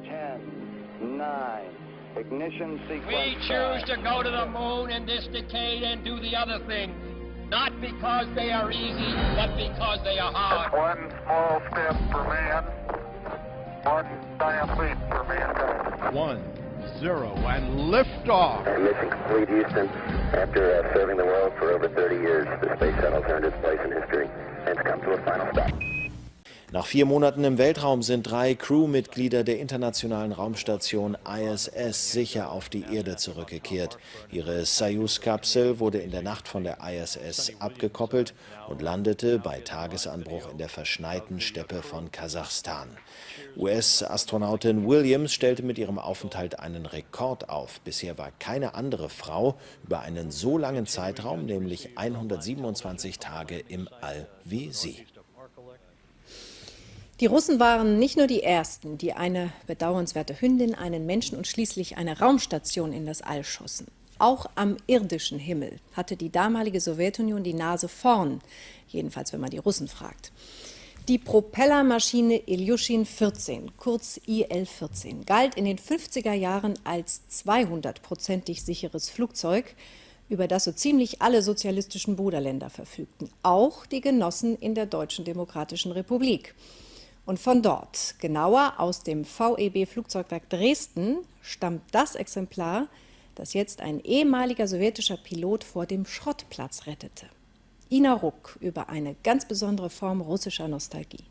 10, 9, ignition sequence. We choose to go to the moon in this decade and do the other things, not because they are easy, but because they are hard. One small step for man, one giant leap for mankind. 1, 0, and liftoff. Mission complete, Houston. After serving the world for over 30 years, the space shuttle's earned its place in history and it's come to a final stop. Nach 4 Monaten im Weltraum sind 3 Crewmitglieder der internationalen Raumstation ISS sicher auf die Erde zurückgekehrt. Ihre Soyuz-Kapsel wurde in der Nacht von der ISS abgekoppelt und landete bei Tagesanbruch in der verschneiten Steppe von Kasachstan. US-Astronautin Williams stellte mit ihrem Aufenthalt einen Rekord auf. Bisher war keine andere Frau über einen so langen Zeitraum, nämlich 127 Tage im All wie sie. Die Russen waren nicht nur die Ersten, die eine bedauernswerte Hündin, einen Menschen und schließlich eine Raumstation in das All schossen. Auch am irdischen Himmel hatte die damalige Sowjetunion die Nase vorn, jedenfalls wenn man die Russen fragt. Die Propellermaschine Ilyushin 14, kurz IL-14, galt in den 50er Jahren als 200%ig sicheres Flugzeug, über das so ziemlich alle sozialistischen Bruderländer verfügten, auch die Genossen in der Deutschen Demokratischen Republik. Und von dort, genauer aus dem VEB-Flugzeugwerk Dresden, stammt das Exemplar, das jetzt ein ehemaliger sowjetischer Pilot vor dem Schrottplatz rettete. Ina Ruck über eine ganz besondere Form russischer Nostalgie.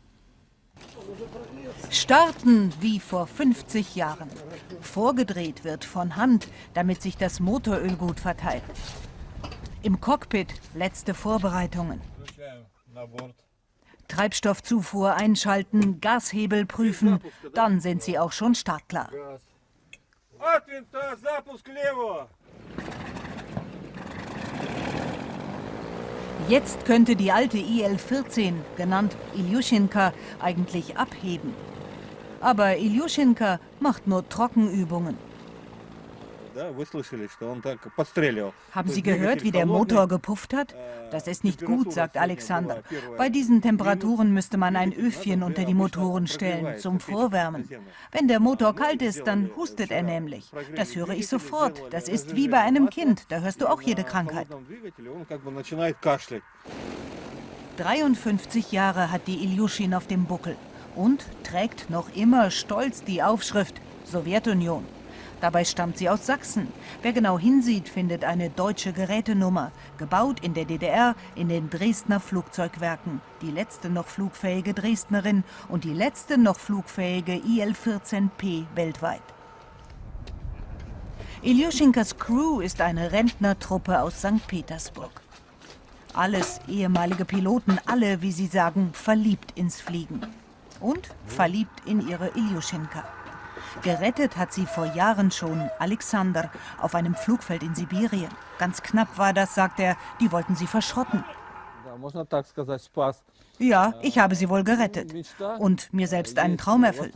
Starten wie vor 50 Jahren. Vorgedreht wird von Hand, damit sich das Motoröl gut verteilt. Im Cockpit letzte Vorbereitungen. Treibstoffzufuhr einschalten, Gashebel prüfen, dann sind sie auch schon startklar. Jetzt könnte die alte IL-14, genannt Ilyushinka, eigentlich abheben. Aber Ilyushinka macht nur Trockenübungen. Haben Sie gehört, wie der Motor gepufft hat? Das ist nicht gut, sagt Alexander. Bei diesen Temperaturen müsste man ein Öfchen unter die Motoren stellen, zum Vorwärmen. Wenn der Motor kalt ist, dann hustet er nämlich. Das höre ich sofort. Das ist wie bei einem Kind. Da hörst du auch jede Krankheit. 53 Jahre hat die Ilyushin auf dem Buckel und trägt noch immer stolz die Aufschrift Sowjetunion. Dabei stammt sie aus Sachsen. Wer genau hinsieht, findet eine deutsche Gerätenummer, gebaut in der DDR in den Dresdner Flugzeugwerken. Die letzte noch flugfähige Dresdnerin und die letzte noch flugfähige IL-14P weltweit. Ilyushinkas Crew ist eine Rentnertruppe aus St. Petersburg. Alles ehemalige Piloten, alle, wie sie sagen, verliebt ins Fliegen. Und verliebt in ihre Ilyushinka. Gerettet hat sie vor Jahren schon Alexander auf einem Flugfeld in Sibirien. Ganz knapp war das, sagt er, die wollten sie verschrotten. Ja, ich habe sie wohl gerettet und mir selbst einen Traum erfüllt.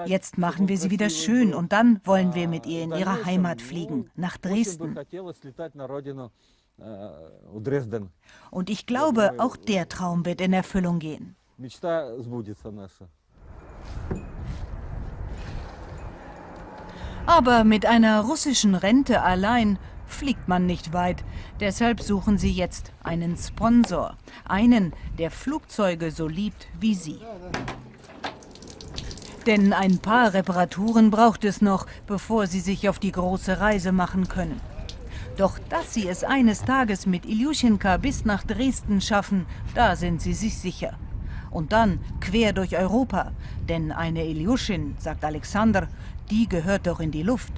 Jetzt machen wir sie wieder schön und dann wollen wir mit ihr in ihre Heimat fliegen, nach Dresden. Und ich glaube, auch der Traum wird in Erfüllung gehen. Aber mit einer russischen Rente allein fliegt man nicht weit. Deshalb suchen sie jetzt einen Sponsor. Einen, der Flugzeuge so liebt wie sie. Denn ein paar Reparaturen braucht es noch, bevor sie sich auf die große Reise machen können. Doch dass sie es eines Tages mit Ilyushinka bis nach Dresden schaffen, da sind sie sich sicher. Und dann quer durch Europa. Denn eine Ilyushin, sagt Alexander, die gehört doch in die Luft.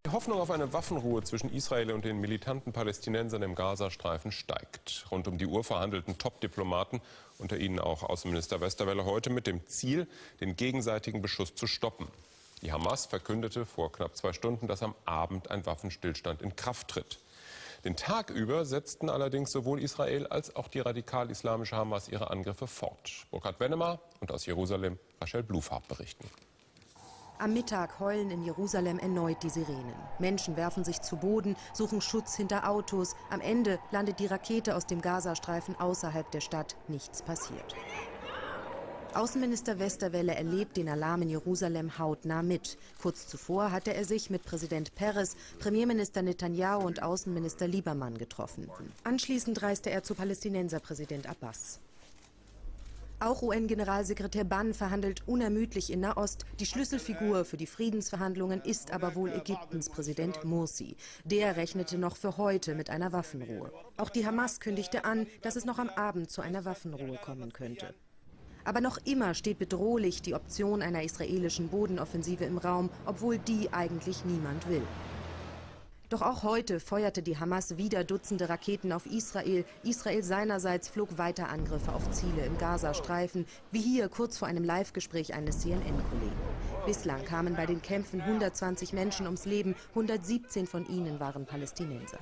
Die Hoffnung auf eine Waffenruhe zwischen Israel und den militanten Palästinensern im Gazastreifen steigt. Rund um die Uhr verhandelten Top-Diplomaten, unter ihnen auch Außenminister Westerwelle, heute mit dem Ziel, den gegenseitigen Beschuss zu stoppen. Die Hamas verkündete vor knapp 2 Stunden, dass am Abend ein Waffenstillstand in Kraft tritt. Den Tag über setzten allerdings sowohl Israel als auch die radikal-islamische Hamas ihre Angriffe fort. Burkhard Wennemer und aus Jerusalem Rachel Blufhardt berichten. Am Mittag heulen in Jerusalem erneut die Sirenen. Menschen werfen sich zu Boden, suchen Schutz hinter Autos. Am Ende landet die Rakete aus dem Gazastreifen außerhalb der Stadt. Nichts passiert. Außenminister Westerwelle erlebt den Alarm in Jerusalem hautnah mit. Kurz zuvor hatte er sich mit Präsident Peres, Premierminister Netanyahu und Außenminister Liebermann getroffen. Anschließend reiste er zu Palästinenserpräsident Abbas. Auch UN-Generalsekretär Ban verhandelt unermüdlich in Nahost. Die Schlüsselfigur für die Friedensverhandlungen ist aber wohl Ägyptens Präsident Morsi. Der rechnete noch für heute mit einer Waffenruhe. Auch die Hamas kündigte an, dass es noch am Abend zu einer Waffenruhe kommen könnte. Aber noch immer steht bedrohlich die Option einer israelischen Bodenoffensive im Raum, obwohl die eigentlich niemand will. Doch auch heute feuerte die Hamas wieder Dutzende Raketen auf Israel. Israel seinerseits flog weiter Angriffe auf Ziele im Gazastreifen, wie hier kurz vor einem Live-Gespräch eines CNN-Kollegen. Bislang kamen bei den Kämpfen 120 Menschen ums Leben, 117 von ihnen waren Palästinenser.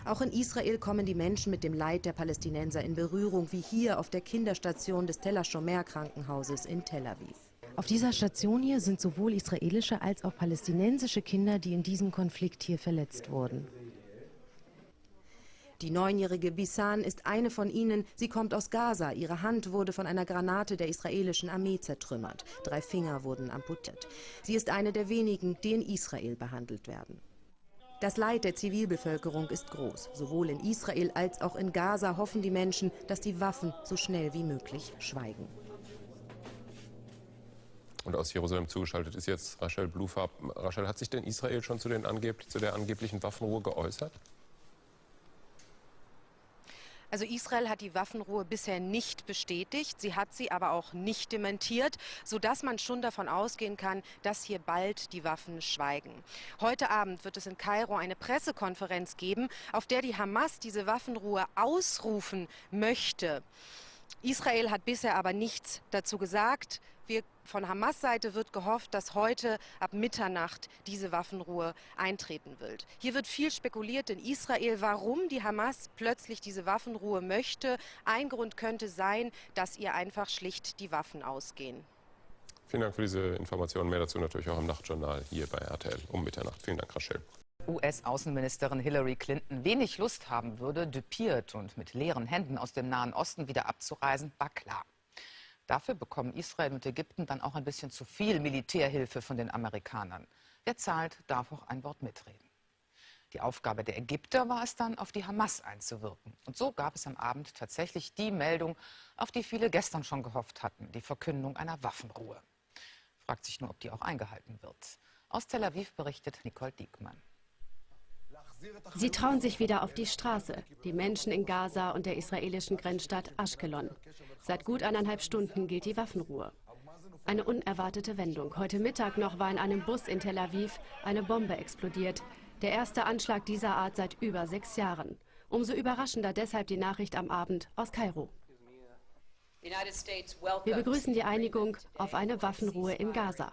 Auch in Israel kommen die Menschen mit dem Leid der Palästinenser in Berührung, wie hier auf der Kinderstation des Tel HaShomer Krankenhauses in Tel Aviv. Auf dieser Station hier sind sowohl israelische als auch palästinensische Kinder, die in diesem Konflikt hier verletzt wurden. Die 9-jährige Bisan ist eine von ihnen. Sie kommt aus Gaza. Ihre Hand wurde von einer Granate der israelischen Armee zertrümmert. 3 Finger wurden amputiert. Sie ist eine der wenigen, die in Israel behandelt werden. Das Leid der Zivilbevölkerung ist groß. Sowohl in Israel als auch in Gaza hoffen die Menschen, dass die Waffen so schnell wie möglich schweigen. Und aus Jerusalem zugeschaltet ist jetzt Rachel Blufab. Rachel, hat sich denn Israel schon zu der angeblichen Waffenruhe geäußert? Also Israel hat die Waffenruhe bisher nicht bestätigt, sie hat sie aber auch nicht dementiert, sodass man schon davon ausgehen kann, dass hier bald die Waffen schweigen. Heute Abend wird es in Kairo eine Pressekonferenz geben, auf der die Hamas diese Waffenruhe ausrufen möchte. Israel hat bisher aber nichts dazu gesagt. Von Hamas-Seite wird gehofft, dass heute ab Mitternacht diese Waffenruhe eintreten wird. Hier wird viel spekuliert in Israel, warum die Hamas plötzlich diese Waffenruhe möchte. Ein Grund könnte sein, dass ihr einfach schlicht die Waffen ausgehen. Vielen Dank für diese Informationen. Mehr dazu natürlich auch im Nachtjournal hier bei RTL um Mitternacht. Vielen Dank, Rachel. US-Außenministerin Hillary Clinton wenig Lust haben würde, düpiert und mit leeren Händen aus dem Nahen Osten wieder abzureisen, war klar. Dafür bekommen Israel und Ägypten dann auch ein bisschen zu viel Militärhilfe von den Amerikanern. Wer zahlt, darf auch ein Wort mitreden. Die Aufgabe der Ägypter war es dann, auf die Hamas einzuwirken. Und so gab es am Abend tatsächlich die Meldung, auf die viele gestern schon gehofft hatten, die Verkündung einer Waffenruhe. Fragt sich nur, ob die auch eingehalten wird. Aus Tel Aviv berichtet Nicole Diekmann. Sie trauen sich wieder auf die Straße, die Menschen in Gaza und der israelischen Grenzstadt Aschkelon. Seit gut 1,5 Stunden gilt die Waffenruhe. Eine unerwartete Wendung. Heute Mittag noch war in einem Bus in Tel Aviv eine Bombe explodiert. Der erste Anschlag dieser Art seit über 6 Jahren. Umso überraschender deshalb die Nachricht am Abend aus Kairo. Wir begrüßen die Einigung auf eine Waffenruhe in Gaza.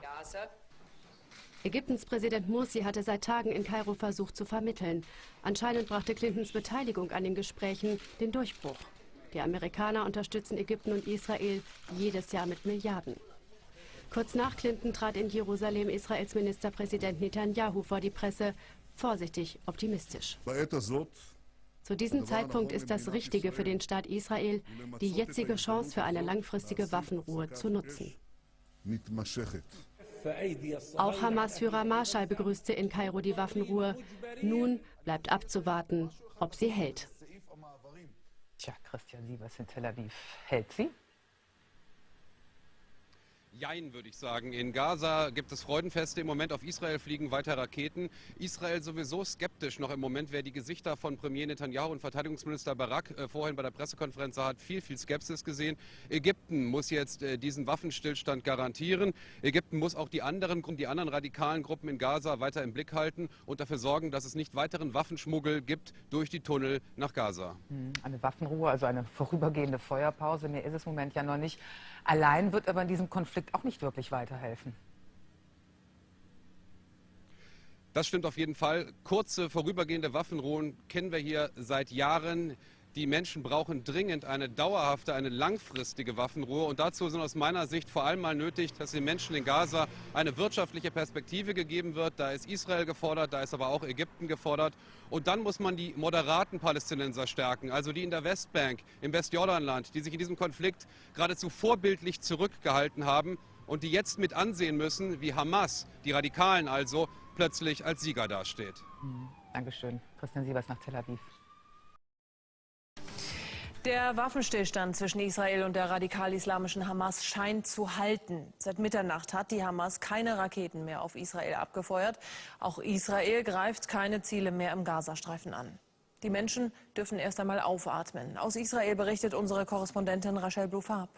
Ägyptens Präsident Morsi hatte seit Tagen in Kairo versucht zu vermitteln. Anscheinend brachte Clintons Beteiligung an den Gesprächen den Durchbruch. Die Amerikaner unterstützen Ägypten und Israel jedes Jahr mit Milliarden. Kurz nach Clinton trat in Jerusalem Israels Ministerpräsident Netanyahu vor die Presse, vorsichtig optimistisch. Zu diesem Zeitpunkt ist das Richtige für den Staat Israel, die jetzige Chance für eine langfristige Waffenruhe zu nutzen. Auch Hamas-Führer Marschall begrüßte in Kairo die Waffenruhe. Nun bleibt abzuwarten, ob sie hält. Tja, Christian Sievers in Tel Aviv. Hält sie? Jein, würde ich sagen. In Gaza gibt es Freudenfeste. Im Moment auf Israel fliegen weiter Raketen. Israel sowieso skeptisch noch im Moment. Wer die Gesichter von Premier Netanyahu und Verteidigungsminister Barak vorhin bei der Pressekonferenz sah, hat viel Skepsis gesehen. Ägypten muss jetzt diesen Waffenstillstand garantieren. Ägypten muss auch die anderen radikalen Gruppen in Gaza weiter im Blick halten und dafür sorgen, dass es nicht weiteren Waffenschmuggel gibt durch die Tunnel nach Gaza. Eine Waffenruhe, also eine vorübergehende Feuerpause, mehr ist es im Moment ja noch nicht. Allein wird aber in diesem Konflikt auch nicht wirklich weiterhelfen. Das stimmt auf jeden Fall. Kurze, vorübergehende Waffenruhen kennen wir hier seit Jahren. Die Menschen brauchen dringend eine dauerhafte, eine langfristige Waffenruhe. Und dazu sind aus meiner Sicht vor allem mal nötig, dass den Menschen in Gaza eine wirtschaftliche Perspektive gegeben wird. Da ist Israel gefordert, da ist aber auch Ägypten gefordert. Und dann muss man die moderaten Palästinenser stärken, also die in der Westbank, im Westjordanland, die sich in diesem Konflikt geradezu vorbildlich zurückgehalten haben und die jetzt mit ansehen müssen, wie Hamas, die Radikalen also, plötzlich als Sieger dasteht. Dankeschön. Christian Sievers nach Tel Aviv. Der Waffenstillstand zwischen Israel und der radikal-islamischen Hamas scheint zu halten. Seit Mitternacht hat die Hamas keine Raketen mehr auf Israel abgefeuert. Auch Israel greift keine Ziele mehr im Gazastreifen an. Die Menschen dürfen erst einmal aufatmen. Aus Israel berichtet unsere Korrespondentin Rachel Blufab.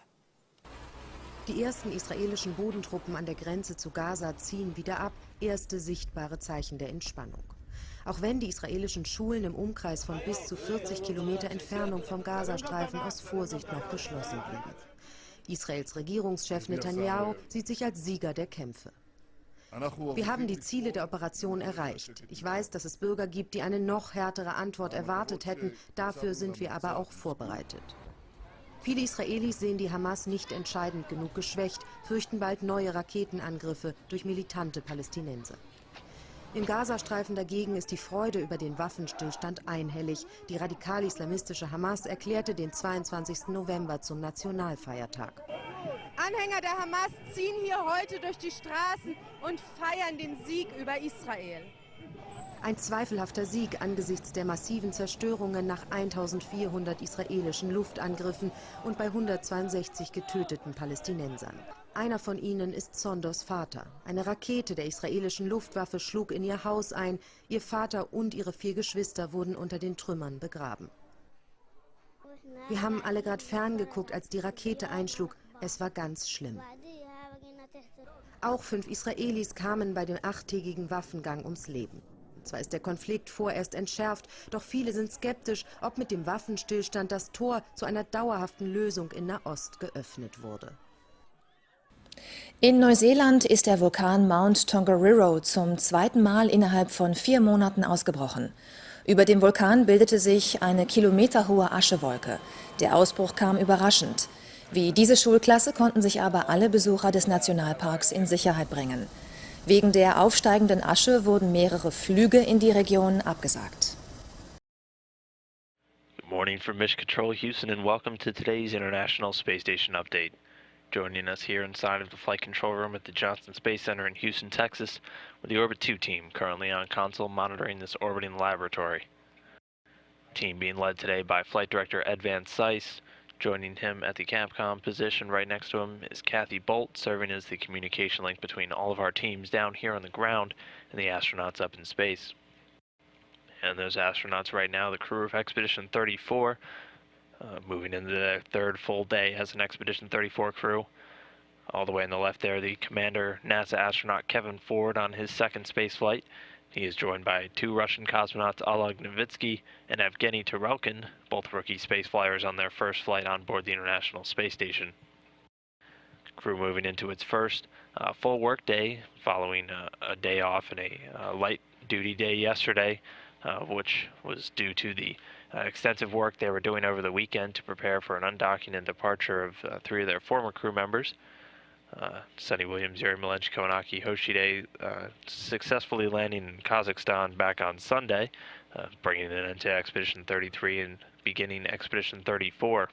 Die ersten israelischen Bodentruppen an der Grenze zu Gaza ziehen wieder ab. Erste sichtbare Zeichen der Entspannung. Auch wenn die israelischen Schulen im Umkreis von bis zu 40 Kilometer Entfernung vom Gazastreifen aus Vorsicht noch geschlossen blieben. Israels Regierungschef Netanyahu sieht sich als Sieger der Kämpfe. Wir haben die Ziele der Operation erreicht. Ich weiß, dass es Bürger gibt, die eine noch härtere Antwort erwartet hätten. Dafür sind wir aber auch vorbereitet. Viele Israelis sehen die Hamas nicht entscheidend genug geschwächt, fürchten bald neue Raketenangriffe durch militante Palästinenser. Im Gazastreifen dagegen ist die Freude über den Waffenstillstand einhellig. Die radikal-islamistische Hamas erklärte den 22. November zum Nationalfeiertag. Anhänger der Hamas ziehen hier heute durch die Straßen und feiern den Sieg über Israel. Ein zweifelhafter Sieg angesichts der massiven Zerstörungen nach 1400 israelischen Luftangriffen und bei 162 getöteten Palästinensern. Einer von ihnen ist Sondos Vater. Eine Rakete der israelischen Luftwaffe schlug in ihr Haus ein. Ihr Vater und ihre 4 Geschwister wurden unter den Trümmern begraben. Wir haben alle gerade ferngeguckt, als die Rakete einschlug. Es war ganz schlimm. Auch 5 Israelis kamen bei dem 8-tägigen Waffengang ums Leben. Zwar ist der Konflikt vorerst entschärft, doch viele sind skeptisch, ob mit dem Waffenstillstand das Tor zu einer dauerhaften Lösung in Nahost geöffnet wurde. In Neuseeland ist der Vulkan Mount Tongariro zum 2. Mal innerhalb von 4 Monaten ausgebrochen. Über dem Vulkan bildete sich eine kilometerhohe Aschewolke. Der Ausbruch kam überraschend. Wie diese Schulklasse konnten sich aber alle Besucher des Nationalparks in Sicherheit bringen. Wegen der aufsteigenden Asche wurden mehrere Flüge in die Region abgesagt. Good morning from Mission Control Houston and welcome to today's International Space Station update. Joining us here inside of the flight control room at the Johnson Space Center in Houston, Texas, with the Orbit 2 team currently on console monitoring this orbiting laboratory. The team being led today by Flight Director Ed Van Cise. Joining him at the Capcom position right next to him is Kathy Bolt, serving as the communication link between all of our teams down here on the ground and the astronauts up in space. And those astronauts right now, the crew of Expedition 34, moving into their 3rd full day as an Expedition 34 crew. All the way on the left there, the Commander NASA astronaut Kevin Ford on his 2nd space flight. He is joined by 2 Russian cosmonauts, Oleg Novitsky and Evgeny Tarelkin, both rookie space flyers on their 1st flight on board the International Space Station. Crew moving into its first full work day, following a day off and a light duty day yesterday, which was due to the extensive work they were doing over the weekend to prepare for an undocking and departure of 3 of their former crew members. Sunny Williams, Yuri Malenchko, and Aki Hoshide successfully landing in Kazakhstan back on Sunday, bringing it into Expedition 33 and beginning Expedition 34.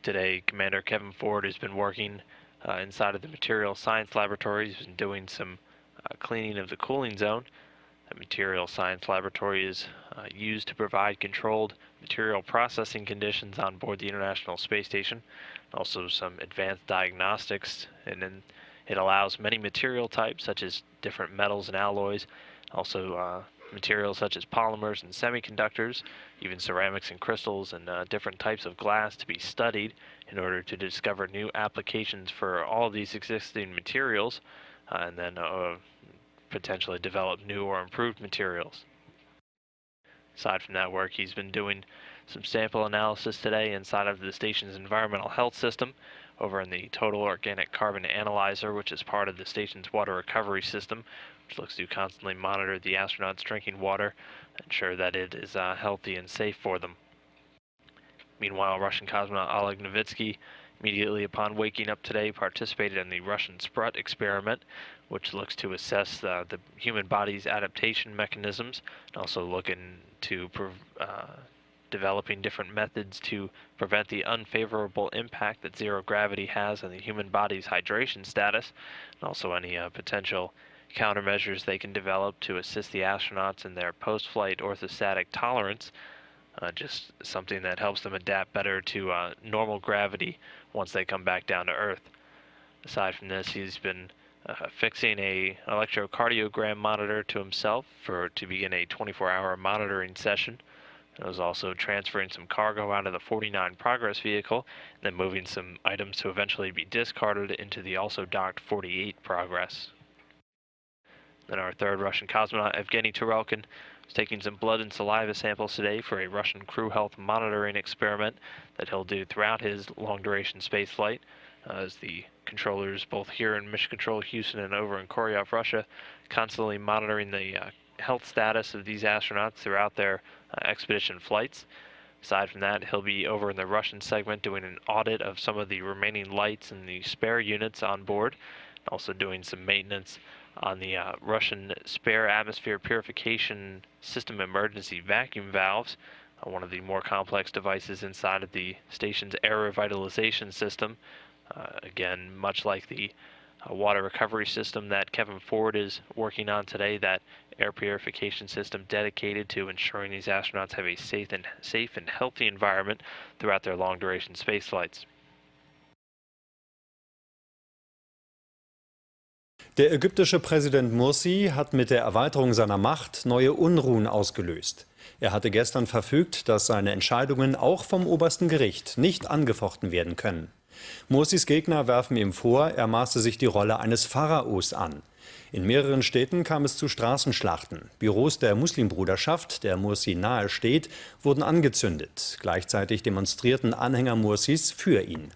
Today, Commander Kevin Ford has been working inside of the Material Science Laboratory. He's been doing some cleaning of the cooling zone. The Material Science Laboratory is used to provide controlled material processing conditions on board the International Space Station. Also some advanced diagnostics, and then it allows many material types such as different metals and alloys, also materials such as polymers and semiconductors, even ceramics and crystals and different types of glass to be studied in order to discover new applications for all of these existing materials and then potentially develop new or improved materials. Aside from that work, he's been doing some sample analysis today inside of the station's environmental health system, over in the Total Organic Carbon Analyzer, which is part of the station's water recovery system, which looks to constantly monitor the astronauts' drinking water, ensure that it is healthy and safe for them. Meanwhile, Russian cosmonaut Oleg Novitsky, immediately upon waking up today, participated in the Russian Sprut experiment, which looks to assess the human body's adaptation mechanisms, and also look into developing different methods to prevent the unfavorable impact that zero gravity has on the human body's hydration status, and also any potential countermeasures they can develop to assist the astronauts in their post-flight orthostatic tolerance, just something that helps them adapt better to normal gravity once they come back down to Earth. Aside from this, he's been fixing a electrocardiogram monitor to himself to begin a 24-hour monitoring session. It was also transferring some cargo out of the 49 Progress vehicle, and then moving some items to eventually be discarded into the also docked 48 Progress. Then our third Russian cosmonaut, Evgeny Turelkin, is taking some blood and saliva samples today for a Russian crew health monitoring experiment that he'll do throughout his long-duration spaceflight, as the controllers both here in Mission Control Houston and over in Koryov, Russia, constantly monitoring the health status of these astronauts throughout their expedition flights. Aside from that, he'll be over in the Russian segment doing an audit of some of the remaining lights and the spare units on board, also doing some maintenance on the Russian spare atmosphere purification system emergency vacuum valves, one of the more complex devices inside of the station's air revitalization system. Again, much like the water recovery system that Kevin Ford is working on today, that air purification system dedicated to ensuring these astronauts have a safe and healthy environment throughout their long-duration space flights. Der ägyptische Präsident Mursi hat mit der Erweiterung seiner Macht neue Unruhen ausgelöst. Er hatte gestern verfügt, dass seine Entscheidungen auch vom obersten Gericht nicht angefochten werden können. Mursis Gegner werfen ihm vor, er maße sich die Rolle eines Pharaos an. In mehreren Städten kam es zu Straßenschlachten. Büros der Muslimbruderschaft, der Mursi nahe steht, wurden angezündet. Gleichzeitig demonstrierten Anhänger Mursis für ihn.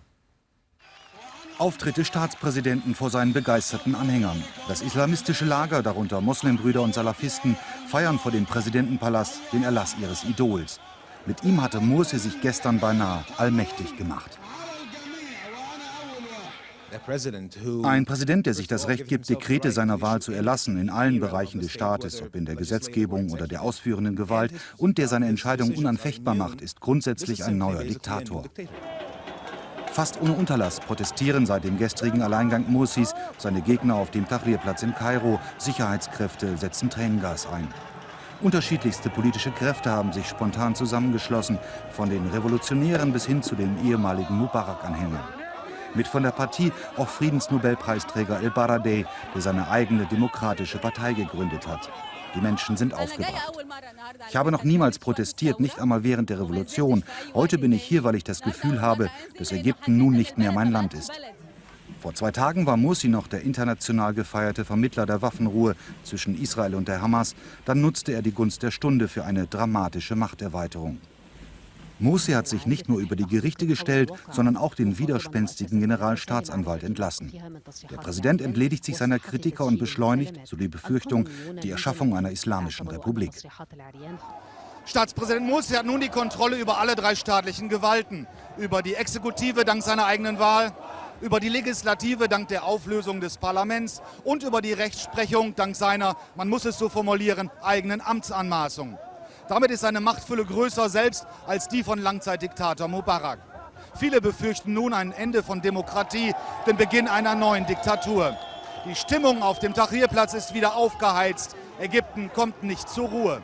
Auftritt des Staatspräsidenten vor seinen begeisterten Anhängern. Das islamistische Lager, darunter Moslembrüder und Salafisten, feiern vor dem Präsidentenpalast den Erlass ihres Idols. Mit ihm hatte Mursi sich gestern beinahe allmächtig gemacht. Ein Präsident, der sich das Recht gibt, Dekrete seiner Wahl zu erlassen in allen Bereichen des Staates, ob in der Gesetzgebung oder der ausführenden Gewalt, und der seine Entscheidung unanfechtbar macht, ist grundsätzlich ein neuer Diktator. Fast ohne Unterlass protestieren seit dem gestrigen Alleingang Mursis seine Gegner auf dem Tahrirplatz in Kairo. Sicherheitskräfte setzen Tränengas ein. Unterschiedlichste politische Kräfte haben sich spontan zusammengeschlossen, von den Revolutionären bis hin zu den ehemaligen Mubarak-Anhängern. Mit von der Partie auch Friedensnobelpreisträger El-Baradei, der seine eigene demokratische Partei gegründet hat. Die Menschen sind aufgebracht. Ich habe noch niemals protestiert, nicht einmal während der Revolution. Heute bin ich hier, weil ich das Gefühl habe, dass Ägypten nun nicht mehr mein Land ist. Vor 2 Tagen war Mursi noch der international gefeierte Vermittler der Waffenruhe zwischen Israel und der Hamas. Dann nutzte er die Gunst der Stunde für eine dramatische Machterweiterung. Mursi hat sich nicht nur über die Gerichte gestellt, sondern auch den widerspenstigen Generalstaatsanwalt entlassen. Der Präsident entledigt sich seiner Kritiker und beschleunigt, so die Befürchtung, die Erschaffung einer islamischen Republik. Staatspräsident Mursi hat nun die Kontrolle über alle 3 staatlichen Gewalten. Über die Exekutive dank seiner eigenen Wahl, über die Legislative dank der Auflösung des Parlaments und über die Rechtsprechung dank seiner, man muss es so formulieren, eigenen Amtsanmaßung. Damit ist seine Machtfülle größer selbst als die von Langzeitdiktator Mubarak. Viele befürchten nun ein Ende von Demokratie, den Beginn einer neuen Diktatur. Die Stimmung auf dem Tahrirplatz ist wieder aufgeheizt. Ägypten kommt nicht zur Ruhe.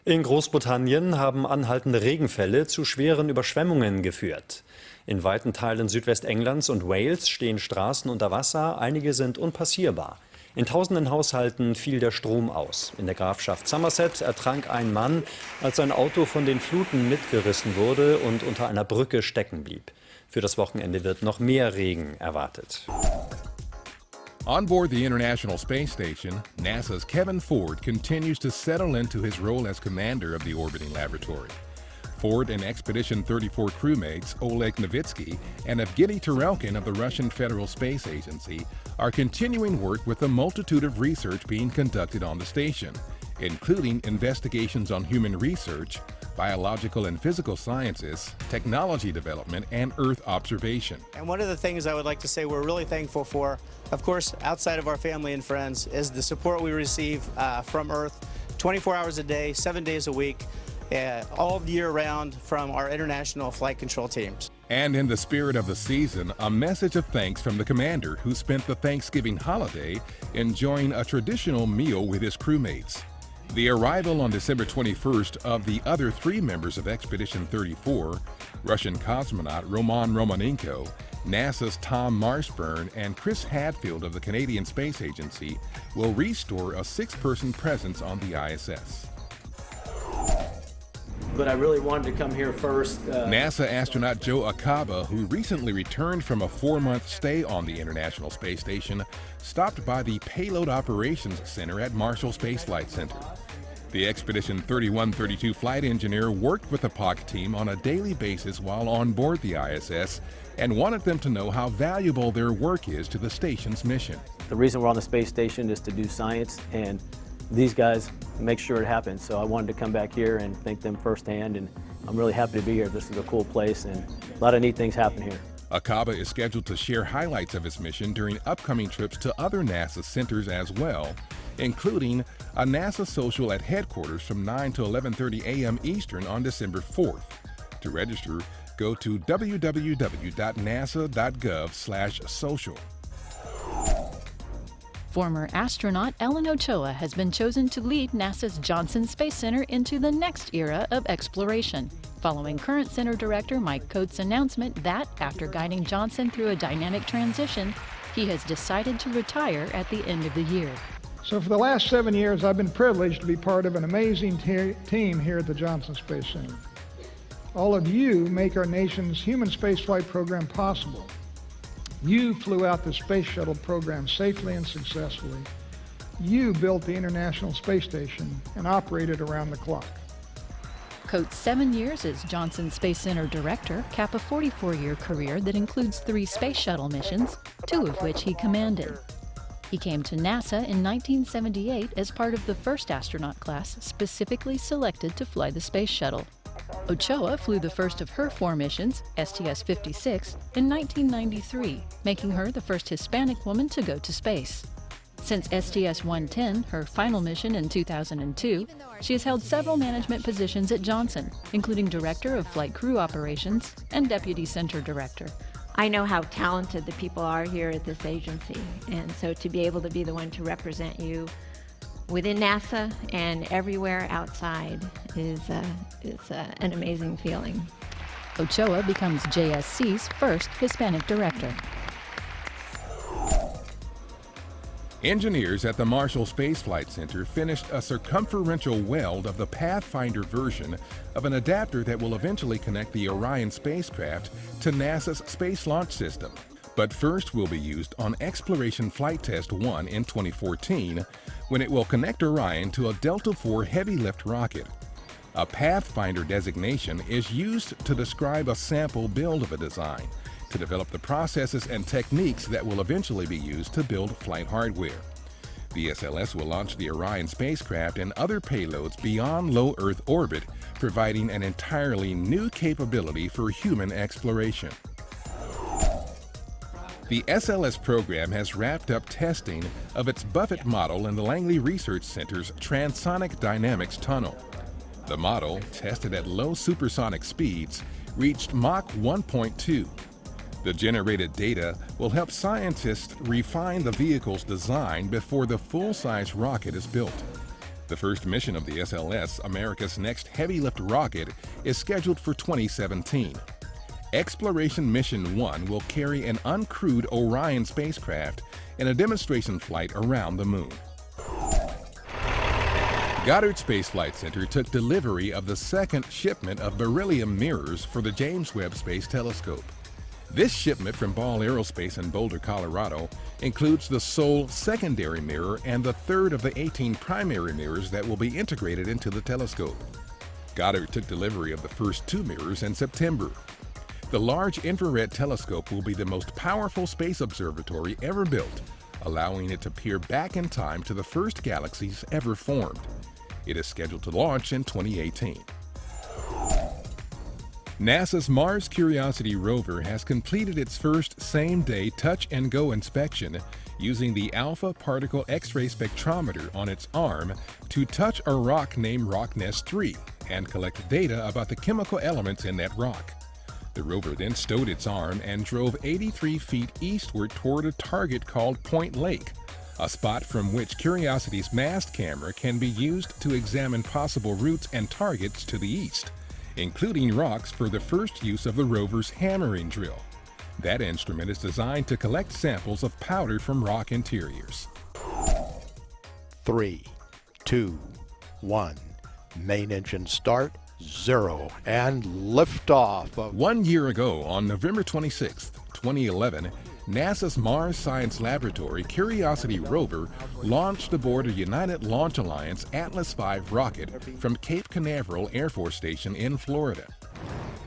In Großbritannien haben anhaltende Regenfälle zu schweren Überschwemmungen geführt. In weiten Teilen Südwestenglands und Wales stehen Straßen unter Wasser, einige sind unpassierbar. In tausenden Haushalten fiel der Strom aus. In der Grafschaft Somerset ertrank ein Mann, als sein Auto von den Fluten mitgerissen wurde und unter einer Brücke stecken blieb. Für das Wochenende wird noch mehr Regen erwartet. On board the International Space Station, NASA's Kevin Ford continues to settle into his role as commander of the orbiting laboratory. Ford and Expedition 34 crewmates Oleg Novitsky and Evgeny Tarelkin of the Russian Federal Space Agency are continuing work with a multitude of research being conducted on the station, including investigations on human research, biological and physical sciences, technology development, and Earth observation. And one of the things I would like to say we're really thankful for, of course, outside of our family and friends, is the support we receive from Earth 24 hours a day, 7 days a week, all year round from our international flight control teams. And in the spirit of the season, a message of thanks from the commander who spent the Thanksgiving holiday enjoying a traditional meal with his crewmates. The arrival on December 21st of the other 3 members of Expedition 34, Russian cosmonaut Roman Romanenko, NASA's Tom Marshburn, and Chris Hadfield of the Canadian Space Agency, will restore a 6-person presence on the ISS. But I really wanted to come here first. NASA astronaut Joe Acaba, who recently returned from a 4-month stay on the International Space Station, stopped by the Payload Operations Center at Marshall Space Flight Center. The Expedition 3132 flight engineer worked with the POC team on a daily basis while on board the ISS and wanted them to know how valuable their work is to the station's mission. The reason we're on the space station is to do science, and these guys make sure it happens. So I wanted to come back here and thank them firsthand, and I'm really happy to be here. This is a cool place, and a lot of neat things happen here. Acaba is scheduled to share highlights of his mission during upcoming trips to other NASA centers as well, including a NASA social at headquarters from 9 to 11:30 a.m. Eastern on December 4th. To register, go to www.nasa.gov/social. Former astronaut Ellen Ochoa has been chosen to lead NASA's Johnson Space Center into the next era of exploration, following current center director Mike Coates' announcement that, after guiding Johnson through a dynamic transition, he has decided to retire at the end of the year. So for the last 7 years, I've been privileged to be part of an amazing team here at the Johnson Space Center. All of you make our nation's human spaceflight program possible. You flew out the Space Shuttle program safely and successfully. You built the International Space Station and operated around the clock. Coates' 7 years as Johnson Space Center director cap a 44-year career that includes 3 space shuttle missions, 2 of which he commanded. He came to NASA in 1978 as part of the first astronaut class specifically selected to fly the space shuttle. Ochoa flew the first of her 4 missions, STS-56, in 1993, making her the first Hispanic woman to go to space. Since STS-110, her final mission in 2002, she has held several management positions at Johnson, including Director of Flight Crew Operations and Deputy Center Director. I know how talented the people are here at this agency, and so to be able to be the one to represent you within NASA and everywhere outside is an amazing feeling. Ochoa becomes JSC's first Hispanic director. Engineers at the Marshall Space Flight Center finished a circumferential weld of the Pathfinder version of an adapter that will eventually connect the Orion spacecraft to NASA's Space Launch System, but first will be used on Exploration Flight Test 1 in 2014, when it will connect Orion to a Delta IV heavy lift rocket. A Pathfinder designation is used to describe a sample build of a design, to develop the processes and techniques that will eventually be used to build flight hardware. The SLS will launch the Orion spacecraft and other payloads beyond low Earth orbit, providing an entirely new capability for human exploration. The SLS program has wrapped up testing of its Buffett model in the Langley Research Center's Transonic Dynamics Tunnel. The model, tested at low supersonic speeds, reached Mach 1.2. The generated data will help scientists refine the vehicle's design before the full-size rocket is built. The first mission of the SLS, America's next heavy-lift rocket, is scheduled for 2017. Exploration Mission 1 will carry an uncrewed Orion spacecraft in a demonstration flight around the moon. Goddard Space Flight Center took delivery of the second shipment of beryllium mirrors for the James Webb Space Telescope. This shipment from Ball Aerospace in Boulder, Colorado, includes the sole secondary mirror and the third of the 18 primary mirrors that will be integrated into the telescope. Goddard took delivery of the first 2 mirrors in September. The Large Infrared Telescope will be the most powerful space observatory ever built, allowing it to peer back in time to the first galaxies ever formed. It is scheduled to launch in 2018. NASA's Mars Curiosity rover has completed its first same-day touch-and-go inspection using the Alpha Particle X-ray spectrometer on its arm to touch a rock named Rocknest 3 and collect data about the chemical elements in that rock. The rover then stowed its arm and drove 83 feet eastward toward a target called Point Lake, a spot from which Curiosity's mast camera can be used to examine possible routes and targets to the east, including rocks for the first use of the rover's hammering drill. That instrument is designed to collect samples of powder from rock interiors. 3, 2, 1. Main engine start, 0, and liftoff. 1 year ago, on November 26, 2011, NASA's Mars Science Laboratory Curiosity rover launched aboard a United Launch Alliance Atlas V rocket from Cape Canaveral Air Force Station in Florida.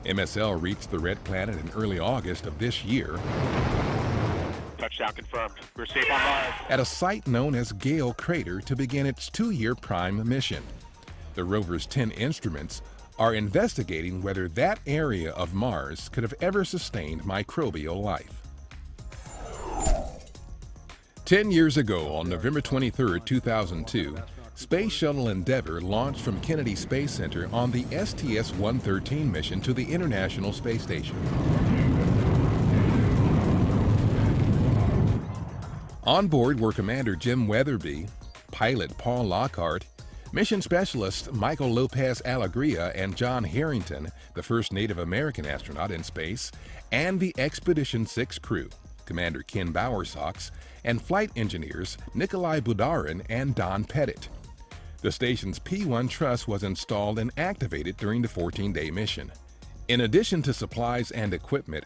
MSL reached the Red Planet in early August of this year. Touchdown confirmed. We're safe on Mars. At a site known as Gale Crater to begin its 2-year prime mission. The rover's 10 instruments are investigating whether that area of Mars could have ever sustained microbial life. 10 years ago, on November 23, 2002, Space Shuttle Endeavour launched from Kennedy Space Center on the STS-113 mission to the International Space Station. On board were Commander Jim Weatherby, pilot Paul Lockhart, mission specialists Michael Lopez Alegria and John Harrington, the first Native American astronaut in space, and the Expedition 6 crew, Commander Ken Bowersox, and flight engineers Nikolai Budarin and Don Pettit. The station's P-1 truss was installed and activated during the 14-day mission. In addition to supplies and equipment,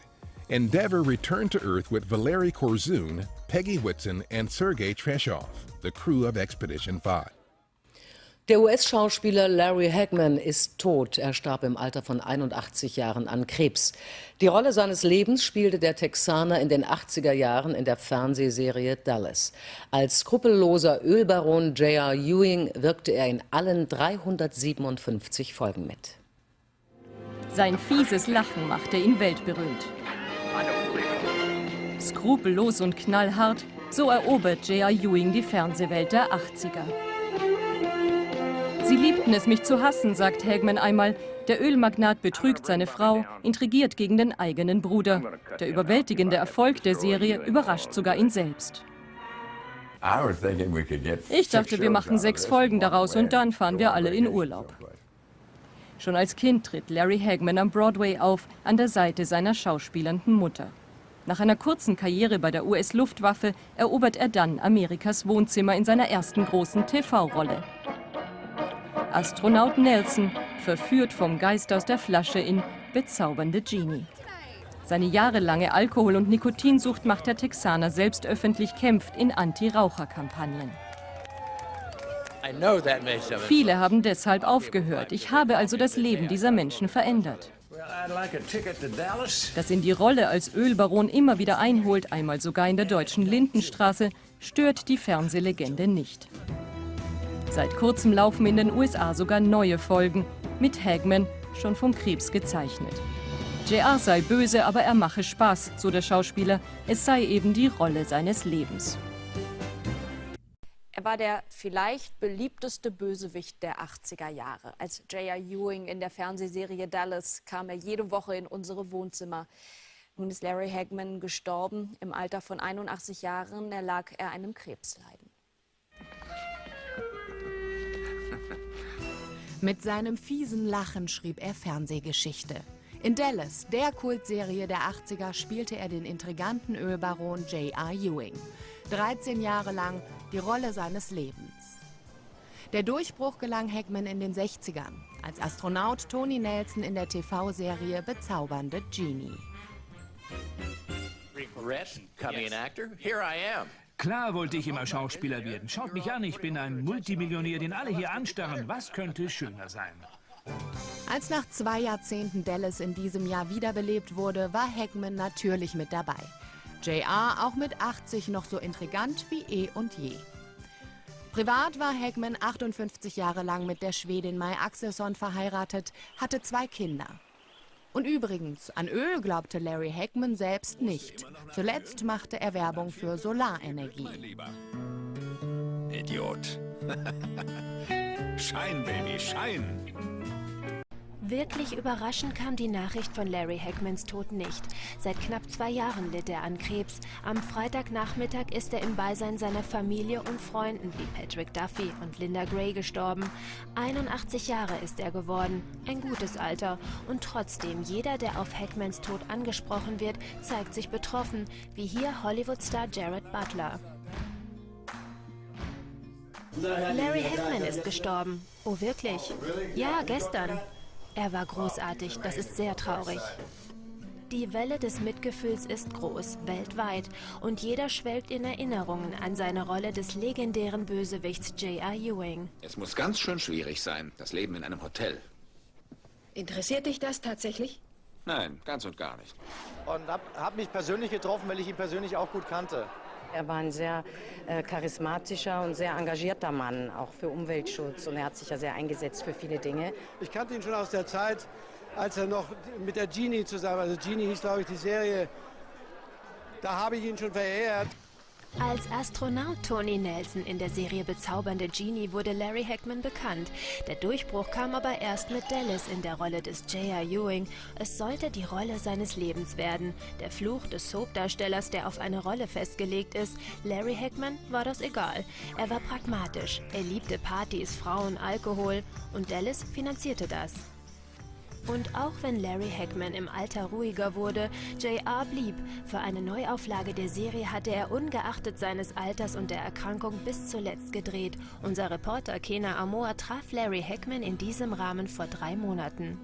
Endeavour returned to Earth with Valery Korzun, Peggy Whitson, and Sergei Treshov, the crew of Expedition 5. Der US-Schauspieler Larry Hagman ist tot. Er starb im Alter von 81 Jahren an Krebs. Die Rolle seines Lebens spielte der Texaner in den 80er Jahren in der Fernsehserie Dallas. Als skrupelloser Ölbaron J.R. Ewing wirkte er in allen 357 Folgen mit. Sein fieses Lachen machte ihn weltberühmt. Skrupellos und knallhart, so erobert J.R. Ewing die Fernsehwelt der 80er. Sie liebten es, mich zu hassen, sagt Hagman einmal. Der Ölmagnat betrügt seine Frau, intrigiert gegen den eigenen Bruder. Der überwältigende Erfolg der Serie überrascht sogar ihn selbst. Ich dachte, wir machen 6 Folgen daraus und dann fahren wir alle in Urlaub. Schon als Kind tritt Larry Hagman am Broadway auf, an der Seite seiner schauspielernden Mutter. Nach einer kurzen Karriere bei der US-Luftwaffe erobert er dann Amerikas Wohnzimmer in seiner ersten großen TV-Rolle. Astronaut Nelson, verführt vom Geist aus der Flasche in Bezaubernde Genie. Seine jahrelange Alkohol- und Nikotinsucht macht der Texaner selbst öffentlich kämpft in Anti-Raucher-Kampagnen. Viele haben deshalb aufgehört. Ich habe also das Leben dieser Menschen verändert. Dass ihn die Rolle als Ölbaron immer wieder einholt, einmal sogar in der deutschen Lindenstraße, stört die Fernsehlegende nicht. Seit kurzem laufen in den USA sogar neue Folgen, mit Hagman schon vom Krebs gezeichnet. J.R. sei böse, aber er mache Spaß, so der Schauspieler. Es sei eben die Rolle seines Lebens. Er war der vielleicht beliebteste Bösewicht der 80er Jahre. Als J.R. Ewing in der Fernsehserie Dallas kam er jede Woche in unsere Wohnzimmer. Nun ist Larry Hagman gestorben. Im Alter von 81 Jahren erlag er einem Krebsleiden. Mit seinem fiesen Lachen schrieb er Fernsehgeschichte. In Dallas, der Kultserie der 80er, spielte er den intriganten Ölbaron J.R. Ewing. 13 Jahre lang die Rolle seines Lebens. Der Durchbruch gelang Hagman in den 60ern, als Astronaut Tony Nelson in der TV-Serie Bezaubernde Genie. Klar wollte ich immer Schauspieler werden. Schaut mich an, ich bin ein Multimillionär, den alle hier anstarren. Was könnte schöner sein? Als nach 2 Jahrzehnten Dallas in diesem Jahr wiederbelebt wurde, war Hackman natürlich mit dabei. JR auch mit 80 noch so intrigant wie eh und je. Privat war Hackman 58 Jahre lang mit der Schwedin Maj Axelsson verheiratet, hatte 2 Kinder. Und übrigens, an Öl glaubte Larry Hackman selbst nicht. Zuletzt machte er Werbung für Solarenergie. Idiot. Schein, Baby, Schein. Wirklich überraschend kam die Nachricht von Larry Hackmans Tod nicht. Seit knapp 2 Jahren litt er an Krebs. Am Freitagnachmittag ist er im Beisein seiner Familie und Freunden wie Patrick Duffy und Linda Gray gestorben. 81 Jahre ist er geworden, ein gutes Alter. Und trotzdem, jeder, der auf Hackmans Tod angesprochen wird, zeigt sich betroffen, wie hier Hollywood-Star Jared Butler. Larry Hackman ist gestorben. Oh, wirklich? Ja, gestern. Er war großartig, das ist sehr traurig. Die Welle des Mitgefühls ist groß, weltweit, und jeder schwelgt in Erinnerungen an seine Rolle des legendären Bösewichts J.R. Ewing. Es muss ganz schön schwierig sein, das Leben in einem Hotel. Interessiert dich das tatsächlich? Nein, ganz und gar nicht. Und hab mich persönlich getroffen, weil ich ihn persönlich auch gut kannte. Er war ein sehr charismatischer und sehr engagierter Mann, auch für Umweltschutz. Und er hat sich ja sehr eingesetzt für viele Dinge. Ich kannte ihn schon aus der Zeit, als er noch mit der Genie zusammen, also Genie hieß, glaube ich, die Serie, da habe ich ihn schon verehrt. Als Astronaut Tony Nelson in der Serie Bezaubernde Genie wurde Larry Hackman bekannt. Der Durchbruch kam aber erst mit Dallas in der Rolle des J.R. Ewing. Es sollte die Rolle seines Lebens werden. Der Fluch des Soap-Darstellers, der auf eine Rolle festgelegt ist. Larry Hackman war das egal. Er war pragmatisch. Er liebte Partys, Frauen, Alkohol. Und Dallas finanzierte das. Und auch wenn Larry Hackman im Alter ruhiger wurde, J.R. blieb. Für eine Neuauflage der Serie hatte er ungeachtet seines Alters und der Erkrankung bis zuletzt gedreht. Unser Reporter Kena Amoa traf Larry Hackman in diesem Rahmen vor 3 Monaten.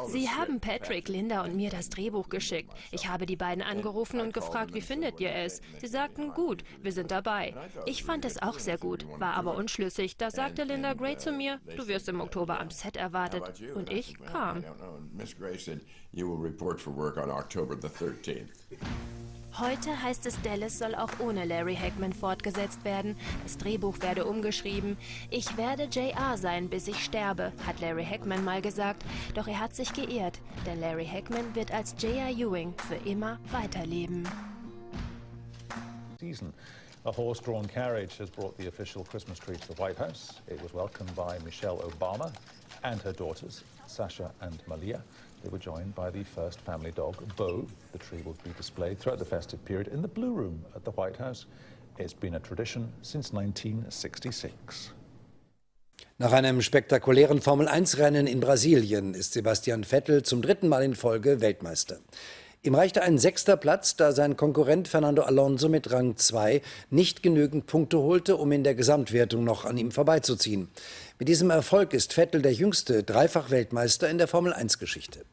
Sie haben Patrick, Linda und mir das Drehbuch geschickt. Ich habe die beiden angerufen und gefragt, wie findet ihr es? Sie sagten, gut, wir sind dabei. Ich fand es auch sehr gut, war aber unschlüssig. Da sagte Linda Gray zu mir, du wirst im Oktober am Set erwartet. Und ich kam. Heute heißt es, Dallas soll auch ohne Larry Hackman fortgesetzt werden. Das Drehbuch werde umgeschrieben. Ich werde JR sein, bis ich sterbe, hat Larry Hackman mal gesagt. Doch er hat sich geirrt, denn Larry Hackman wird als J.R. Ewing für immer weiterleben. A horse-drawn carriage has brought the official Christmas tree to the White House. It was welcomed by Michelle Obama and her daughters, Sasha and Malia. They were joined by the first family dog, Bo. The tree will be displayed throughout the festive period in the Blue Room at the White House. It's been a tradition since 1966. Nach einem spektakulären Formel-1-Rennen in Brasilien ist Sebastian Vettel zum 3. Mal in Folge Weltmeister. Ihm reichte ein 6. Platz, da sein Konkurrent Fernando Alonso mit Rang 2 nicht genügend Punkte holte, um in der Gesamtwertung noch an ihm vorbeizuziehen. Mit diesem Erfolg ist Vettel der jüngste Dreifach-Weltmeister in der Formel-1-Geschichte.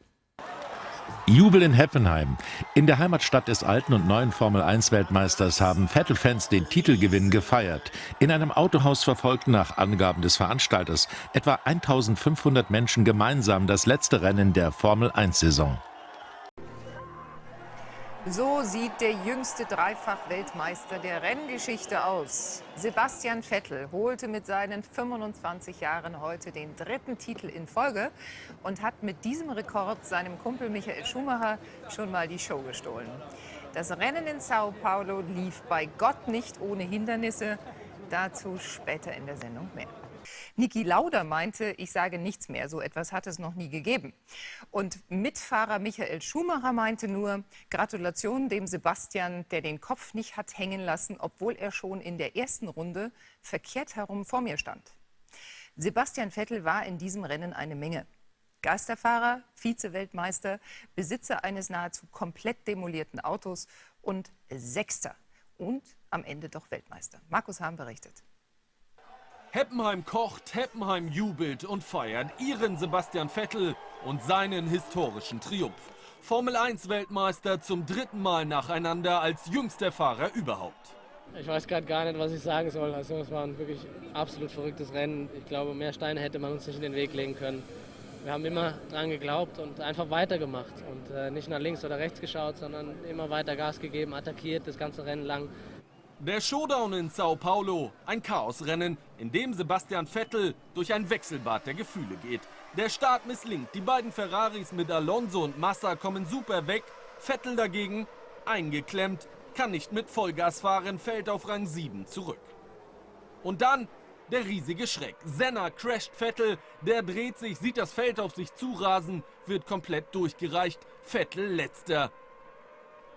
Jubel in Heppenheim. In der Heimatstadt des alten und neuen Formel-1-Weltmeisters haben Vettel-Fans den Titelgewinn gefeiert. In einem Autohaus verfolgten nach Angaben des Veranstalters etwa 1500 Menschen gemeinsam das letzte Rennen der Formel-1-Saison. So sieht der jüngste Dreifach-Weltmeister der Renngeschichte aus. Sebastian Vettel holte mit seinen 25 Jahren heute den 3. Titel in Folge und hat mit diesem Rekord seinem Kumpel Michael Schumacher schon mal die Show gestohlen. Das Rennen in Sao Paulo lief bei Gott nicht ohne Hindernisse. Dazu später in der Sendung mehr. Niki Lauda meinte, ich sage nichts mehr, so etwas hat es noch nie gegeben. Und Mitfahrer Michael Schumacher meinte nur, Gratulation dem Sebastian, der den Kopf nicht hat hängen lassen, obwohl er schon in der ersten Runde verkehrt herum vor mir stand. Sebastian Vettel war in diesem Rennen eine Menge. Geisterfahrer, Vize-Weltmeister, Besitzer eines nahezu komplett demolierten Autos und 6. Und am Ende doch Weltmeister. Markus Hahn berichtet. Heppenheim kocht, Heppenheim jubelt und feiert ihren Sebastian Vettel und seinen historischen Triumph. Formel-1-Weltmeister zum 3. Mal nacheinander als jüngster Fahrer überhaupt. Ich weiß gerade gar nicht, was ich sagen soll. Also es war ein wirklich absolut verrücktes Rennen. Ich glaube, mehr Steine hätte man uns nicht in den Weg legen können. Wir haben immer dran geglaubt und einfach weitergemacht und nicht nach links oder rechts geschaut, sondern immer weiter Gas gegeben, attackiert das ganze Rennen lang. Der Showdown in Sao Paulo, ein Chaosrennen, in dem Sebastian Vettel durch ein Wechselbad der Gefühle geht. Der Start misslingt, die beiden Ferraris mit Alonso und Massa kommen super weg, Vettel dagegen eingeklemmt, kann nicht mit Vollgas fahren, fällt auf Rang 7 zurück. Und dann der riesige Schreck. Senna crasht Vettel, der dreht sich, sieht das Feld auf sich zurasen, wird komplett durchgereicht, Vettel letzter.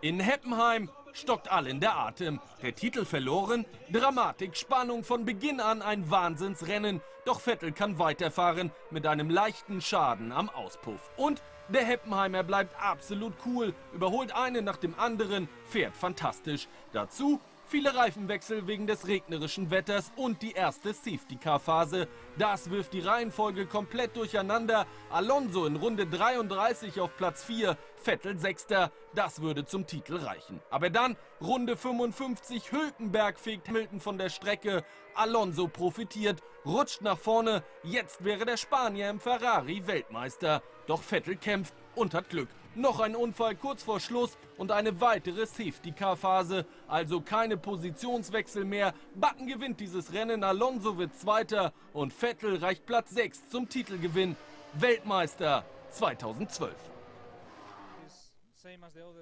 In Heppenheim stockt allen der Atem. Der Titel verloren, Dramatik, Spannung von Beginn an, ein Wahnsinnsrennen. Doch Vettel kann weiterfahren mit einem leichten Schaden am Auspuff. Und der Heppenheimer bleibt absolut cool, überholt einen nach dem anderen, fährt fantastisch. Dazu viele Reifenwechsel wegen des regnerischen Wetters und die erste Safety-Car-Phase. Das wirft die Reihenfolge komplett durcheinander. Alonso in Runde 33 auf Platz 4, Vettel 6. Das würde zum Titel reichen. Aber dann Runde 55, Hülkenberg fegt Hamilton von der Strecke. Alonso profitiert, rutscht nach vorne. Jetzt wäre der Spanier im Ferrari Weltmeister. Doch Vettel kämpft und hat Glück. Noch ein Unfall kurz vor Schluss und eine weitere Safety-Car-Phase. Also keine Positionswechsel mehr. Button gewinnt dieses Rennen, Alonso wird Zweiter und Vettel reicht Platz 6 zum Titelgewinn. Weltmeister 2012.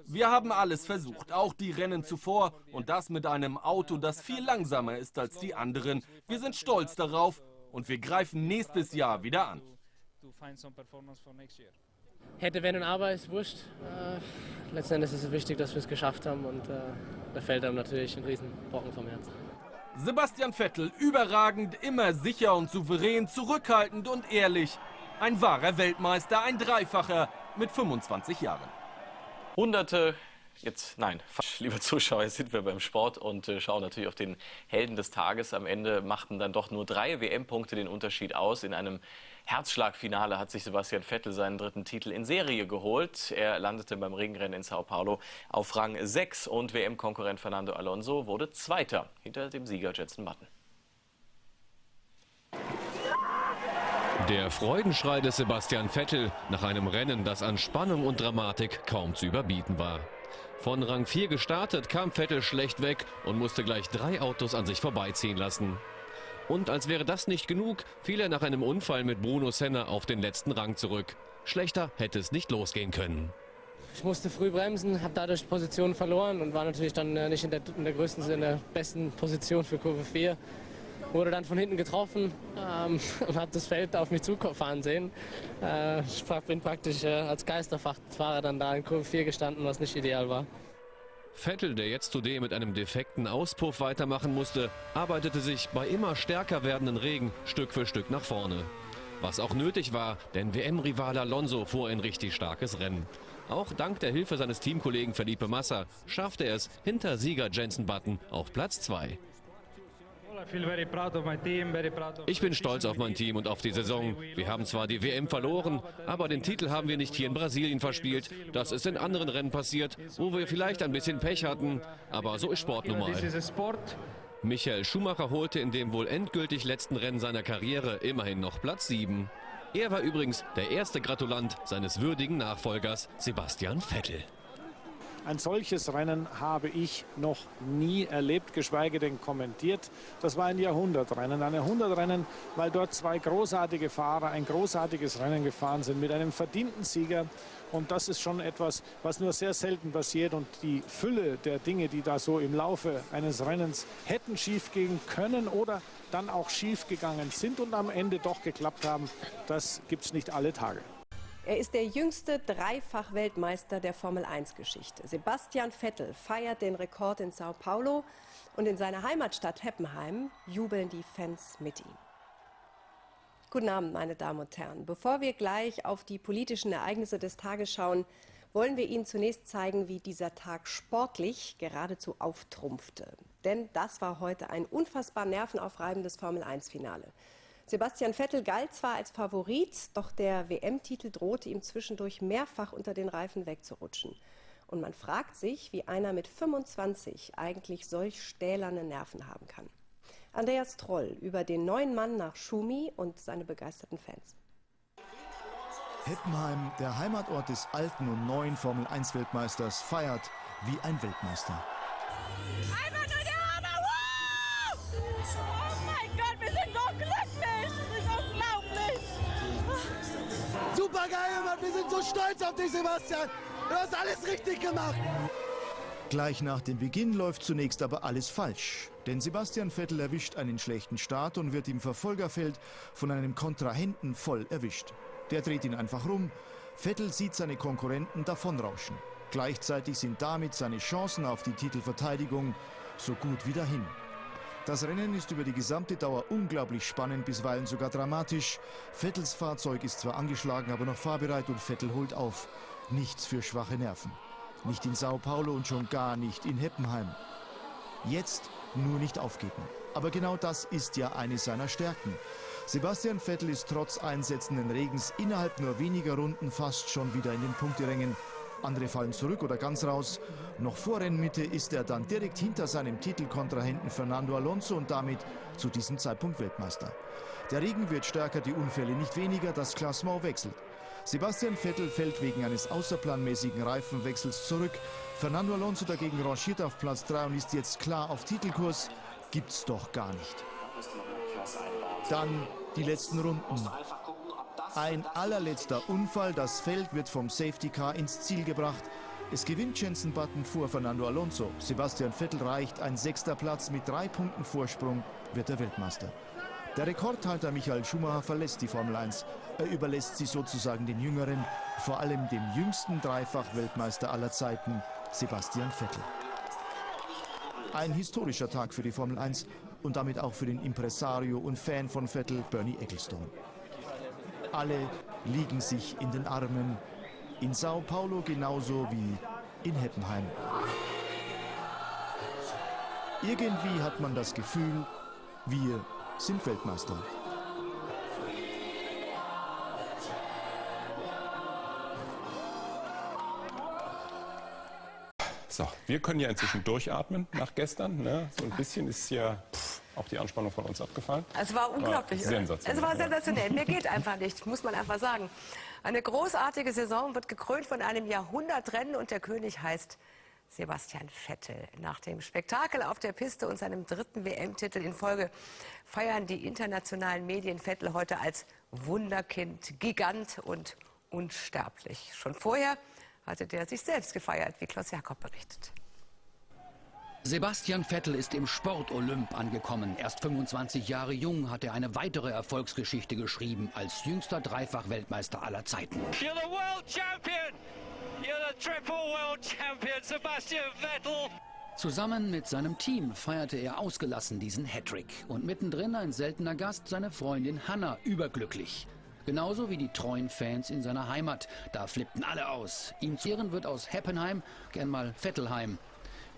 Wir haben alles versucht, auch die Rennen zuvor und das mit einem Auto, das viel langsamer ist als die anderen. Wir sind stolz darauf und wir greifen nächstes Jahr wieder an. Hätte, wenn und aber, ist wurscht. Letzten Endes ist es wichtig, dass wir es geschafft haben und da fällt einem natürlich ein Riesenbrocken vom Herzen. Sebastian Vettel, überragend, immer sicher und souverän, zurückhaltend und ehrlich. Ein wahrer Weltmeister, ein Dreifacher mit 25 Jahren. Hunderte, liebe Zuschauer, jetzt sind wir beim Sport und schauen natürlich auf den Helden des Tages. Am Ende machten dann doch nur 3 WM-Punkte den Unterschied aus. In einem Herzschlagfinale hat sich Sebastian Vettel seinen 3. Titel in Serie geholt. Er landete beim Regenrennen in Sao Paulo auf Rang 6 und WM-Konkurrent Fernando Alonso wurde Zweiter hinter dem Sieger Jenson Button. Der Freudenschrei des Sebastian Vettel nach einem Rennen, das an Spannung und Dramatik kaum zu überbieten war. Von Rang 4 gestartet, kam Vettel schlecht weg und musste gleich 3 Autos an sich vorbeiziehen lassen. Und als wäre das nicht genug, fiel er nach einem Unfall mit Bruno Senna auf den letzten Rang zurück. Schlechter hätte es nicht losgehen können. Ich musste früh bremsen, habe dadurch Position verloren und war natürlich dann nicht in der besten Position für Kurve 4. Wurde dann von hinten getroffen und habe das Feld auf mich zufahren sehen. Ich bin praktisch als Geisterfahrer dann da in Kurve 4 gestanden, was nicht ideal war. Vettel, der jetzt zudem mit einem defekten Auspuff weitermachen musste, arbeitete sich bei immer stärker werdenden Regen Stück für Stück nach vorne. Was auch nötig war, denn WM-Rivale Alonso fuhr ein richtig starkes Rennen. Auch dank der Hilfe seines Teamkollegen Felipe Massa schaffte er es hinter Sieger Jenson Button auf Platz 2. Ich bin stolz auf mein Team und auf die Saison. Wir haben zwar die WM verloren, aber den Titel haben wir nicht hier in Brasilien verspielt. Das ist in anderen Rennen passiert, wo wir vielleicht ein bisschen Pech hatten, aber so ist Sport nun mal. Michael Schumacher holte in dem wohl endgültig letzten Rennen seiner Karriere immerhin noch Platz 7. Er war übrigens der erste Gratulant seines würdigen Nachfolgers Sebastian Vettel. Ein solches Rennen habe ich noch nie erlebt, geschweige denn kommentiert. Das war ein Jahrhundertrennen. Ein Jahrhundertrennen, weil dort 2 großartige Fahrer ein großartiges Rennen gefahren sind mit einem verdienten Sieger. Und das ist schon etwas, was nur sehr selten passiert. Und die Fülle der Dinge, die da so im Laufe eines Rennens hätten schief gehen können oder dann auch schief gegangen sind und am Ende doch geklappt haben, das gibt es nicht alle Tage. Er ist der jüngste Dreifach-Weltmeister der Formel-1-Geschichte. Sebastian Vettel feiert den Rekord in Sao Paulo und in seiner Heimatstadt Heppenheim jubeln die Fans mit ihm. Guten Abend, meine Damen und Herren. Bevor wir gleich auf die politischen Ereignisse des Tages schauen, wollen wir Ihnen zunächst zeigen, wie dieser Tag sportlich geradezu auftrumpfte. Denn das war heute ein unfassbar nervenaufreibendes Formel-1-Finale. Sebastian Vettel galt zwar als Favorit, doch der WM-Titel drohte ihm zwischendurch mehrfach unter den Reifen wegzurutschen. Und man fragt sich, wie einer mit 25 eigentlich solch stählerne Nerven haben kann. Andreas Troll über den neuen Mann nach Schumi und seine begeisterten Fans. Heppenheim, der Heimatort des alten und neuen Formel-1-Weltmeisters, feiert wie ein Weltmeister. Einfach nur der Hammer! Wow! Oh mein Gott, wir sind so glücklich! Das ist unglaublich! Super geil, Mann! Wir sind so stolz auf dich, Sebastian! Du hast alles richtig gemacht! Gleich nach dem Beginn läuft zunächst aber alles falsch. Denn Sebastian Vettel erwischt einen schlechten Start und wird im Verfolgerfeld von einem Kontrahenten voll erwischt. Der dreht ihn einfach rum. Vettel sieht seine Konkurrenten davonrauschen. Gleichzeitig sind damit seine Chancen auf die Titelverteidigung so gut wie dahin. Das Rennen ist über die gesamte Dauer unglaublich spannend, bisweilen sogar dramatisch. Vettels Fahrzeug ist zwar angeschlagen, aber noch fahrbereit und Vettel holt auf. Nichts für schwache Nerven. Nicht in Sao Paulo und schon gar nicht in Heppenheim. Jetzt nur nicht aufgeben. Aber genau das ist ja eine seiner Stärken. Sebastian Vettel ist trotz einsetzenden Regens innerhalb nur weniger Runden fast schon wieder in den Punkterängen. Andere fallen zurück oder ganz raus. Noch vor Rennmitte ist er dann direkt hinter seinem Titelkontrahenten Fernando Alonso und damit zu diesem Zeitpunkt Weltmeister. Der Regen wird stärker, die Unfälle nicht weniger, das Klassement wechselt. Sebastian Vettel fällt wegen eines außerplanmäßigen Reifenwechsels zurück. Fernando Alonso dagegen rangiert auf Platz 3 und ist jetzt klar auf Titelkurs. Gibt's doch gar nicht. Dann die letzten Runden. Ein allerletzter Unfall, das Feld wird vom Safety Car ins Ziel gebracht. Es gewinnt Jenson Button vor Fernando Alonso. Sebastian Vettel reicht, ein 6. Platz mit 3 Punkten Vorsprung, wird er Weltmeister. Der Rekordhalter Michael Schumacher verlässt die Formel 1. Er überlässt sie sozusagen den Jüngeren, vor allem dem jüngsten Dreifach-Weltmeister aller Zeiten, Sebastian Vettel. Ein historischer Tag für die Formel 1 und damit auch für den Impresario und Fan von Vettel, Bernie Ecclestone. Alle liegen sich in den Armen, in Sao Paulo genauso wie in Heppenheim. Irgendwie hat man das Gefühl, wir sind Weltmeister. So, wir können ja inzwischen durchatmen nach gestern. Ne? So ein bisschen ist ja auch die Anspannung von uns abgefallen. Es war unglaublich. Sensationell. Es war sensationell. Mir geht einfach nicht, muss man einfach sagen. Eine großartige Saison wird gekrönt von einem Jahrhundertrennen und der König heißt Sebastian Vettel. Nach dem Spektakel auf der Piste und seinem 3. WM-Titel in Folge feiern die internationalen Medien Vettel heute als Wunderkind, Gigant und unsterblich. Schon vorher hatte der sich selbst gefeiert, wie Klaus Jakob berichtet. Sebastian Vettel ist im Sport-Olymp angekommen. Erst 25 Jahre jung hat er eine weitere Erfolgsgeschichte geschrieben als jüngster Dreifach-Weltmeister aller Zeiten. You're the world champion! You're the triple world champion, Sebastian Vettel! Zusammen mit seinem Team feierte er ausgelassen diesen Hattrick. Und mittendrin ein seltener Gast, seine Freundin Hannah, überglücklich. Genauso wie die treuen Fans in seiner Heimat. Da flippten alle aus. Ihm zu Ehren wird aus Heppenheim gern mal Vettelheim.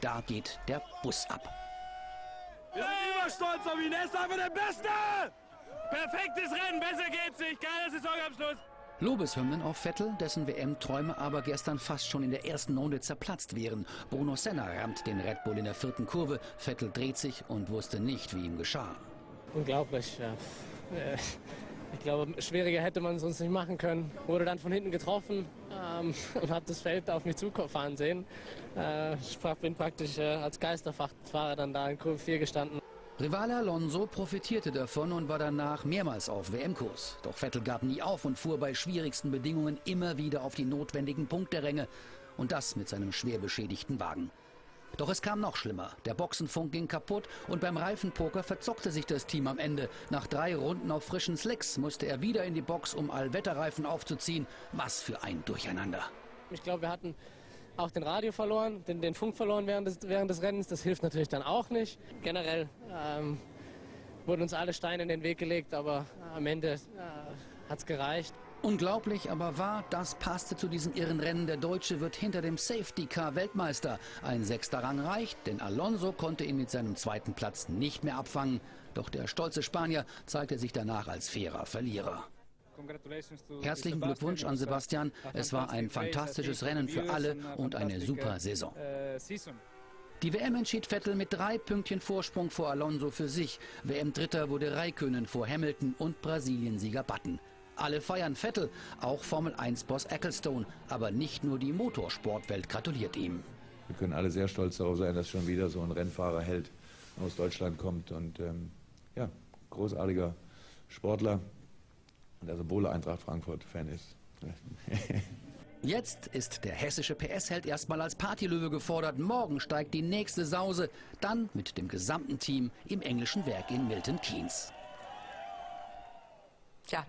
Da geht der Bus ab. Wir sind überstolz auf ihn, er ist einfach der Beste! Perfektes Rennen, besser geht's nicht, geiler Saisonabschluss! Lobeshymnen auf Vettel, dessen WM-Träume aber gestern fast schon in der ersten Runde zerplatzt wären. Bruno Senna rammt den Red Bull in der 4. Kurve. Vettel dreht sich und wusste nicht, wie ihm geschah. Unglaublich, ja. Ich glaube, schwieriger hätte man es uns nicht machen können. Wurde dann von hinten getroffen und hat das Feld auf mich zufahren sehen. Ich bin praktisch als Geisterfahrer dann da in Kurve 4 gestanden. Rivale Alonso profitierte davon und war danach mehrmals auf WM-Kurs. Doch Vettel gab nie auf und fuhr bei schwierigsten Bedingungen immer wieder auf die notwendigen Punkteränge. Und das mit seinem schwer beschädigten Wagen. Doch es kam noch schlimmer. Der Boxenfunk ging kaputt und beim Reifenpoker verzockte sich das Team am Ende. Nach 3 Runden auf frischen Slicks musste er wieder in die Box, um Allwetterreifen aufzuziehen. Was für ein Durcheinander. Ich glaube, wir hatten auch den Radio verloren, den Funk verloren während des Rennens. Das hilft natürlich dann auch nicht. Generell wurden uns alle Steine in den Weg gelegt, aber am Ende hat es gereicht. Unglaublich aber wahr, das passte zu diesem irren Rennen. Der Deutsche wird hinter dem Safety Car Weltmeister. Ein 6. Rang reicht, denn Alonso konnte ihn mit seinem 2. Platz nicht mehr abfangen. Doch der stolze Spanier zeigte sich danach als fairer Verlierer. Herzlichen Glückwunsch an Sebastian. Es war ein fantastisches Rennen für alle und eine super Saison. Die WM entschied Vettel mit 3 Pünktchen Vorsprung vor Alonso für sich. WM-Dritter wurde Räikkönen vor Hamilton und Brasilien-Sieger Button. Alle feiern Vettel, auch Formel-1-Boss Ecclestone. Aber nicht nur die Motorsportwelt gratuliert ihm. Wir können alle sehr stolz darauf sein, dass schon wieder so ein Rennfahrerheld aus Deutschland kommt. Und ja, großartiger Sportler, und der sowohl Eintracht Frankfurt-Fan ist. Jetzt ist der hessische PS-Held erstmal als Partylöwe gefordert. Morgen steigt die nächste Sause, dann mit dem gesamten Team im englischen Werk in Milton Keynes. Tja.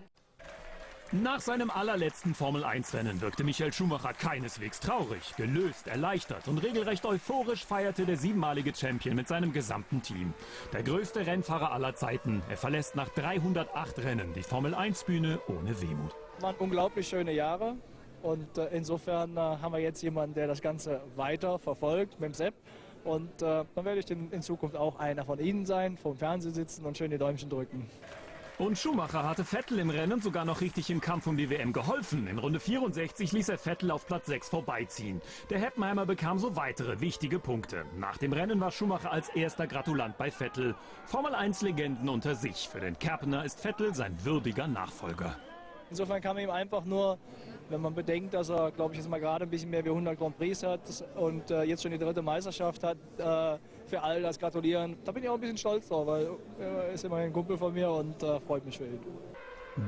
Nach seinem allerletzten Formel-1-Rennen wirkte Michael Schumacher keineswegs traurig, gelöst, erleichtert und regelrecht euphorisch feierte der 7-malige Champion mit seinem gesamten Team. Der größte Rennfahrer aller Zeiten, er verlässt nach 308 Rennen die Formel-1-Bühne ohne Wehmut. Waren unglaublich schöne Jahre und insofern haben wir jetzt jemanden, der das Ganze weiter verfolgt mit dem Sepp. Und dann werde ich in Zukunft auch einer von Ihnen sein, vom Fernsehen sitzen und schön die Däumchen drücken. Und Schumacher hatte Vettel im Rennen sogar noch richtig im Kampf um die WM geholfen. In Runde 64 ließ er Vettel auf Platz 6 vorbeiziehen. Der Heppenheimer bekam so weitere wichtige Punkte. Nach dem Rennen war Schumacher als erster Gratulant bei Vettel. Formel-1-Legenden unter sich. Für den Kerpener ist Vettel sein würdiger Nachfolger. Insofern kann man ihm einfach nur, wenn man bedenkt, dass er, glaube ich, jetzt mal gerade ein bisschen mehr wie 100 Grand Prix hat und jetzt schon die 3. Meisterschaft hat, für all das gratulieren. Da bin ich auch ein bisschen stolz drauf, weil er ist immerhin ein Kumpel von mir und freut mich für ihn.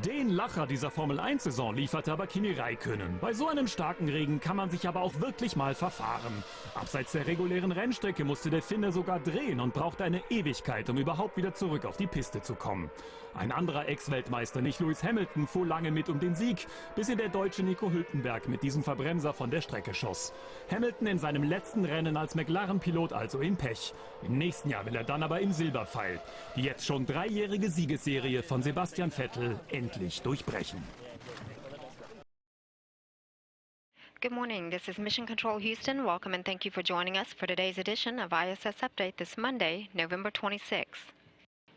Den Lacher dieser Formel-1-Saison lieferte aber Kimi Räikkönen. Bei so einem starken Regen kann man sich aber auch wirklich mal verfahren. Abseits der regulären Rennstrecke musste der Finne sogar drehen und brauchte eine Ewigkeit, um überhaupt wieder zurück auf die Piste zu kommen. Ein anderer Ex-Weltmeister, nicht Lewis Hamilton, fuhr lange mit um den Sieg, bis ihn der deutsche Nico Hülkenberg mit diesem Verbremser von der Strecke schoss. Hamilton in seinem letzten Rennen als McLaren-Pilot also in Pech. Im nächsten Jahr will er dann aber im Silberpfeil. Die jetzt schon 3-jährige Siegesserie von Sebastian Vettel endlich durchbrechen. Good morning, this is Mission Control Houston. Welcome and thank you for joining us for today's edition of ISS Update this Monday, November 26th.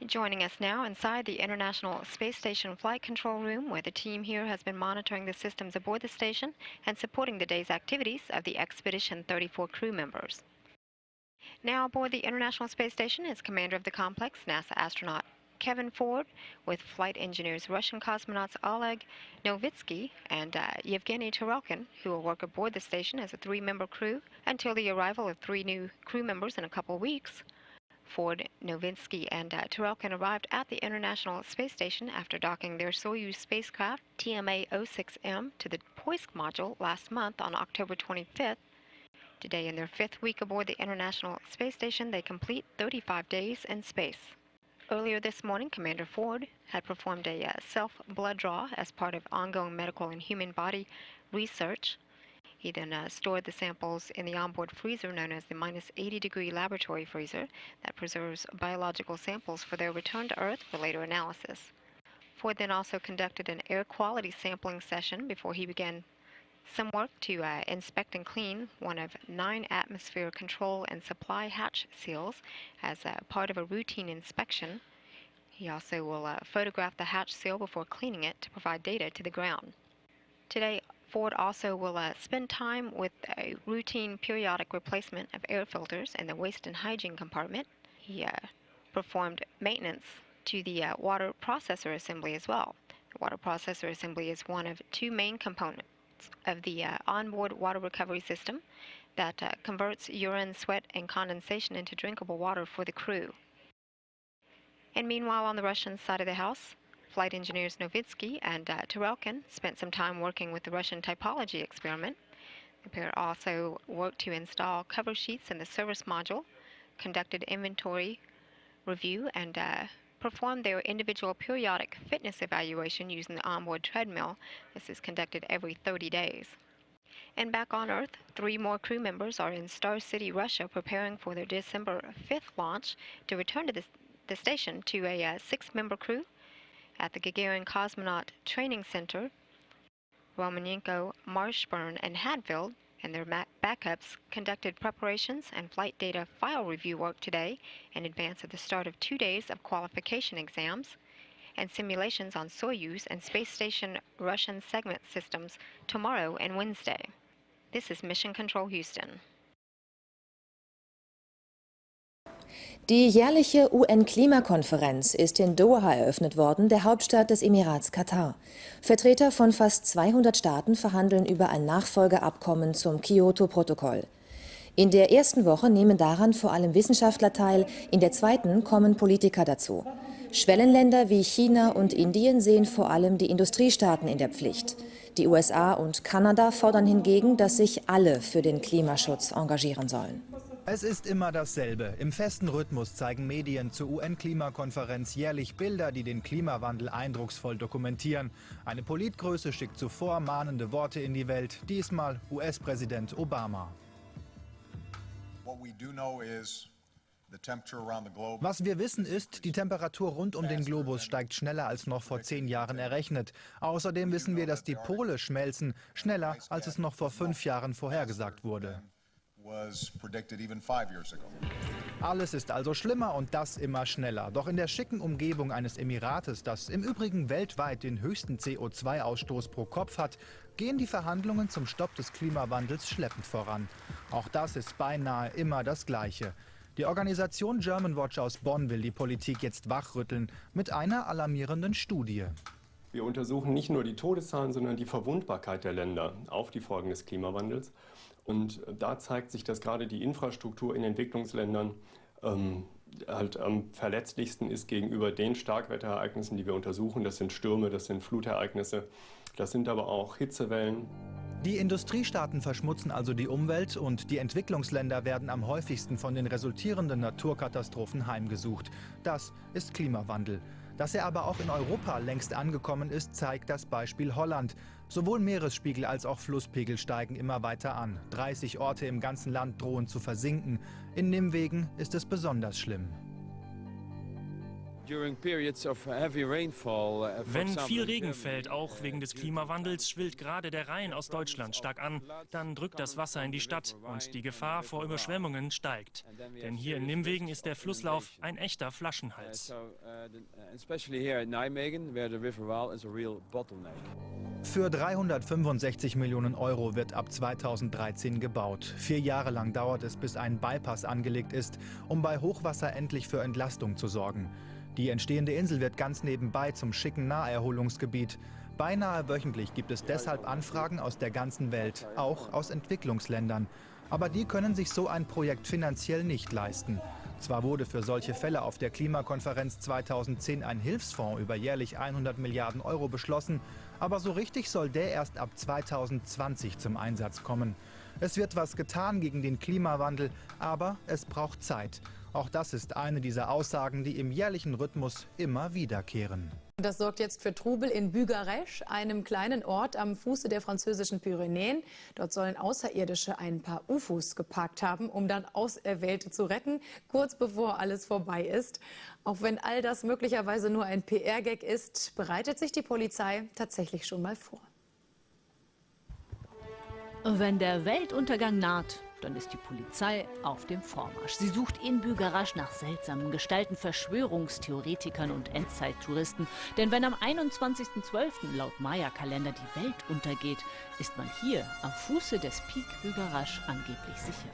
Joining us now inside the International Space Station Flight Control Room, where the team here has been monitoring the systems aboard the station and supporting the day's activities of the Expedition 34 crew members. Now aboard the International Space Station is commander of the complex, NASA astronaut Kevin Ford, with flight engineers Russian cosmonauts Oleg Novitsky and Yevgeny Tarelkin, who will work aboard the station as a 3-member crew until the arrival of 3 new crew members in a couple weeks. Ford, Novitsky, and Tarelkin arrived at the International Space Station after docking their Soyuz spacecraft TMA-06M to the Poisk module last month on October 25th. Today, in their 5th week aboard the International Space Station, they complete 35 days in space. Earlier this morning, Commander Ford had performed a self-blood draw as part of ongoing medical and human body research. He then stored the samples in the onboard freezer known as the -80-degree laboratory freezer that preserves biological samples for their return to Earth for later analysis. Ford then also conducted an air quality sampling session before he began some work to inspect and clean one of 9 atmosphere control and supply hatch seals as part of a routine inspection. He also will photograph the hatch seal before cleaning it to provide data to the ground. Today, Ford also will spend time with a routine periodic replacement of air filters in the waste and hygiene compartment. He performed maintenance to the water processor assembly as well. The water processor assembly is one of 2 main components of the onboard water recovery system that converts urine, sweat, and condensation into drinkable water for the crew. And meanwhile, on the Russian side of the house, flight engineers Novitsky and Tarelkin spent some time working with the Russian typology experiment. The pair also worked to install cover sheets in the service module, conducted inventory review, and performed their individual periodic fitness evaluation using the onboard treadmill. This is conducted every 30 days. And back on Earth, 3 more crew members are in Star City, Russia, preparing for their December 5th launch to return to the station to a 6-member crew. At the Gagarin Cosmonaut Training Center, Romanenko, Marshburn, and Hadfield and their backups conducted preparations and flight data file review work today in advance of the start of 2 days of qualification exams. and simulations on Soyuz and space station Russian segment systems tomorrow and Wednesday. This is Mission Control Houston. Die jährliche UN-Klimakonferenz ist in Doha eröffnet worden, der Hauptstadt des Emirats Katar. Vertreter von fast 200 Staaten verhandeln über ein Nachfolgeabkommen zum Kyoto-Protokoll. In der ersten Woche nehmen daran vor allem Wissenschaftler teil, in der zweiten kommen Politiker dazu. Schwellenländer wie China und Indien sehen vor allem die Industriestaaten in der Pflicht. Die USA und Kanada fordern hingegen, dass sich alle für den Klimaschutz engagieren sollen. Es ist immer dasselbe. Im festen Rhythmus zeigen Medien zur UN-Klimakonferenz jährlich Bilder, die den Klimawandel eindrucksvoll dokumentieren. Eine Politgröße schickt zuvor mahnende Worte in die Welt, diesmal US-Präsident Obama. Was wir wissen ist, die Temperatur rund um den Globus steigt schneller als noch vor 10 Jahren errechnet. Außerdem wissen wir, dass die Pole schmelzen, schneller als es noch vor 5 Jahren vorhergesagt wurde. Alles ist also schlimmer und das immer schneller. Doch in der schicken Umgebung eines Emirates, das im Übrigen weltweit den höchsten CO2-Ausstoß pro Kopf hat, gehen die Verhandlungen zum Stopp des Klimawandels schleppend voran. Auch das ist beinahe immer das Gleiche. Die Organisation German Watch aus Bonn will die Politik jetzt wachrütteln mit einer alarmierenden Studie. Wir untersuchen nicht nur die Todeszahlen, sondern die Verwundbarkeit der Länder auf die Folgen des Klimawandels. Und da zeigt sich, dass gerade die Infrastruktur in Entwicklungsländern halt am verletzlichsten ist gegenüber den Starkwetterereignissen, die wir untersuchen. Das sind Stürme, das sind Flutereignisse, das sind aber auch Hitzewellen. Die Industriestaaten verschmutzen also die Umwelt und die Entwicklungsländer werden am häufigsten von den resultierenden Naturkatastrophen heimgesucht. Das ist Klimawandel. Dass er aber auch in Europa längst angekommen ist, zeigt das Beispiel Holland. Sowohl Meeresspiegel als auch Flusspegel steigen immer weiter an. 30 Orte im ganzen Land drohen zu versinken. In Nimwegen ist es besonders schlimm. Wenn viel Regen fällt, auch wegen des Klimawandels, schwillt gerade der Rhein aus Deutschland stark an. Dann drückt das Wasser in die Stadt und die Gefahr vor Überschwemmungen steigt. Denn hier in Nimwegen ist der Flusslauf ein echter Flaschenhals. Für 365 Millionen Euro wird ab 2013 gebaut. 4 Jahre lang dauert es, bis ein Bypass angelegt ist, um bei Hochwasser endlich für Entlastung zu sorgen. Die entstehende Insel wird ganz nebenbei zum schicken Naherholungsgebiet. Beinahe wöchentlich gibt es deshalb Anfragen aus der ganzen Welt, auch aus Entwicklungsländern. Aber die können sich so ein Projekt finanziell nicht leisten. Zwar wurde für solche Fälle auf der Klimakonferenz 2010 ein Hilfsfonds über jährlich 100 Milliarden Euro beschlossen, aber so richtig soll der erst ab 2020 zum Einsatz kommen. Es wird was getan gegen den Klimawandel, aber es braucht Zeit. Auch das ist eine dieser Aussagen, die im jährlichen Rhythmus immer wiederkehren. Das sorgt jetzt für Trubel in Bugarest, einem kleinen Ort am Fuße der französischen Pyrenäen. Dort sollen Außerirdische ein paar UFOs geparkt haben, um dann Auserwählte zu retten, kurz bevor alles vorbei ist. Auch wenn all das möglicherweise nur ein PR-Gag ist, bereitet sich die Polizei tatsächlich schon mal vor. Wenn der Weltuntergang naht, dann ist die Polizei auf dem Vormarsch. Sie sucht in Bugarest nach seltsamen Gestalten, Verschwörungstheoretikern und Endzeittouristen. Denn wenn am 21.12. laut Maya-Kalender die Welt untergeht, ist man hier am Fuße des Peak Bugarest angeblich sicher.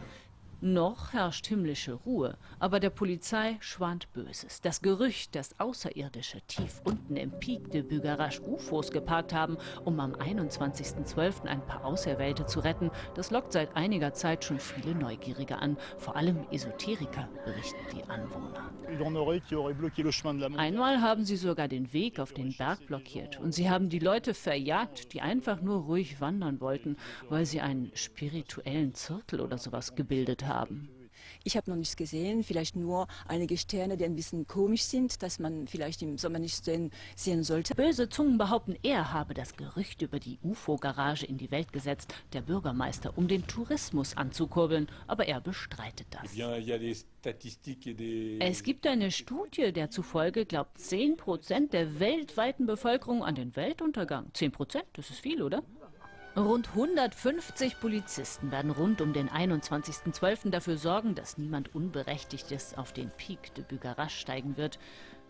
Noch herrscht himmlische Ruhe, aber der Polizei schwant Böses. Das Gerücht, dass Außerirdische tief unten im Peak de Bugarest UFOs geparkt haben, um am 21.12. ein paar Auserwählte zu retten, das lockt seit einiger Zeit schon viele Neugierige an. Vor allem Esoteriker, berichten die Anwohner. Einmal haben sie sogar den Weg auf den Berg blockiert und sie haben die Leute verjagt, die einfach nur ruhig wandern wollten, weil sie einen spirituellen Zirkel oder sowas gebildet haben. Ich habe noch nichts gesehen, vielleicht nur einige Sterne, die ein bisschen komisch sind, dass man vielleicht im Sommer nicht sehen sollte. Böse Zungen behaupten, er habe das Gerücht über die UFO-Garage in die Welt gesetzt, der Bürgermeister, um den Tourismus anzukurbeln, aber er bestreitet das. Es gibt eine Studie, der zufolge glaubt 10% der weltweiten Bevölkerung an den Weltuntergang. 10%, das ist viel, oder? Rund 150 Polizisten werden rund um den 21.12. dafür sorgen, dass niemand Unberechtigtes auf den Peak de Bugarest steigen wird.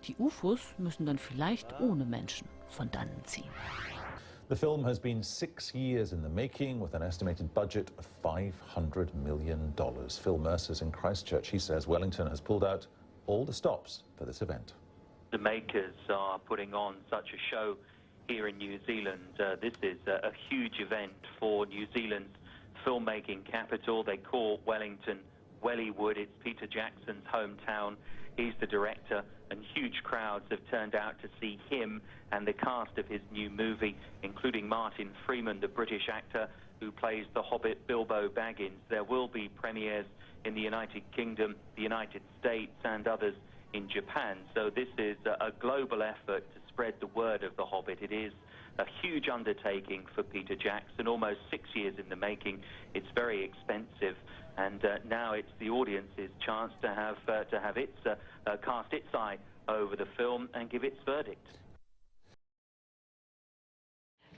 Die UFOs müssen dann vielleicht ohne Menschen von dannen ziehen. The film has been 6 years in the making with an estimated budget of $500 million. Phil Mercer's in Christchurch. He says Wellington has pulled out all the stops for this event. The makers are putting on such a show here in New Zealand. This is a huge event for New Zealand's filmmaking capital. They call Wellington Wellywood. It's Peter Jackson's hometown. He's the director, and huge crowds have turned out to see him and the cast of his new movie, including Martin Freeman, the British actor who plays the Hobbit Bilbo Baggins. There will be premieres in the United Kingdom, the United States, and others in Japan. So this is a global effort to spread the word of the Hobbit. It is a huge undertaking for Peter Jackson, almost 6 years in the making. It's very expensive, and now it's the audience's chance to have its cast its eye over the film and give its verdict.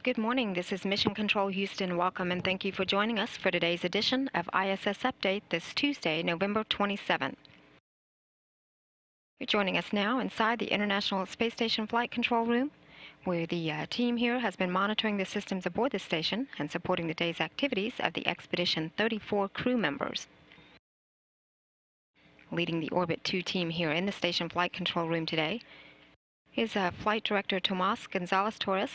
Good morning, this is Mission Control Houston. Welcome and thank you for joining us for today's edition of ISS Update this Tuesday, November 27th. You're joining us now inside the International Space Station Flight Control Room, where the team here has been monitoring the systems aboard the station and supporting the day's activities of the Expedition 34 crew members. Leading the Orbit 2 team here in the Station Flight Control Room today is Flight Director Tomas Gonzalez-Torres,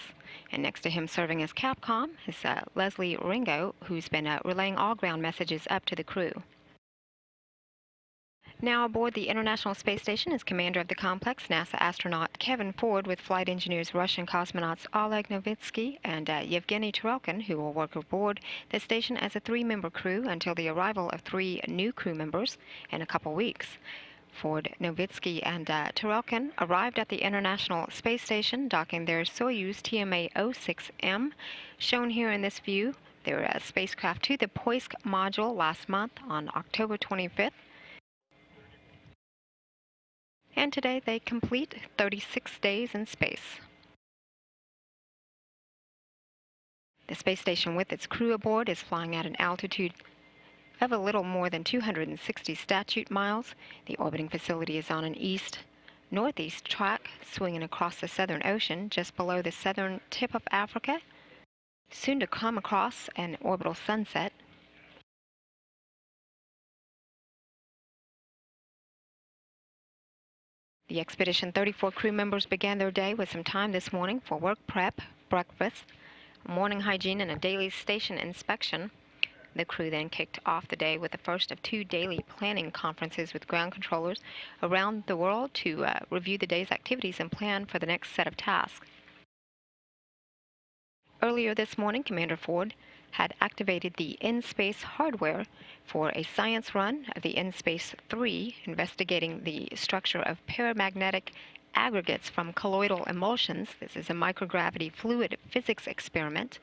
and next to him serving as Capcom is Leslie Ringo, who's been relaying all ground messages up to the crew. Now aboard the International Space Station is Commander of the complex, NASA astronaut Kevin Ford, with flight engineers Russian cosmonauts Oleg Novitsky and Yevgeny Turelkin, who will work aboard the station as a 3-member crew until the arrival of 3 new crew members in a couple weeks. Ford, Novitsky, and Turelkin arrived at the International Space Station, docking their Soyuz TMA-06M, shown here in this view, their spacecraft to the Poisk module last month on October 25th. And today they complete 36 days in space. The space station with its crew aboard is flying at an altitude of a little more than 260 statute miles. The orbiting facility is on an east-northeast track, swinging across the Southern Ocean just below the southern tip of Africa, soon to come across an orbital sunset. The Expedition 34 crew members began their day with some time this morning for work prep, breakfast, morning hygiene, and a daily station inspection. The crew then kicked off the day with the first of 2 daily planning conferences with ground controllers around the world to review the day's activities and plan for the next set of tasks. Earlier this morning, Commander Ford had activated the InSpace hardware for a science run of the InSpace 3, investigating the structure of paramagnetic aggregates from colloidal emulsions. This is a microgravity fluid physics experiment.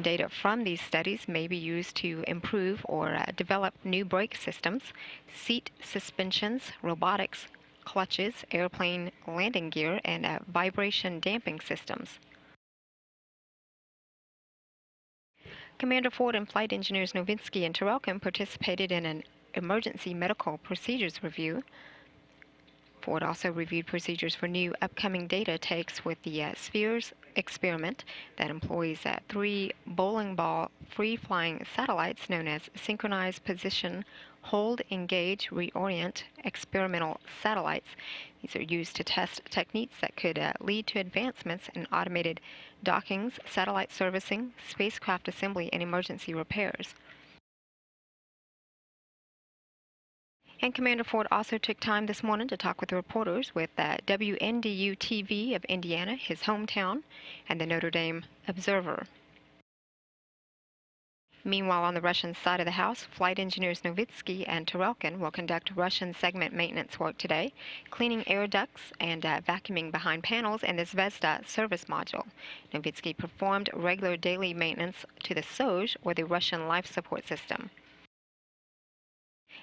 Data from these studies may be used to improve or develop new brake systems, seat suspensions, robotics, clutches, airplane landing gear, and vibration damping systems. Commander Ford and flight engineers Novitsky and Turelkin participated in an emergency medical procedures review. Ford also reviewed procedures for new upcoming data takes with the Spheres experiment that employs 3 bowling ball free-flying satellites known as synchronized position, hold, engage, reorient experimental satellites. These are used to test techniques that could lead to advancements in automated dockings, satellite servicing, spacecraft assembly, and emergency repairs. And Commander Ford also took time this morning to talk with reporters with WNDU-TV of Indiana, his hometown, and the Notre Dame Observer. Meanwhile, on the Russian side of the house, flight engineers Novitsky and Turelkin will conduct Russian segment maintenance work today, cleaning air ducts and vacuuming behind panels in this Zvezda service module. Novitsky performed regular daily maintenance to the Soj, or the Russian life support system.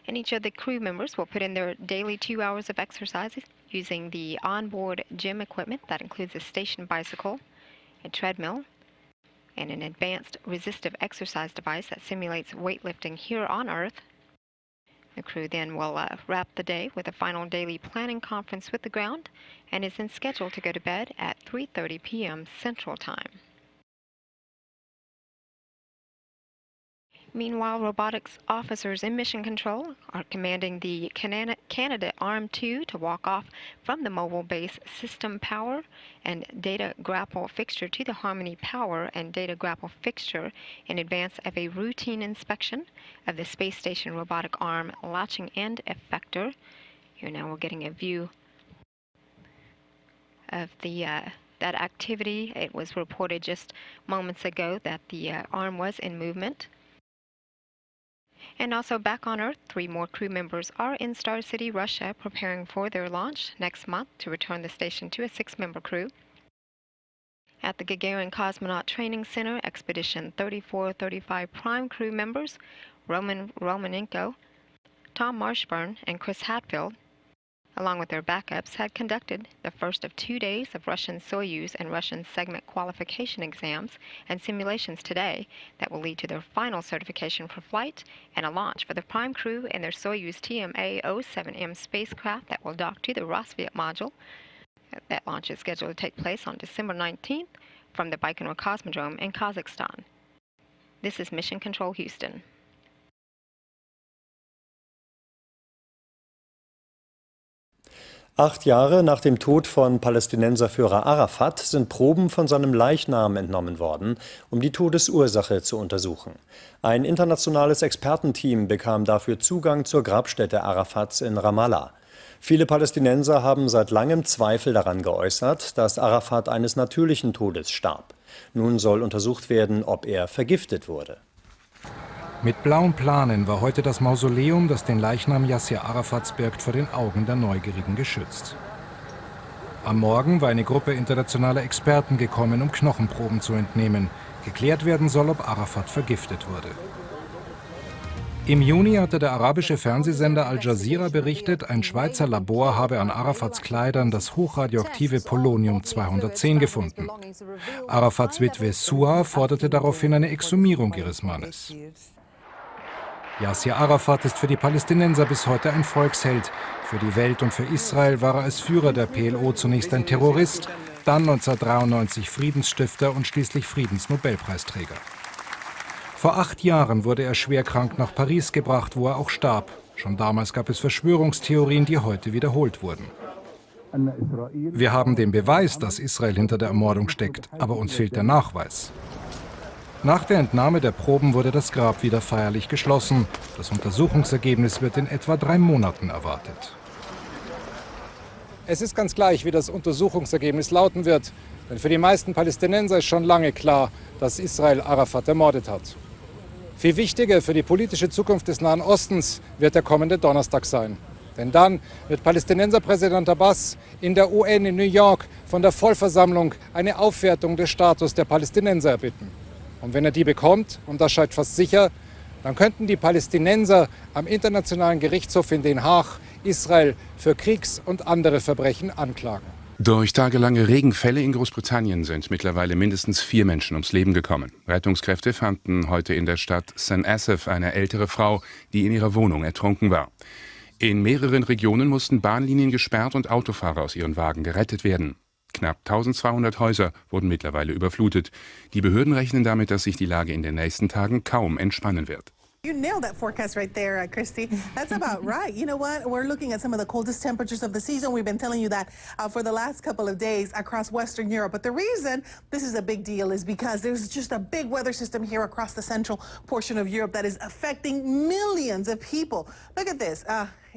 And each of the crew members will put in their daily 2 hours of exercises using the onboard gym equipment that includes a station bicycle, a treadmill, and an advanced resistive exercise device that simulates weightlifting here on Earth. The crew then will wrap the day with a final daily planning conference with the ground and is then scheduled to go to bed at 3:30 p.m. Central Time. Meanwhile, robotics officers in Mission Control are commanding the candidate Arm 2 to walk off from the mobile base system power and data grapple fixture to the Harmony power and data grapple fixture in advance of a routine inspection of the space station robotic arm latching end effector. Here now we're getting a view of that activity. It was reported just moments ago that the arm was in movement. And also back on Earth, 3 more crew members are in Star City, Russia, preparing for their launch next month to return the station to a 6-member crew. At the Gagarin Cosmonaut Training Center, Expedition 3435 Prime crew members Roman Romanenko, Tom Marshburn, and Chris Hatfield, along with their backups, had conducted the first of 2 days of Russian Soyuz and Russian segment qualification exams and simulations today that will lead to their final certification for flight and a launch for the prime crew and their Soyuz TMA-07M spacecraft that will dock to the Rosviet module. That launch is scheduled to take place on December 19th from the Baikonur Cosmodrome in Kazakhstan. This is Mission Control Houston. Acht Jahre nach dem Tod von Palästinenserführer Arafat sind Proben von seinem Leichnam entnommen worden, um die Todesursache zu untersuchen. Ein internationales Expertenteam bekam dafür Zugang zur Grabstätte Arafats in Ramallah. Viele Palästinenser haben seit langem Zweifel daran geäußert, dass Arafat eines natürlichen Todes starb. Nun soll untersucht werden, ob er vergiftet wurde. Mit blauen Planen war heute das Mausoleum, das den Leichnam Yassir Arafats birgt, vor den Augen der Neugierigen geschützt. Am Morgen war eine Gruppe internationaler Experten gekommen, um Knochenproben zu entnehmen. Geklärt werden soll, ob Arafat vergiftet wurde. Im Juni hatte der arabische Fernsehsender Al Jazeera berichtet, ein Schweizer Labor habe an Arafats Kleidern das hochradioaktive Polonium-210 gefunden. Arafats Witwe Suha forderte daraufhin eine Exhumierung ihres Mannes. Yassir Arafat ist für die Palästinenser bis heute ein Volksheld. Für die Welt und für Israel war er als Führer der PLO zunächst ein Terrorist, dann 1993 Friedensstifter und schließlich Friedensnobelpreisträger. Vor 8 Jahren wurde er schwer krank nach Paris gebracht, wo er auch starb. Schon damals gab es Verschwörungstheorien, die heute wiederholt wurden. Wir haben den Beweis, dass Israel hinter der Ermordung steckt, aber uns fehlt der Nachweis. Nach der Entnahme der Proben wurde das Grab wieder feierlich geschlossen. Das Untersuchungsergebnis wird in etwa 3 Monaten erwartet. Es ist ganz gleich, wie das Untersuchungsergebnis lauten wird. Denn für die meisten Palästinenser ist schon lange klar, dass Israel Arafat ermordet hat. Viel wichtiger für die politische Zukunft des Nahen Ostens wird der kommende Donnerstag sein. Denn dann wird Palästinenserpräsident Abbas in der UN in New York von der Vollversammlung eine Aufwertung des Status der Palästinenser erbitten. Und wenn er die bekommt, und das scheint fast sicher, dann könnten die Palästinenser am Internationalen Gerichtshof in Den Haag Israel für Kriegs- und andere Verbrechen anklagen. Durch tagelange Regenfälle in Großbritannien sind mittlerweile mindestens 4 Menschen ums Leben gekommen. Rettungskräfte fanden heute in der Stadt St. Asaph eine ältere Frau, die in ihrer Wohnung ertrunken war. In mehreren Regionen mussten Bahnlinien gesperrt und Autofahrer aus ihren Wagen gerettet werden. Knapp 1200 Häuser wurden mittlerweile überflutet. Die Behörden rechnen damit, dass sich die Lage in den nächsten Tagen kaum entspannen wird. You nailed that forecast right there, Christy. That's about right. You know what? We're looking at some of the coldest temperatures of the season. We've been telling you that for the last couple of days across Western Europe. But the reason this is a big deal is because there's just a big weather system here across the central portion of Europe that is affecting millions of people. Look at this.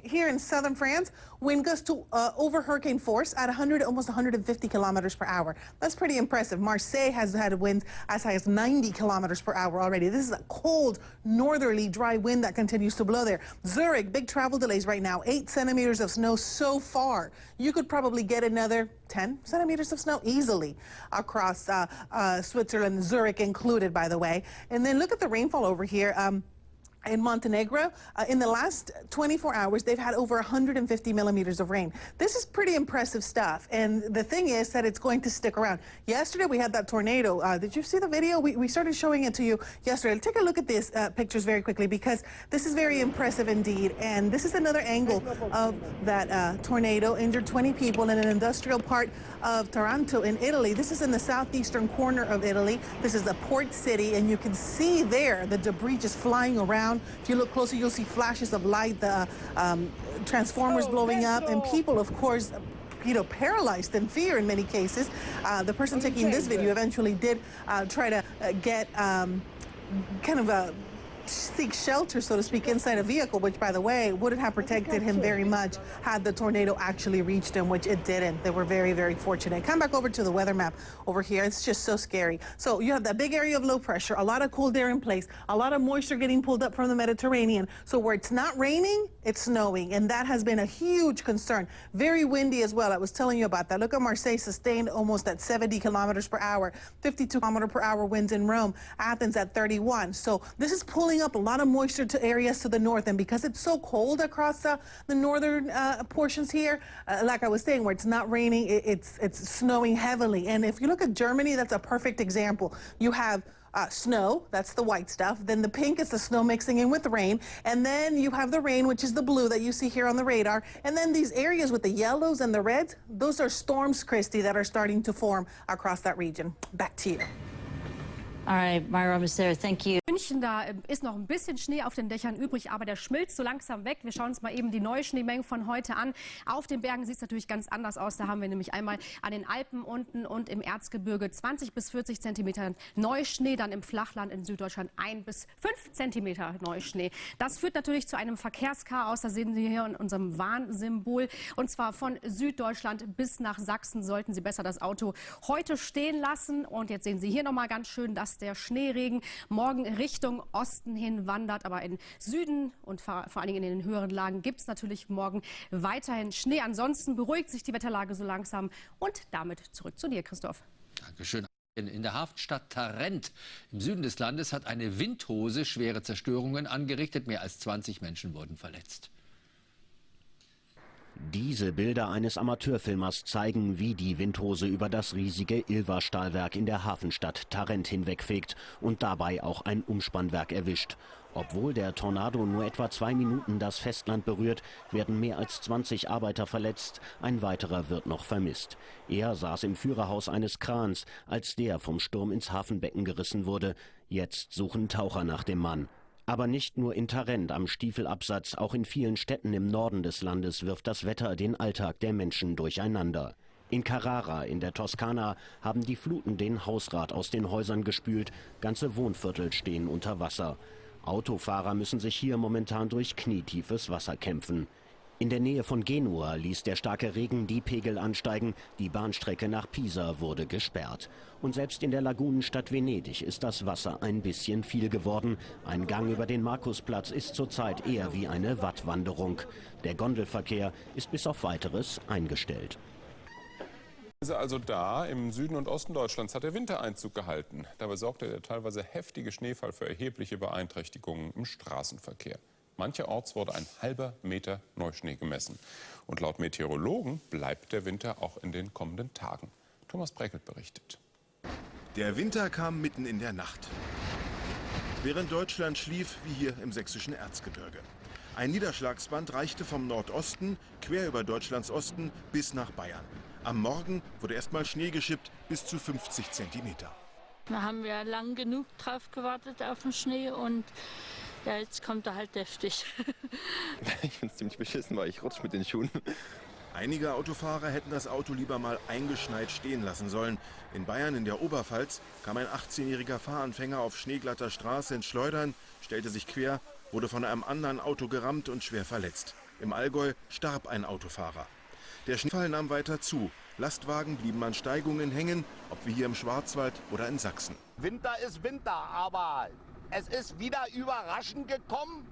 Here in southern France, wind gusts to over hurricane force at almost 150 kilometers per hour. That's pretty impressive. Marseille has had winds as high as 90 kilometers per hour already. This is a cold, northerly, dry wind that continues to blow there. Zurich, big travel delays right now. 8 centimeters of snow so far. You could probably get another 10 centimeters of snow easily across Switzerland, Zurich included, by the way. And then look at the rainfall over here. in Montenegro, in the last 24 hours, they've had over 150 millimeters of rain. This is pretty impressive stuff. And the thing is that it's going to stick around. Yesterday, we had that tornado. Did you see the video? We started showing it to you yesterday. Take a look at these pictures very quickly, because this is very impressive indeed. And this is another angle of that tornado. Injured 20 people in an industrial part of Taranto in Italy. This is in the southeastern corner of Italy. This is a port city, and you can see there the debris just flying around. If you look closer, you'll see flashes of light, the transformers blowing up, and people, of course, paralyzed in fear in many cases. The person taking this video eventually did try to get kind of seek shelter, so to speak, inside a vehicle, which, by the way, wouldn't have protected him very much had the tornado actually reached him, which it didn't. They were very, very fortunate. Come back over to the weather map over here. It's just so scary. So you have that big area of low pressure, a lot of cold air in place, a lot of moisture getting pulled up from the Mediterranean. So where it's not raining, it's snowing, and that has been a huge concern. Very windy as well. I was telling you about that. Look at Marseille, sustained almost at 70 kilometers per hour, 52 kilometer per hour winds in Rome, Athens at 31. So this is pulling up a lot of moisture to areas to the north, and because it's so cold across the northern portions here, like I was saying, where it's not raining, it's snowing heavily. And if you look at Germany, that's a perfect example. You have snow, that's the white stuff, then the pink is the snow mixing in with the rain, and then you have the rain, which is the blue that you see here on the radar, and then these areas with the yellows and the reds, those are storms, Christy, that are starting to form across that region. Back to you. All right, Myra was there. Thank you. München, da ist noch ein bisschen Schnee auf den Dächern übrig, aber der schmilzt so langsam weg. Wir schauen uns mal eben die Neuschneemengen von heute an. Auf den Bergen sieht es natürlich ganz anders aus. Da haben wir nämlich einmal an den Alpen unten und im Erzgebirge 20 bis 40 Zentimeter Neuschnee, dann im Flachland in Süddeutschland 1 bis 5 Zentimeter Neuschnee. Das führt natürlich zu einem Verkehrschaos. Das sehen Sie hier in unserem Warnsymbol. Und zwar von Süddeutschland bis nach Sachsen sollten Sie besser das Auto heute stehen lassen. Und jetzt sehen Sie hier nochmal ganz schön, dass der Schneeregen morgen Richtung Osten hin wandert, aber im Süden und vor allen Dingen in den höheren Lagen gibt es natürlich morgen weiterhin Schnee. Ansonsten beruhigt sich die Wetterlage so langsam und damit zurück zu dir, Christoph. Dankeschön. In der Hafenstadt Tarent im Süden des Landes hat eine Windhose schwere Zerstörungen angerichtet. Mehr als 20 Menschen wurden verletzt. Diese Bilder eines Amateurfilmers zeigen, wie die Windhose über das riesige Ilva-Stahlwerk in der Hafenstadt Tarent hinwegfegt und dabei auch ein Umspannwerk erwischt. Obwohl der Tornado nur etwa 2 Minuten das Festland berührt, werden mehr als 20 Arbeiter verletzt. Ein weiterer wird noch vermisst. Er saß im Führerhaus eines Krans, als der vom Sturm ins Hafenbecken gerissen wurde. Jetzt suchen Taucher nach dem Mann. Aber nicht nur in Tarent am Stiefelabsatz, auch in vielen Städten im Norden des Landes wirft das Wetter den Alltag der Menschen durcheinander. In Carrara in der Toskana haben die Fluten den Hausrat aus den Häusern gespült, ganze Wohnviertel stehen unter Wasser. Autofahrer müssen sich hier momentan durch knietiefes Wasser kämpfen. In der Nähe von Genua ließ der starke Regen die Pegel ansteigen, die Bahnstrecke nach Pisa wurde gesperrt. Und selbst in der Lagunenstadt Venedig ist das Wasser ein bisschen viel geworden. Ein Gang über den Markusplatz ist zurzeit eher wie eine Wattwanderung. Der Gondelverkehr ist bis auf Weiteres eingestellt. Also da im Süden und Osten Deutschlands hat der Winter Einzug gehalten. Dabei sorgte der teilweise heftige Schneefall für erhebliche Beeinträchtigungen im Straßenverkehr. Mancherorts wurde ein halber Meter Neuschnee gemessen. Und laut Meteorologen bleibt der Winter auch in den kommenden Tagen. Thomas Breckelt berichtet. Der Winter kam mitten in der Nacht. Während Deutschland schlief, wie hier im sächsischen Erzgebirge. Ein Niederschlagsband reichte vom Nordosten quer über Deutschlands Osten bis nach Bayern. Am Morgen wurde erstmal Schnee geschippt bis zu 50 Zentimeter. Da haben wir lang genug drauf gewartet auf den Schnee und ja, jetzt kommt er halt deftig. Ich finde es ziemlich beschissen, weil ich rutsche mit den Schuhen. Einige Autofahrer hätten das Auto lieber mal eingeschneit stehen lassen sollen. In Bayern in der Oberpfalz kam ein 18-jähriger Fahranfänger auf schneeglatter Straße ins Schleudern, stellte sich quer, wurde von einem anderen Auto gerammt und schwer verletzt. Im Allgäu starb ein Autofahrer. Der Schneefall nahm weiter zu. Lastwagen blieben an Steigungen hängen, ob wie hier im Schwarzwald oder in Sachsen. Winter ist Winter, aber es ist wieder überraschend gekommen.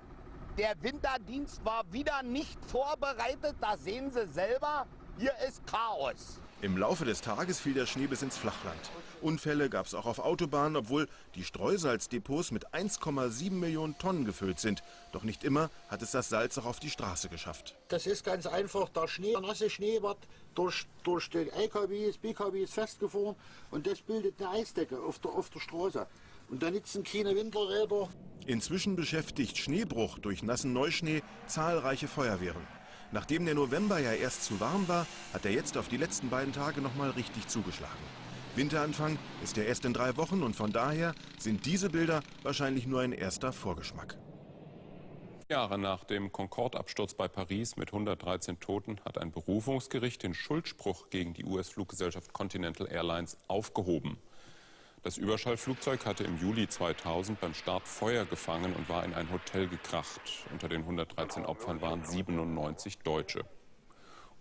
Der Winterdienst war wieder nicht vorbereitet, das sehen Sie selber. Hier ist Chaos. Im Laufe des Tages fiel der Schnee bis ins Flachland. Unfälle gab es auch auf Autobahnen, obwohl die Streusalzdepots mit 1,7 Millionen Tonnen gefüllt sind. Doch nicht immer hat es das Salz auch auf die Straße geschafft. Das ist ganz einfach, der nasse Schnee wird durch die LKWs, BKWs festgefahren und das bildet eine Eisdecke auf der Straße. Und da nützen keine Winterräder. Inzwischen beschäftigt Schneebruch durch nassen Neuschnee zahlreiche Feuerwehren. Nachdem der November ja erst zu warm war, hat er jetzt auf die letzten beiden Tage noch mal richtig zugeschlagen. Winteranfang ist ja erst in 3 Wochen und von daher sind diese Bilder wahrscheinlich nur ein erster Vorgeschmack. Jahre nach dem Concorde-Absturz bei Paris mit 113 Toten hat ein Berufungsgericht den Schuldspruch gegen die US-Fluggesellschaft Continental Airlines aufgehoben. Das Überschallflugzeug hatte im Juli 2000 beim Start Feuer gefangen und war in ein Hotel gekracht. Unter den 113 Opfern waren 97 Deutsche.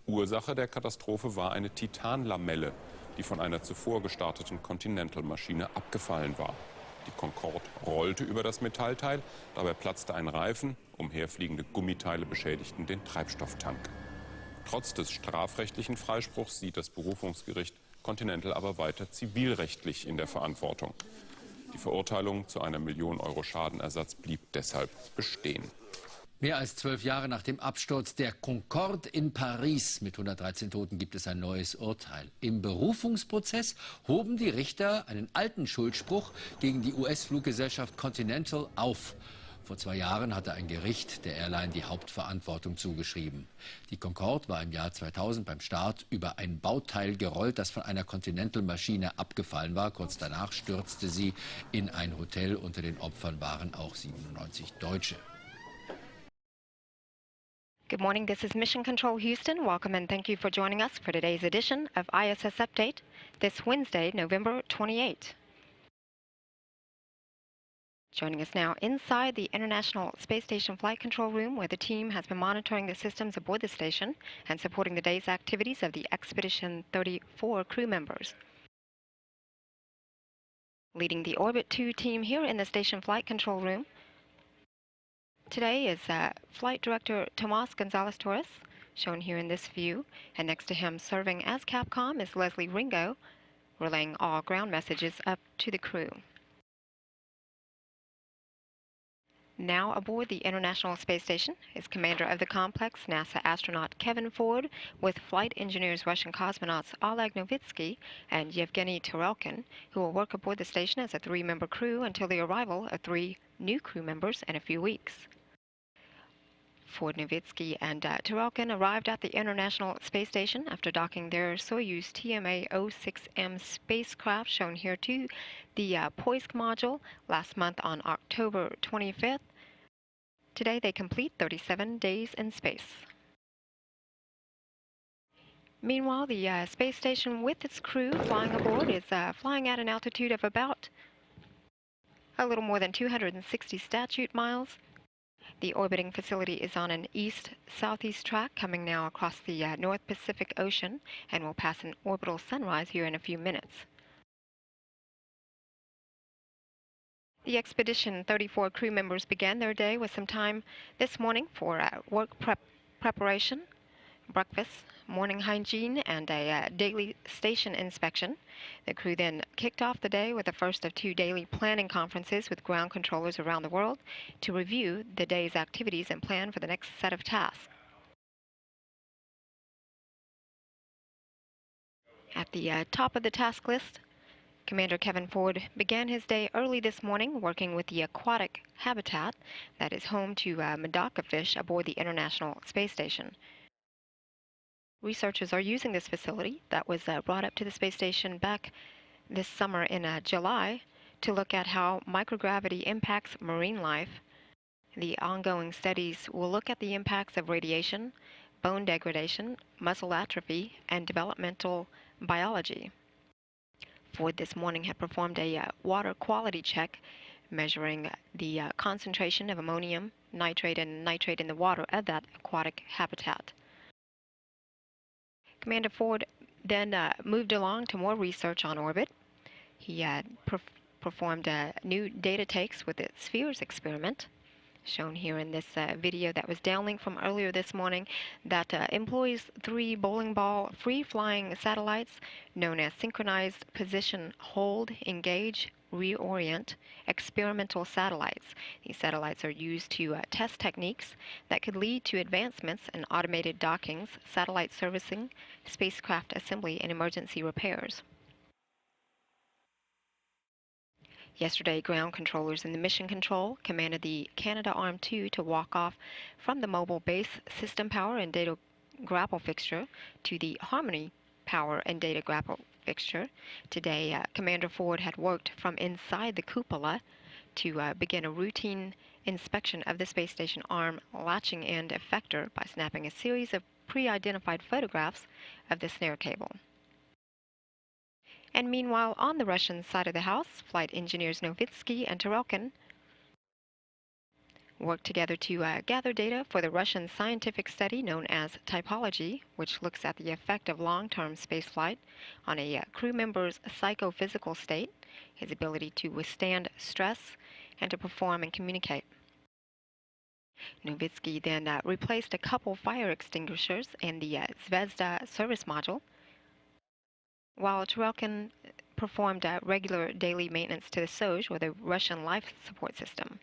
Ursache der Katastrophe war eine Titanlamelle, die von einer zuvor gestarteten Continental-Maschine abgefallen war. Die Concorde rollte über das Metallteil, dabei platzte ein Reifen, umherfliegende Gummiteile beschädigten den Treibstofftank. Trotz des strafrechtlichen Freispruchs sieht das Berufungsgericht Continental aber weiter zivilrechtlich in der Verantwortung. Die Verurteilung zu einer 1 Million Euro Schadenersatz blieb deshalb bestehen. Mehr als 12 Jahre nach dem Absturz der Concorde in Paris mit 113 Toten gibt es ein neues Urteil. Im Berufungsprozess hoben die Richter einen alten Schuldspruch gegen die US-Fluggesellschaft Continental auf. Vor 2 Jahren hatte ein Gericht der Airline die Hauptverantwortung zugeschrieben. Die Concorde war im Jahr 2000 beim Start über ein Bauteil gerollt, das von einer Continental-Maschine abgefallen war. Kurz danach stürzte sie in ein Hotel. Unter den Opfern waren auch 97 Deutsche. Good morning, this is Mission Control Houston. Welcome and thank you for joining us for today's edition of ISS Update this Wednesday, November 28. Joining us now inside the International Space Station Flight Control Room, where the team has been monitoring the systems aboard the station and supporting the day's activities of the Expedition 34 crew members. Leading the Orbit 2 team here in the Station Flight Control Room today is Flight Director Tomas Gonzalez-Torres, shown here in this view, and next to him serving as Capcom is Leslie Ringo, relaying all ground messages up to the crew. Now aboard the International Space Station is commander of the complex, NASA astronaut Kevin Ford, with flight engineers Russian cosmonauts Oleg Novitsky and Yevgeny Tarelkin, who will work aboard the station as a 3-member crew until the arrival of 3 new crew members in a few weeks. Ford, Novitsky, and Tarelkin arrived at the International Space Station after docking their Soyuz TMA-06M spacecraft, shown here to the Poisk module last month on October 25th. Today they complete 37 days in space. Meanwhile, the space station with its crew flying aboard is flying at an altitude of about a little more than 260 statute miles. The orbiting facility is on an east-southeast track, coming now across the North Pacific Ocean, and will pass an orbital sunrise here in a few minutes. The Expedition 34 crew members began their day with some time this morning for work preparation, breakfast, morning hygiene, and a daily station inspection. The crew then kicked off the day with the first of 2 daily planning conferences with ground controllers around the world to review the day's activities and plan for the next set of tasks. At the top of the task list, Commander Kevin Ford began his day early this morning working with the aquatic habitat that is home to Medaka fish aboard the International Space Station. Researchers are using this facility that was brought up to the space station back this summer in July to look at how microgravity impacts marine life. The ongoing studies will look at the impacts of radiation, bone degradation, muscle atrophy, and developmental biology. Ford this morning had performed a water quality check measuring the concentration of ammonium nitrate and nitrate in the water of that aquatic habitat. Commander Ford then moved along to more research on orbit. He performed new data takes with the Spheres experiment, Shown here in this video that was downlinked from earlier this morning that employs 3 bowling ball free-flying satellites known as synchronized position, hold, engage, reorient experimental satellites. These satellites are used to test techniques that could lead to advancements in automated dockings, satellite servicing, spacecraft assembly, and emergency repairs. Yesterday, ground controllers in the Mission Control commanded the Canadarm2 to walk off from the mobile base system power and data grapple fixture to the Harmony power and data grapple fixture. Today, Commander Ford had worked from inside the cupola to begin a routine inspection of the space station arm latching end effector by snapping a series of pre-identified photographs of the snare cable. And meanwhile, on the Russian side of the house, flight engineers Novitsky and Tarelkin worked together to gather data for the Russian scientific study known as typology, which looks at the effect of long-term spaceflight on a crew member's psychophysical state, his ability to withstand stress, and to perform and communicate. Novitsky then replaced a couple fire extinguishers in the Zvezda service module, while Tarelkin performed regular daily maintenance to the Soj, or the Russian life support system.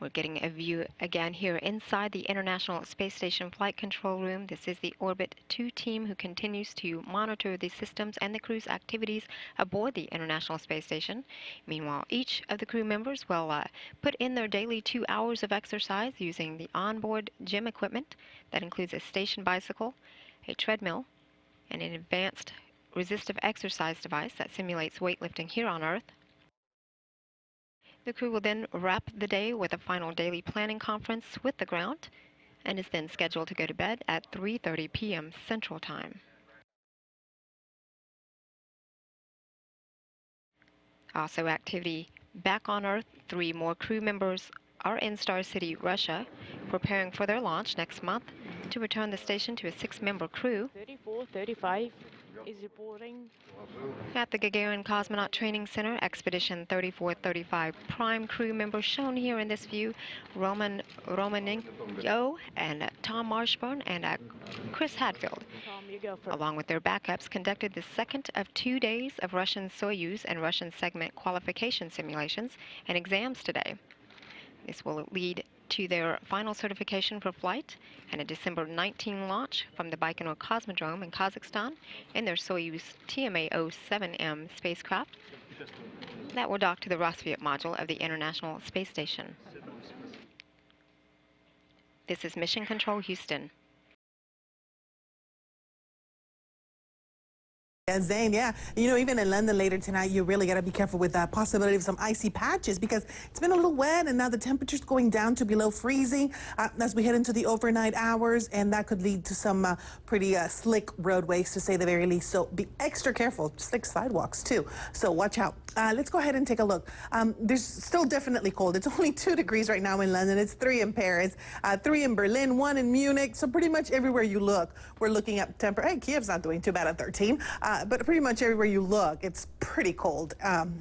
We're getting a view again here inside the International Space Station Flight Control Room. This is the Orbit 2 team who continues to monitor the systems and the crew's activities aboard the International Space Station. Meanwhile, each of the crew members will put in their daily 2 hours of exercise using the onboard gym equipment that includes a station bicycle, a treadmill, and an advanced resistive exercise device that simulates weightlifting here on Earth. The crew will then wrap the day with a final daily planning conference with the ground and is then scheduled to go to bed at 3:30 p.m. Central Time. Also activity back on Earth. 3 more crew members are in Star City, Russia, preparing for their launch next month to return the station to a 6-member crew. 3435 is reporting. At the Gagarin Cosmonaut Training Center, Expedition 3435 prime crew members shown here in this view, Roman Romanenko and Tom Marshburn and Chris Hadfield, along with their backups, conducted the second of 2 days of Russian Soyuz and Russian segment qualification simulations and exams today. This will lead to their final certification for flight and a December 19 launch from the Baikonur Cosmodrome in Kazakhstan in their Soyuz TMA-07M spacecraft that will dock to the Rassvet module of the International Space Station. This is Mission Control Houston. Yeah, Zane, yeah. You know, even in London later tonight, you really got to be careful with the possibility of some icy patches because it's been a little wet and now the temperature's going down to below freezing as we head into the overnight hours, and that could lead to some pretty slick roadways, to say the very least. So be extra careful. Slick sidewalks, too. So watch out. Let's go ahead and take a look. There's still definitely cold. It's only 2 degrees right now in London. It's 3 in Paris, 3 in Berlin, 1 in Munich. So pretty much everywhere you look, we're looking at temperature. Hey, Kiev's not doing too bad at 13. But pretty much everywhere you look, it's pretty cold,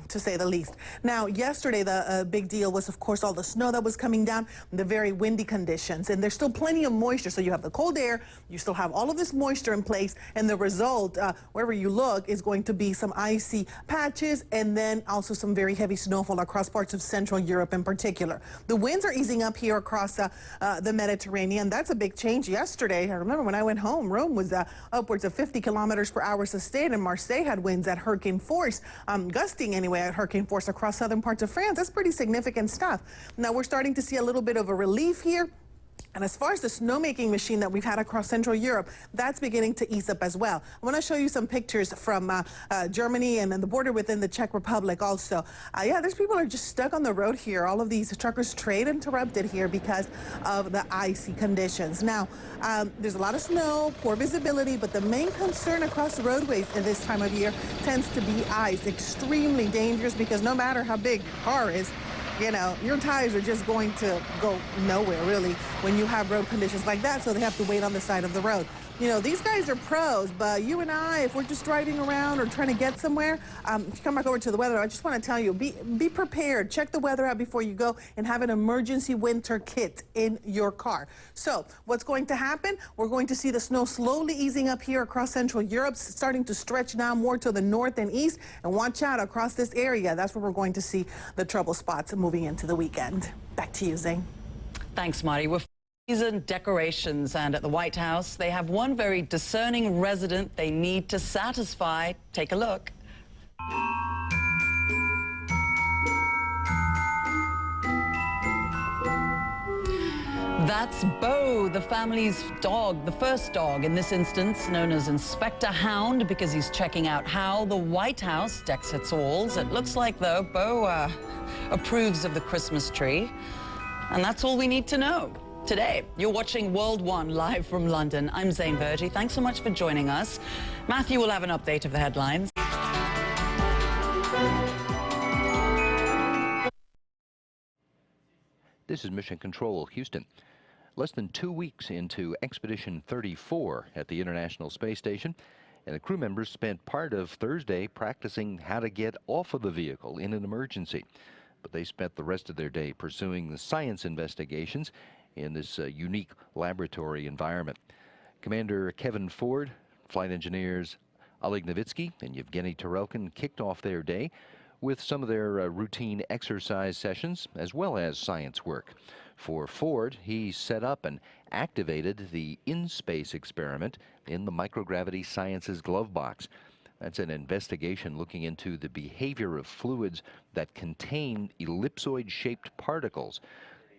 to say the least. Now, yesterday, the big deal was, of course, all the snow that was coming down, the very windy conditions, and there's still plenty of moisture. So you have the cold air, you still have all of this moisture in place, and the result, wherever you look, is going to be some icy patches and then also some very heavy snowfall across parts of Central Europe in particular. The winds are easing up here across the Mediterranean. That's a big change yesterday. I remember when I went home, Rome was upwards of 50 kilometers per hour sustained, and Marseille had winds at hurricane force, gusting anyway at hurricane force across southern parts of France. That's pretty significant stuff. Now we're starting to see a little bit of a relief here. And as far as the snowmaking machine that we've had across Central Europe, that's beginning to ease up as well. I want to show you some pictures from Germany and then the border within the Czech Republic also. Yeah, there's people are just stuck on the road here. All of these truckers trade interrupted here because of the icy conditions. Now, there's a lot of snow, poor visibility, but the main concern across the roadways at this time of year tends to be ice. Extremely dangerous because no matter how big your car is, you know, your tires are just going to go nowhere, really, when you have road conditions like that, so they have to wait on the side of the road. You know, these guys are pros, but you and I, if we're just driving around or trying to get somewhere, come back over to the weather. I just want to tell you, be prepared. Check the weather out before you go and have an emergency winter kit in your car. So what's going to happen? We're going to see the snow slowly easing up here across Central Europe, starting to stretch now more to the north and east. And watch out across this area. That's where we're going to see the trouble spots moving into the weekend. Back to you, Zane. Thanks, Marty. We're season decorations, and at the White House, they have one very discerning resident they need to satisfy. Take a look. That's Bo, the family's dog, the first dog in this instance, known as Inspector Hound, because he's checking out how the White House decks its walls. It looks like, though, Bo approves of the Christmas tree. And that's all we need to know. Today, you're watching World One live from London. I'm Zane Verjee. Thanks so much for joining us. Matthew will have an update of the headlines. This is Mission Control, Houston. Less than 2 weeks into Expedition 34 at the International Space Station, and the crew members spent part of Thursday practicing how to get off of the vehicle in an emergency. But they spent the rest of their day pursuing the science investigations in this unique laboratory environment. Commander Kevin Ford, flight engineers Oleg Novitsky and Yevgeny Tarelkin kicked off their day with some of their routine exercise sessions as well as science work. For Ford, he set up and activated the in-space experiment in the Microgravity Sciences glove box. That's an investigation looking into the behavior of fluids that contain ellipsoid-shaped particles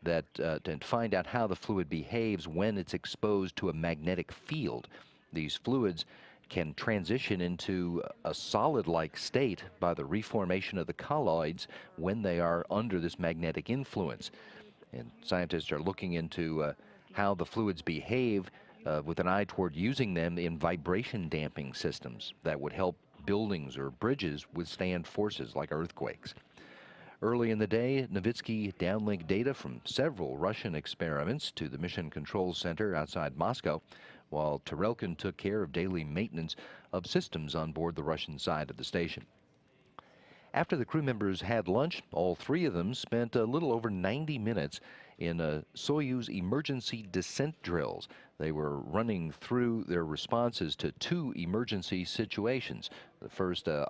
that and find out how the fluid behaves when it's exposed to a magnetic field. These fluids can transition into a solid-like state by the reformation of the colloids when they are under this magnetic influence. And scientists are looking into how the fluids behave with an eye toward using them in vibration damping systems that would help buildings or bridges withstand forces like earthquakes. Early in the day, Novitsky downlinked data from several Russian experiments to the Mission Control Center outside Moscow, while Tarelkin took care of daily maintenance of systems on board the Russian side of the station. After the crew members had lunch, all three of them spent a little over 90 minutes in Soyuz emergency descent drills. They were running through their responses to two emergency situations. The first, a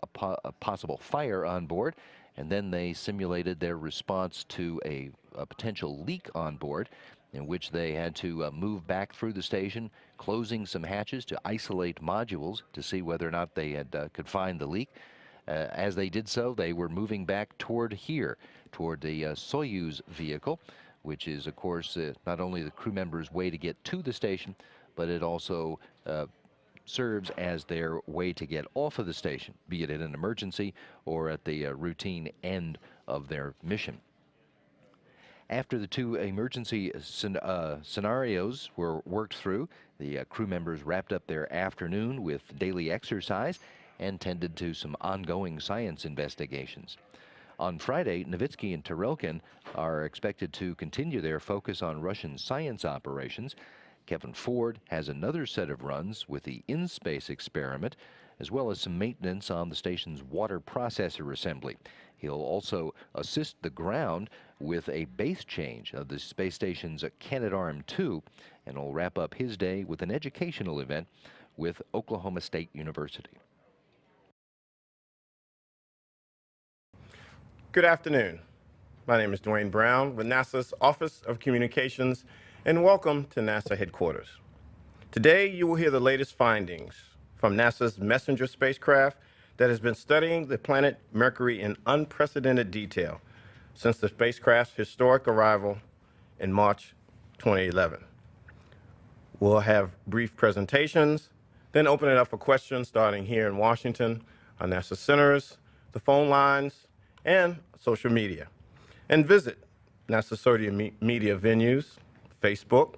possible fire on board, and then they simulated their response to a potential leak on board, in which they had to move back through the station, closing some hatches to isolate modules to see whether or not they could find the leak. As they did so, they were moving back toward the Soyuz vehicle, which is, of course, not only the crew members' way to get to the station, but it also serves as their way to get off of the station, be it in an emergency or at the routine end of their mission. After the two emergency scenarios were worked through, the crew members wrapped up their afternoon with daily exercise and tended to some ongoing science investigations. On Friday, Novitsky and Tarelkin are expected to continue their focus on Russian science operations. Kevin Ford has another set of runs with the in-space experiment, as well as some maintenance on the station's water processor assembly. He'll also assist the ground with a base change of the space station's Canadarm2, and will wrap up his day with an educational event with Oklahoma State University. Good afternoon. My name is Dwayne Brown with NASA's Office of Communications, and welcome to NASA headquarters. Today, you will hear the latest findings from NASA's Messenger spacecraft that has been studying the planet Mercury in unprecedented detail since the spacecraft's historic arrival in March 2011. We'll have brief presentations, then open it up for questions starting here in Washington, our NASA centers, the phone lines, and social media. And visit NASA social media venues, Facebook,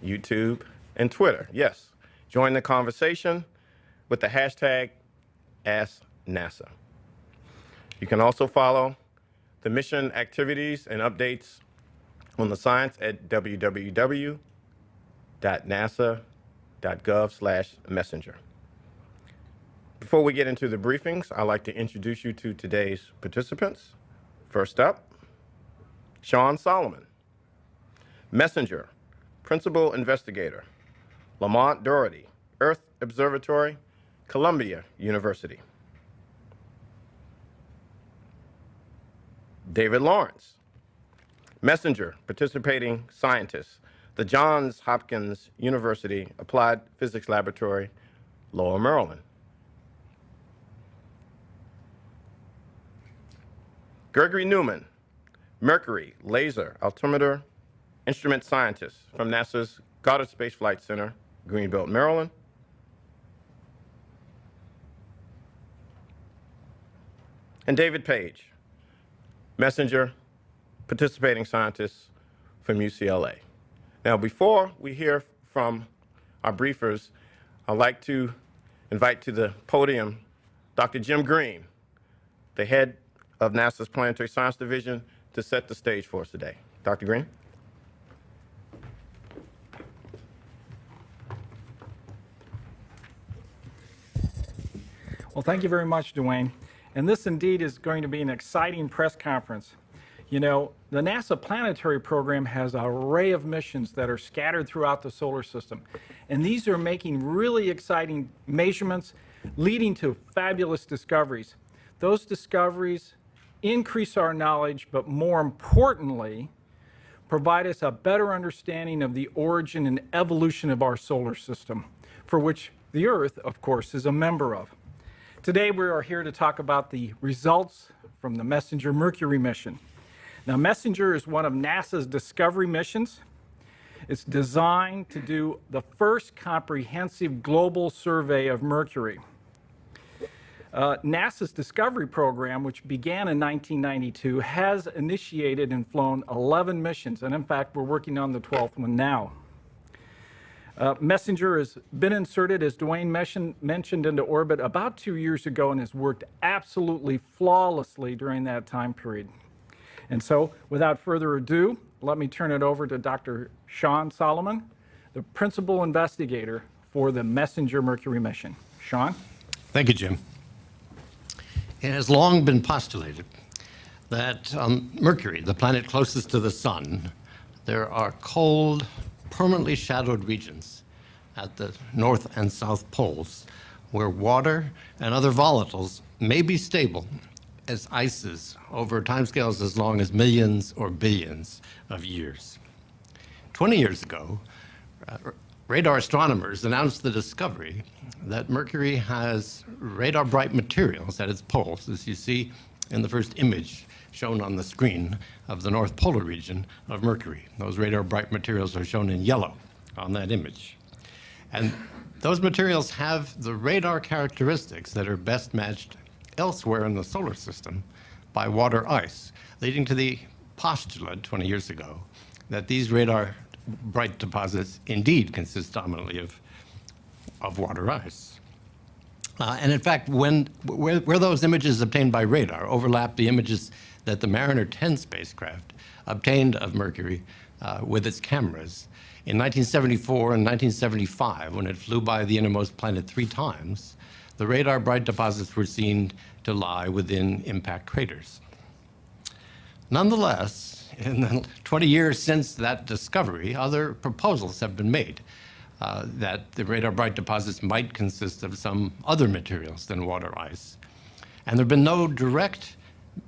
YouTube, and Twitter. Yes, join the conversation with the hashtag AskNASA. You can also follow the mission activities and updates on the science at www.nasa.gov. nasa.gov/messenger. Before we get into the briefings, I'd like to introduce you to today's participants. First up, Sean Solomon, Messenger, Principal Investigator, Lamont Doherty, Earth Observatory, Columbia University. David Lawrence, Messenger, Participating Scientist, the Johns Hopkins University Applied Physics Laboratory, Lower Maryland. Gregory Newman, Mercury Laser Altimeter Instrument Scientist from NASA's Goddard Space Flight Center, Greenbelt, Maryland. And David Page, Messenger, Participating Scientist from UCLA. Now, before we hear from our briefers, I'd like to invite to the podium Dr. Jim Green, the head of NASA's Planetary Science Division, to set the stage for us today. Dr. Green? Well, thank you very much, Dwayne. And this indeed is going to be an exciting press conference. You know, the NASA planetary program has an array of missions that are scattered throughout the solar system. And these are making really exciting measurements, leading to fabulous discoveries. Those discoveries increase our knowledge, but more importantly, provide us a better understanding of the origin and evolution of our solar system, for which the Earth, of course, is a member of. Today, we are here to talk about the results from the Messenger Mercury mission. Now, Messenger is one of NASA's discovery missions. It's designed to do the first comprehensive global survey of Mercury. NASA's Discovery program, which began in 1992, has initiated and flown 11 missions, and in fact, we're working on the 12th one now. Messenger has been inserted, as Dwayne mentioned, into orbit about 2 years ago and has worked absolutely flawlessly during that time period. And so, without further ado, let me turn it over to Dr. Sean Solomon, the principal investigator for the Messenger Mercury mission. Sean? Thank you, Jim. It has long been postulated that on Mercury, the planet closest to the sun, there are cold, permanently shadowed regions at the north and south poles where water and other volatiles may be stable as ices over timescales as long as millions or billions of years. 20 years ago, radar astronomers announced the discovery that Mercury has radar-bright materials at its poles, as you see in the first image shown on the screen of the North Polar region of Mercury. Those radar-bright materials are shown in yellow on that image. And those materials have the radar characteristics that are best matched elsewhere in the solar system by water ice, leading to the postulate 20 years ago that these radar-bright deposits indeed consist dominantly of water ice. And in fact, where those images obtained by radar overlap the images that the Mariner 10 spacecraft obtained of Mercury with its cameras in 1974 and 1975, when it flew by the innermost planet 3 times, the radar-bright deposits were seen to lie within impact craters. Nonetheless, in the 20 years since that discovery, other proposals have been made that the radar-bright deposits might consist of some other materials than water ice. And there have been no direct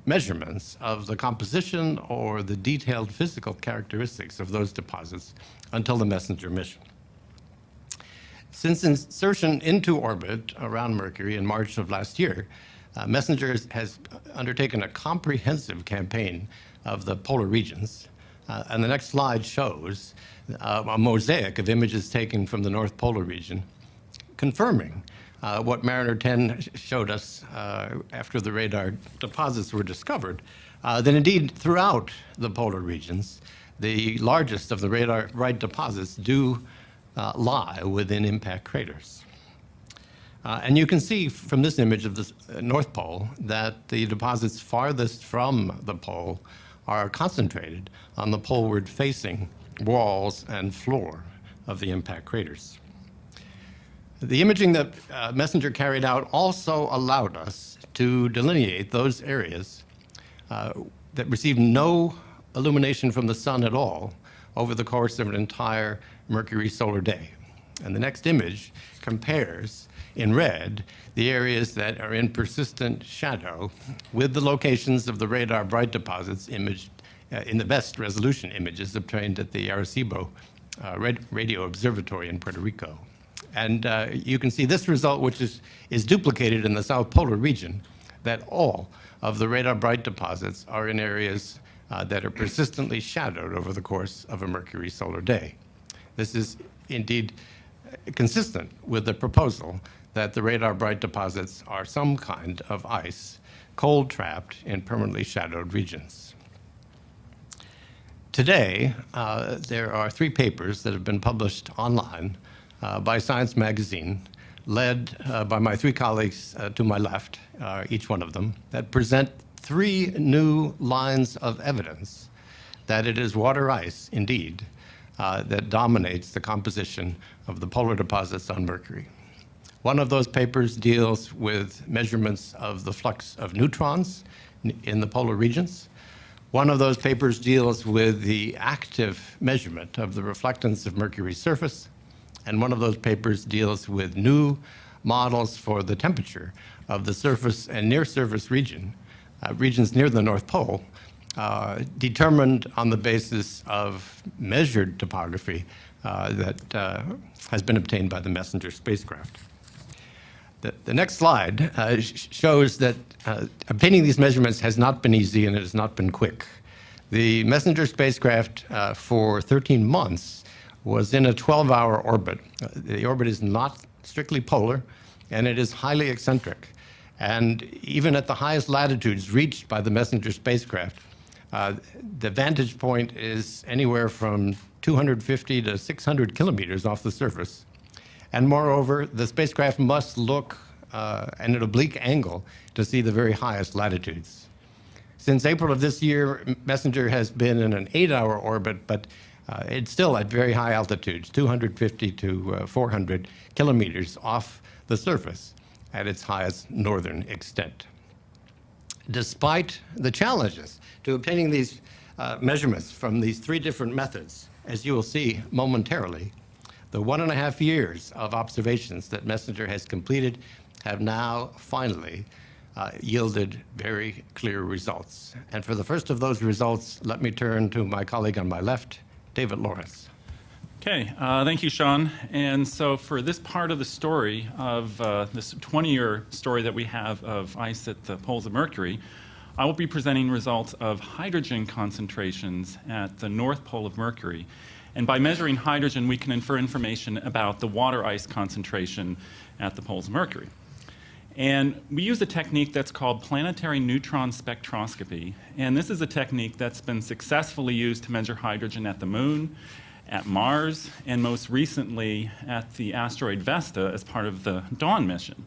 measurements of the composition or the detailed physical characteristics of those deposits until the Messenger mission. Since insertion into orbit around Mercury in March of last year, Messenger has undertaken a comprehensive campaign of the polar regions. And the next slide shows a mosaic of images taken from the North Polar region, confirming what Mariner 10 showed us after the radar deposits were discovered, that indeed throughout the polar regions, the largest of the radar-bright deposits do lie within impact craters. And you can see from this image of the North Pole that the deposits farthest from the pole are concentrated on the poleward-facing walls and floor of the impact craters. The imaging that Messenger carried out also allowed us to delineate those areas that received no illumination from the sun at all over the course of an entire Mercury solar day. And the next image compares in red the areas that are in persistent shadow with the locations of the radar bright deposits imaged in the best resolution images obtained at the Arecibo Radio Observatory in Puerto Rico. And you can see this result, which is duplicated in the South Polar region, that all of the radar bright deposits are in areas that are persistently shadowed over the course of a Mercury solar day. This is indeed consistent with the proposal that the radar bright deposits are some kind of ice, cold trapped in permanently shadowed regions. Today, there are 3 papers that have been published online by Science Magazine, led by my 3 colleagues to my left, each one of them, that present 3 new lines of evidence that it is water ice, indeed, that dominates the composition of the polar deposits on Mercury. One of those papers deals with measurements of the flux of neutrons in the polar regions. One of those papers deals with the active measurement of the reflectance of Mercury's surface. And one of those papers deals with new models for the temperature of the surface and near-surface regions near the North Pole, determined on the basis of measured topography that has been obtained by the Messenger spacecraft. The next slide shows that obtaining these measurements has not been easy and it has not been quick. The Messenger spacecraft for 13 months was in a 12-hour orbit. The orbit is not strictly polar, and it is highly eccentric. And even at the highest latitudes reached by the Messenger spacecraft, the vantage point is anywhere from 250 to 600 kilometers off the surface. And moreover, the spacecraft must look at an oblique angle to see the very highest latitudes. Since April of this year, Messenger has been in an 8-hour orbit, but it's still at very high altitudes, 250 to 400 kilometers off the surface at its highest northern extent. Despite the challenges to obtaining these measurements from these 3 different methods, as you will see momentarily, the 1.5 years of observations that Messenger has completed have now finally yielded very clear results. And for the first of those results, let me turn to my colleague on my left, David Lawrence. Okay, thank you, Sean. And so for this part of the story of this 20-year story that we have of ice at the poles of Mercury, I will be presenting results of hydrogen concentrations at the North Pole of Mercury. And by measuring hydrogen, we can infer information about the water ice concentration at the poles of Mercury. And we use a technique that's called planetary neutron spectroscopy. And this is a technique that's been successfully used to measure hydrogen at the Moon, at Mars, and most recently at the asteroid Vesta as part of the Dawn mission.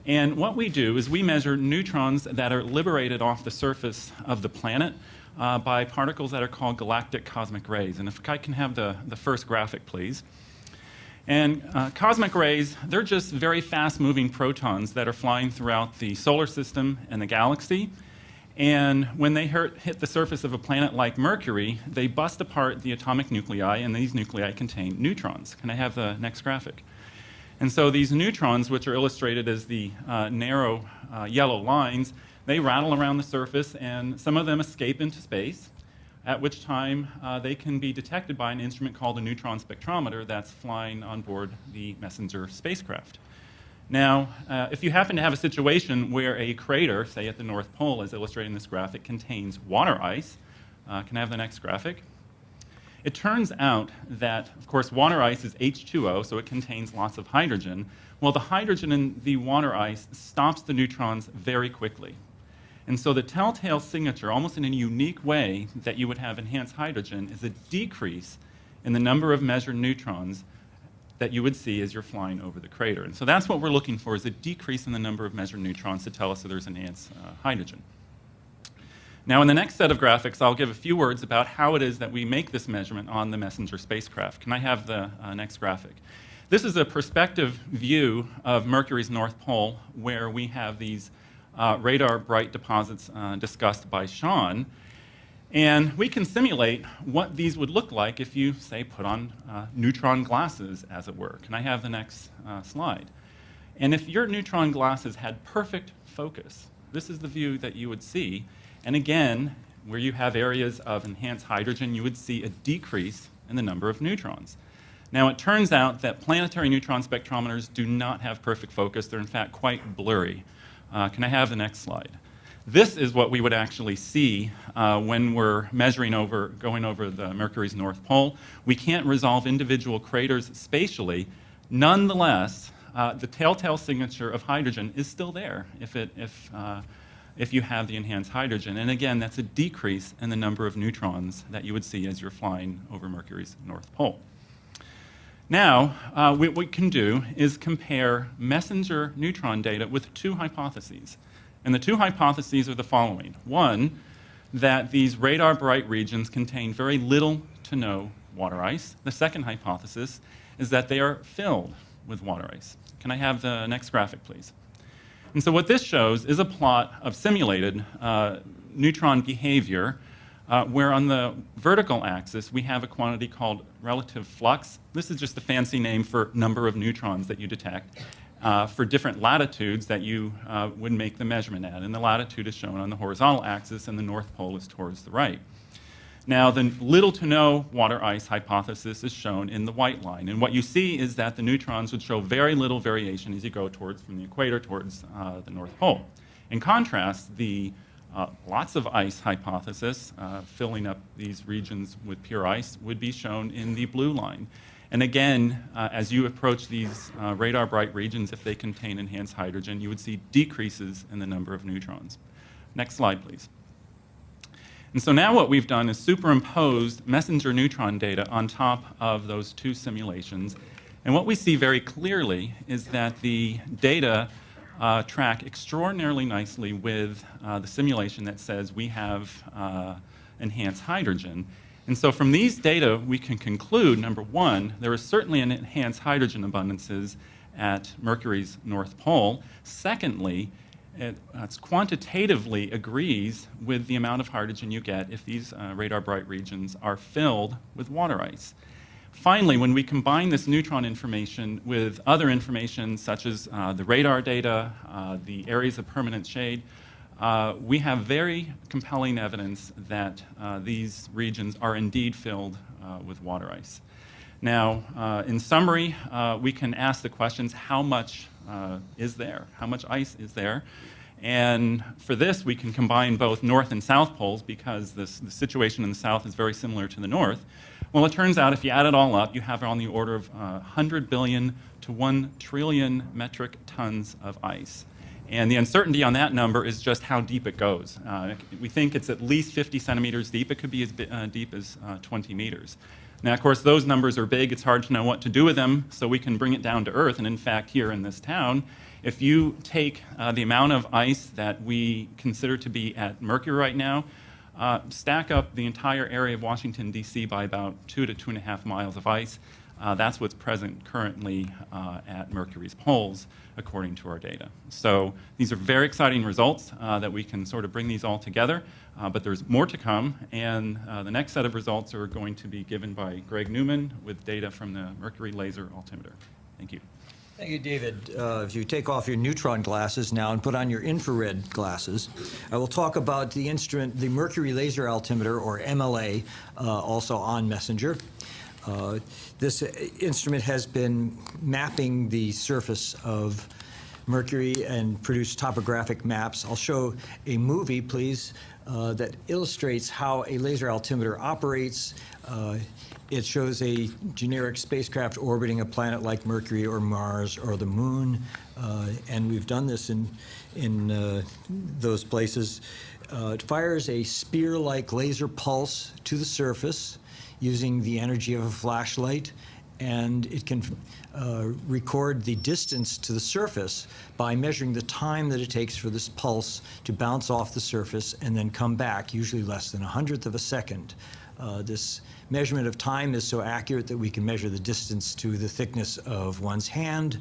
And what we do is we measure neutrons that are liberated off the surface of the planet by particles that are called galactic cosmic rays. And if I can have the first graphic, please. And cosmic rays, they're just very fast-moving protons that are flying throughout the solar system and the galaxy. And when they hit the surface of a planet like Mercury, they bust apart the atomic nuclei, and these nuclei contain neutrons. Can I have the next graphic? And so these neutrons, which are illustrated as the narrow yellow lines, they rattle around the surface, and some of them escape into space, at which time they can be detected by an instrument called a neutron spectrometer that's flying on board the Messenger spacecraft. Now, if you happen to have a situation where a crater, say at the North Pole, as illustrated in this graphic, contains water ice, can I have the next graphic? It turns out that, of course, water ice is H2O, so it contains lots of hydrogen. Well, the hydrogen in the water ice stops the neutrons very quickly. And so the telltale signature, almost in a unique way that you would have enhanced hydrogen, is a decrease in the number of measured neutrons that you would see as you're flying over the crater. And so that's what we're looking for, is a decrease in the number of measured neutrons to tell us that there's enhanced hydrogen. Now, in the next set of graphics, I'll give a few words about how it is that we make this measurement on the Messenger spacecraft. Can I have the next graphic? This is a perspective view of Mercury's North Pole, where we have these radar bright deposits discussed by Sean. And we can simulate what these would look like if you, say, put on neutron glasses, as it were. Can I have the next slide? And if your neutron glasses had perfect focus, this is the view that you would see. And again, where you have areas of enhanced hydrogen, you would see a decrease in the number of neutrons. Now, it turns out that planetary neutron spectrometers do not have perfect focus. They're, in fact, quite blurry. Can I have the next slide? This is what we would actually see when we're going over the Mercury's North Pole. We can't resolve individual craters spatially. Nonetheless, the telltale signature of hydrogen is still there if you have the enhanced hydrogen. And again, that's a decrease in the number of neutrons that you would see as you're flying over Mercury's North Pole. Now, what we can do is compare messenger neutron data with two hypotheses. And the two hypotheses are the following. One, that these radar bright regions contain very little to no water ice. The second hypothesis is that they are filled with water ice. Can I have the next graphic, please? And so what this shows is a plot of simulated neutron behavior, where on the vertical axis we have a quantity called relative flux. This is just a fancy name for number of neutrons that you detect for different latitudes that you would make the measurement at. And the latitude is shown on the horizontal axis, and the North Pole is towards the right. Now, the little to no water ice hypothesis is shown in the white line. And what you see is that the neutrons would show very little variation as you go from the equator towards the North Pole. In contrast, the lots of ice hypothesis, filling up these regions with pure ice, would be shown in the blue line. And again, as you approach these radar bright regions, if they contain enhanced hydrogen, you would see decreases in the number of neutrons. Next slide, please. And so now what we've done is superimposed messenger neutron data on top of those two simulations. And what we see very clearly is that the data track extraordinarily nicely with the simulation that says we have enhanced hydrogen. And so from these data, we can conclude, number one, there is certainly an enhanced hydrogen abundances at Mercury's North Pole. Secondly, it quantitatively agrees with the amount of hydrogen you get if these radar bright regions are filled with water ice. Finally, when we combine this neutron information with other information such as the radar data, the areas of permanent shade, we have very compelling evidence that these regions are indeed filled with water ice. Now, in summary, we can ask the questions, how much is there? How much ice is there? And for this, we can combine both north and south poles because the situation in the south is very similar to the north. Well, it turns out if you add it all up, you have on the order of 100 billion to 1 trillion metric tons of ice. And the uncertainty on that number is just how deep it goes. We think it's at least 50 centimeters deep. It could be as deep as 20 meters. Now, of course, those numbers are big. It's hard to know what to do with them, so we can bring it down to Earth. And in fact, here in this town, if you take the amount of ice that we consider to be at Mercury right now, stack up the entire area of Washington, D.C. by about 2 to 2.5 miles of ice, that's what's present currently at Mercury's poles, according to our data. So these are very exciting results that we can sort of bring these all together, but there's more to come, and the next set of results are going to be given by Greg Newman with data from the Mercury Laser Altimeter. Thank you. Thank you, David. If you take off your neutron glasses now and put on your infrared glasses, I will talk about the instrument, the Mercury Laser Altimeter, or MLA, also on Messenger. This instrument has been mapping the surface of Mercury and produced topographic maps. I'll show a movie, please, that illustrates how a laser altimeter operates. It shows a generic spacecraft orbiting a planet like Mercury or Mars or the Moon, and we've done this in those places. It fires a spear-like laser pulse to the surface using the energy of a flashlight, and it can record the distance to the surface by measuring the time that it takes for this pulse to bounce off the surface and then come back, usually less than 1/100 of a second. This measurement of time is so accurate that we can measure the distance to the thickness of one's hand,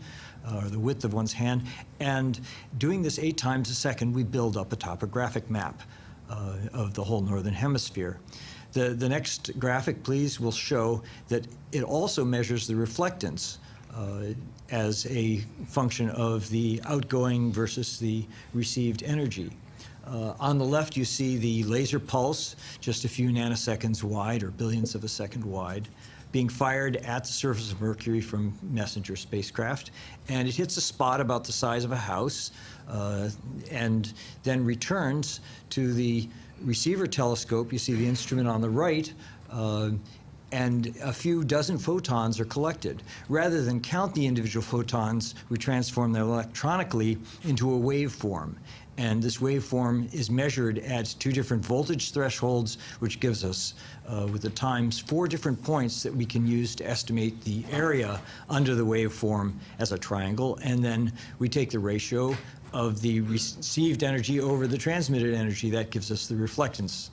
or the width of one's hand. And doing this 8 times a second, we build up a topographic map of the whole northern hemisphere. The next graphic, please, will show that it also measures the reflectance as a function of the outgoing versus the received energy. On the left, you see the laser pulse, just a few nanoseconds wide or billionths of a second wide, being fired at the surface of Mercury from Messenger spacecraft. And it hits a spot about the size of a house and then returns to the receiver telescope. You see the instrument on the right, and a few dozen photons are collected. Rather than count the individual photons, we transform them electronically into a waveform. And this waveform is measured at 2 different voltage thresholds, which gives us, with the times, 4 different points that we can use to estimate the area under the waveform as a triangle. And then we take the ratio of the received energy over the transmitted energy. That gives us the reflectance.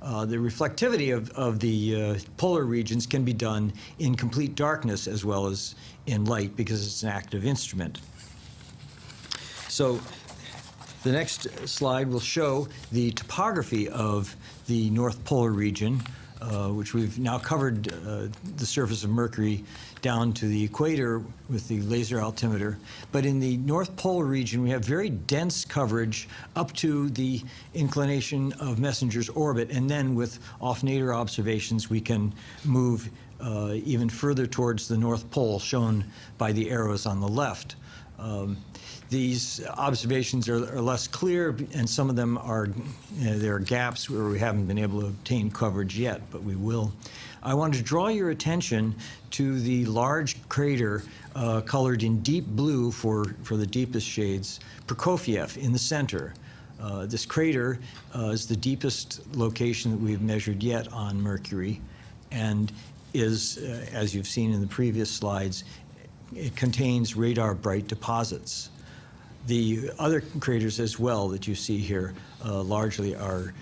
The reflectivity of the polar regions can be done in complete darkness as well as in light, because it's an active instrument. So the next slide will show the topography of the North Polar region, which we've now covered the surface of Mercury down to the equator with the laser altimeter. But in the North Polar region, we have very dense coverage up to the inclination of Messenger's orbit, and then with off-nadir observations, we can move even further towards the North Pole, shown by the arrows on the left. These observations are less clear, and some of them are, there are gaps where we haven't been able to obtain coverage yet, but we will. I want to draw your attention to the large crater colored in deep blue for the deepest shades, Prokofiev, in the center. This crater is the deepest location that we've measured yet on Mercury, and is, as you've seen in the previous slides, it contains radar-bright deposits. The other craters as well that you see here largely are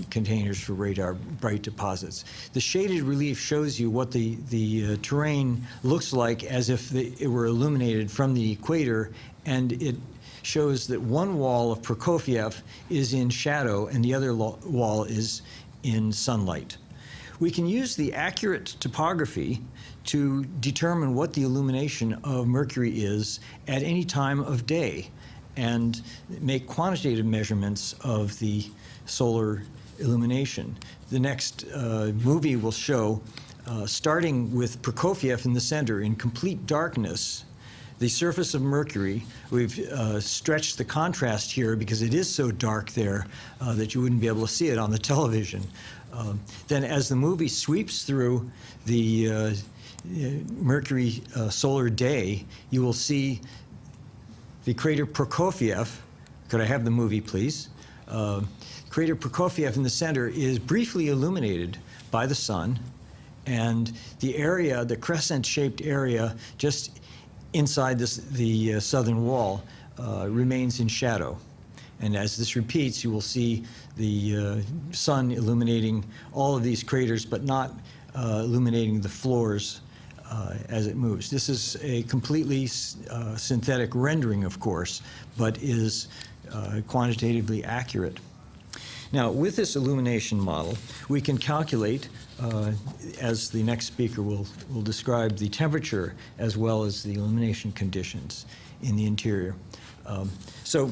containers for radar-bright deposits. The shaded relief shows you what the terrain looks like as if it were illuminated from the equator, and it shows that one wall of Prokofiev is in shadow and the other wall is in sunlight. We can use the accurate topography to determine what the illumination of Mercury is at any time of day, and make quantitative measurements of the solar illumination. The next movie will show, starting with Prokofiev in the center in complete darkness, the surface of Mercury. We've stretched the contrast here because it is so dark there that you wouldn't be able to see it on the television. Then as the movie sweeps through the Mercury solar day, you will see the crater Prokofiev. Could I have the movie, please? Crater Prokofiev in the center is briefly illuminated by the sun, and the area, the crescent-shaped area just inside the southern wall, remains in shadow. And as this repeats, you will see the sun illuminating all of these craters, but not illuminating the floors as it moves. This is a completely synthetic rendering, of course, but is quantitatively accurate. Now, with this illumination model, we can calculate, as the next speaker will describe, the temperature as well as the illumination conditions in the interior. So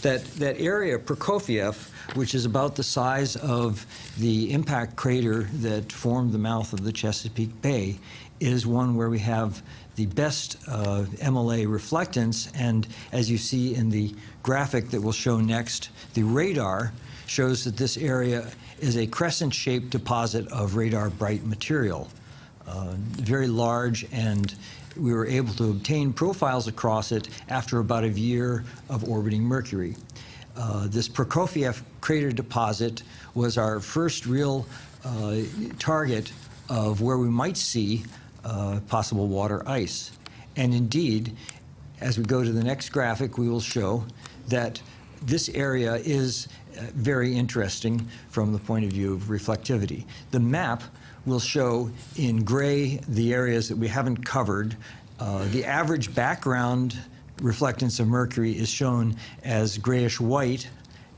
that area, Prokofiev, which is about the size of the impact crater that formed the mouth of the Chesapeake Bay, is one where we have the best MLA reflectance. And as you see in the graphic that we'll show next, the radar shows that this area is a crescent-shaped deposit of radar-bright material, very large, and we were able to obtain profiles across it after about a year of orbiting Mercury. This Prokofiev crater deposit was our first real target of where we might see possible water ice. And indeed, as we go to the next graphic, we will show that this area is very interesting from the point of view of reflectivity. The map will show in gray the areas that we haven't covered. The average background reflectance of Mercury is shown as grayish white,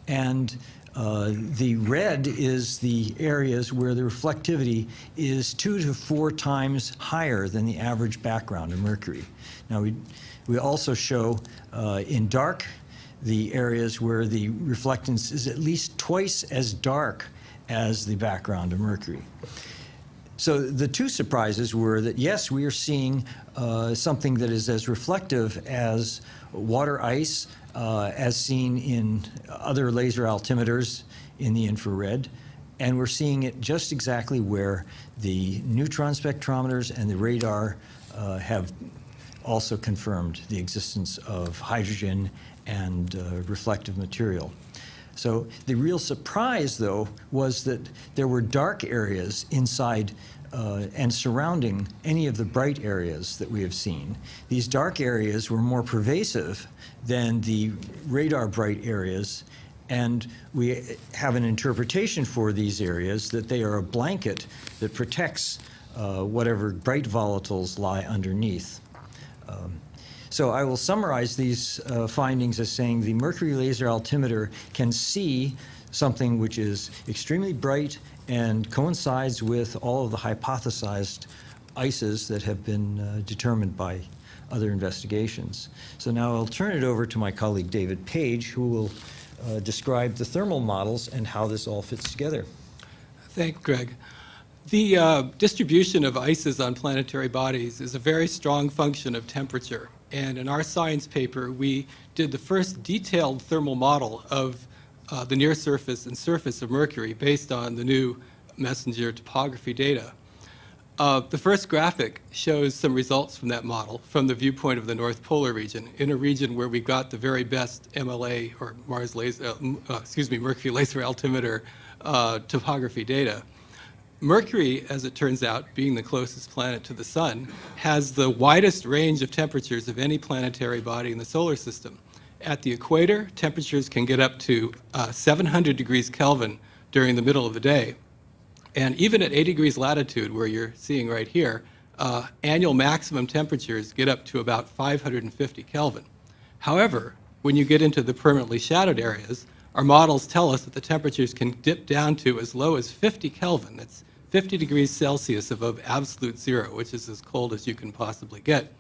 and the red is the areas where the reflectivity is 2 to 4 times higher than the average background of Mercury. Now, we also show in dark the areas where the reflectance is at least twice as dark as the background of Mercury. So the two surprises were that, yes, we are seeing something that is as reflective as water ice, as seen in other laser altimeters in the infrared, and we're seeing it just exactly where the neutron spectrometers and the radar have also confirmed the existence of hydrogen and reflective material. So the real surprise, though, was that there were dark areas inside and surrounding any of the bright areas that we have seen. These dark areas were more pervasive than the radar bright areas, and we have an interpretation for these areas that they are a blanket that protects whatever bright volatiles lie underneath. So I will summarize these findings as saying the mercury laser altimeter can see something which is extremely bright and coincides with all of the hypothesized ices that have been determined by other investigations. So now I'll turn it over to my colleague David Page, who will describe the thermal models and how this all fits together. Thanks, Greg. The distribution of ices on planetary bodies is a very strong function of temperature. And in our science paper, we did the first detailed thermal model of the near surface and surface of Mercury based on the new messenger topography data. The first graphic shows some results from that model from the viewpoint of the North Polar region, in a region where we got the very best MLA, or Mercury laser altimeter topography data. Mercury, as it turns out, being the closest planet to the sun, has the widest range of temperatures of any planetary body in the solar system. At the equator, temperatures can get up to 700 degrees Kelvin during the middle of the day. And even at 80 degrees latitude, where you're seeing right here, annual maximum temperatures get up to about 550 Kelvin. However, when you get into the permanently shadowed areas, our models tell us that the temperatures can dip down to as low as 50 Kelvin. That's 50 degrees Celsius above absolute zero, which is as cold as you can possibly get.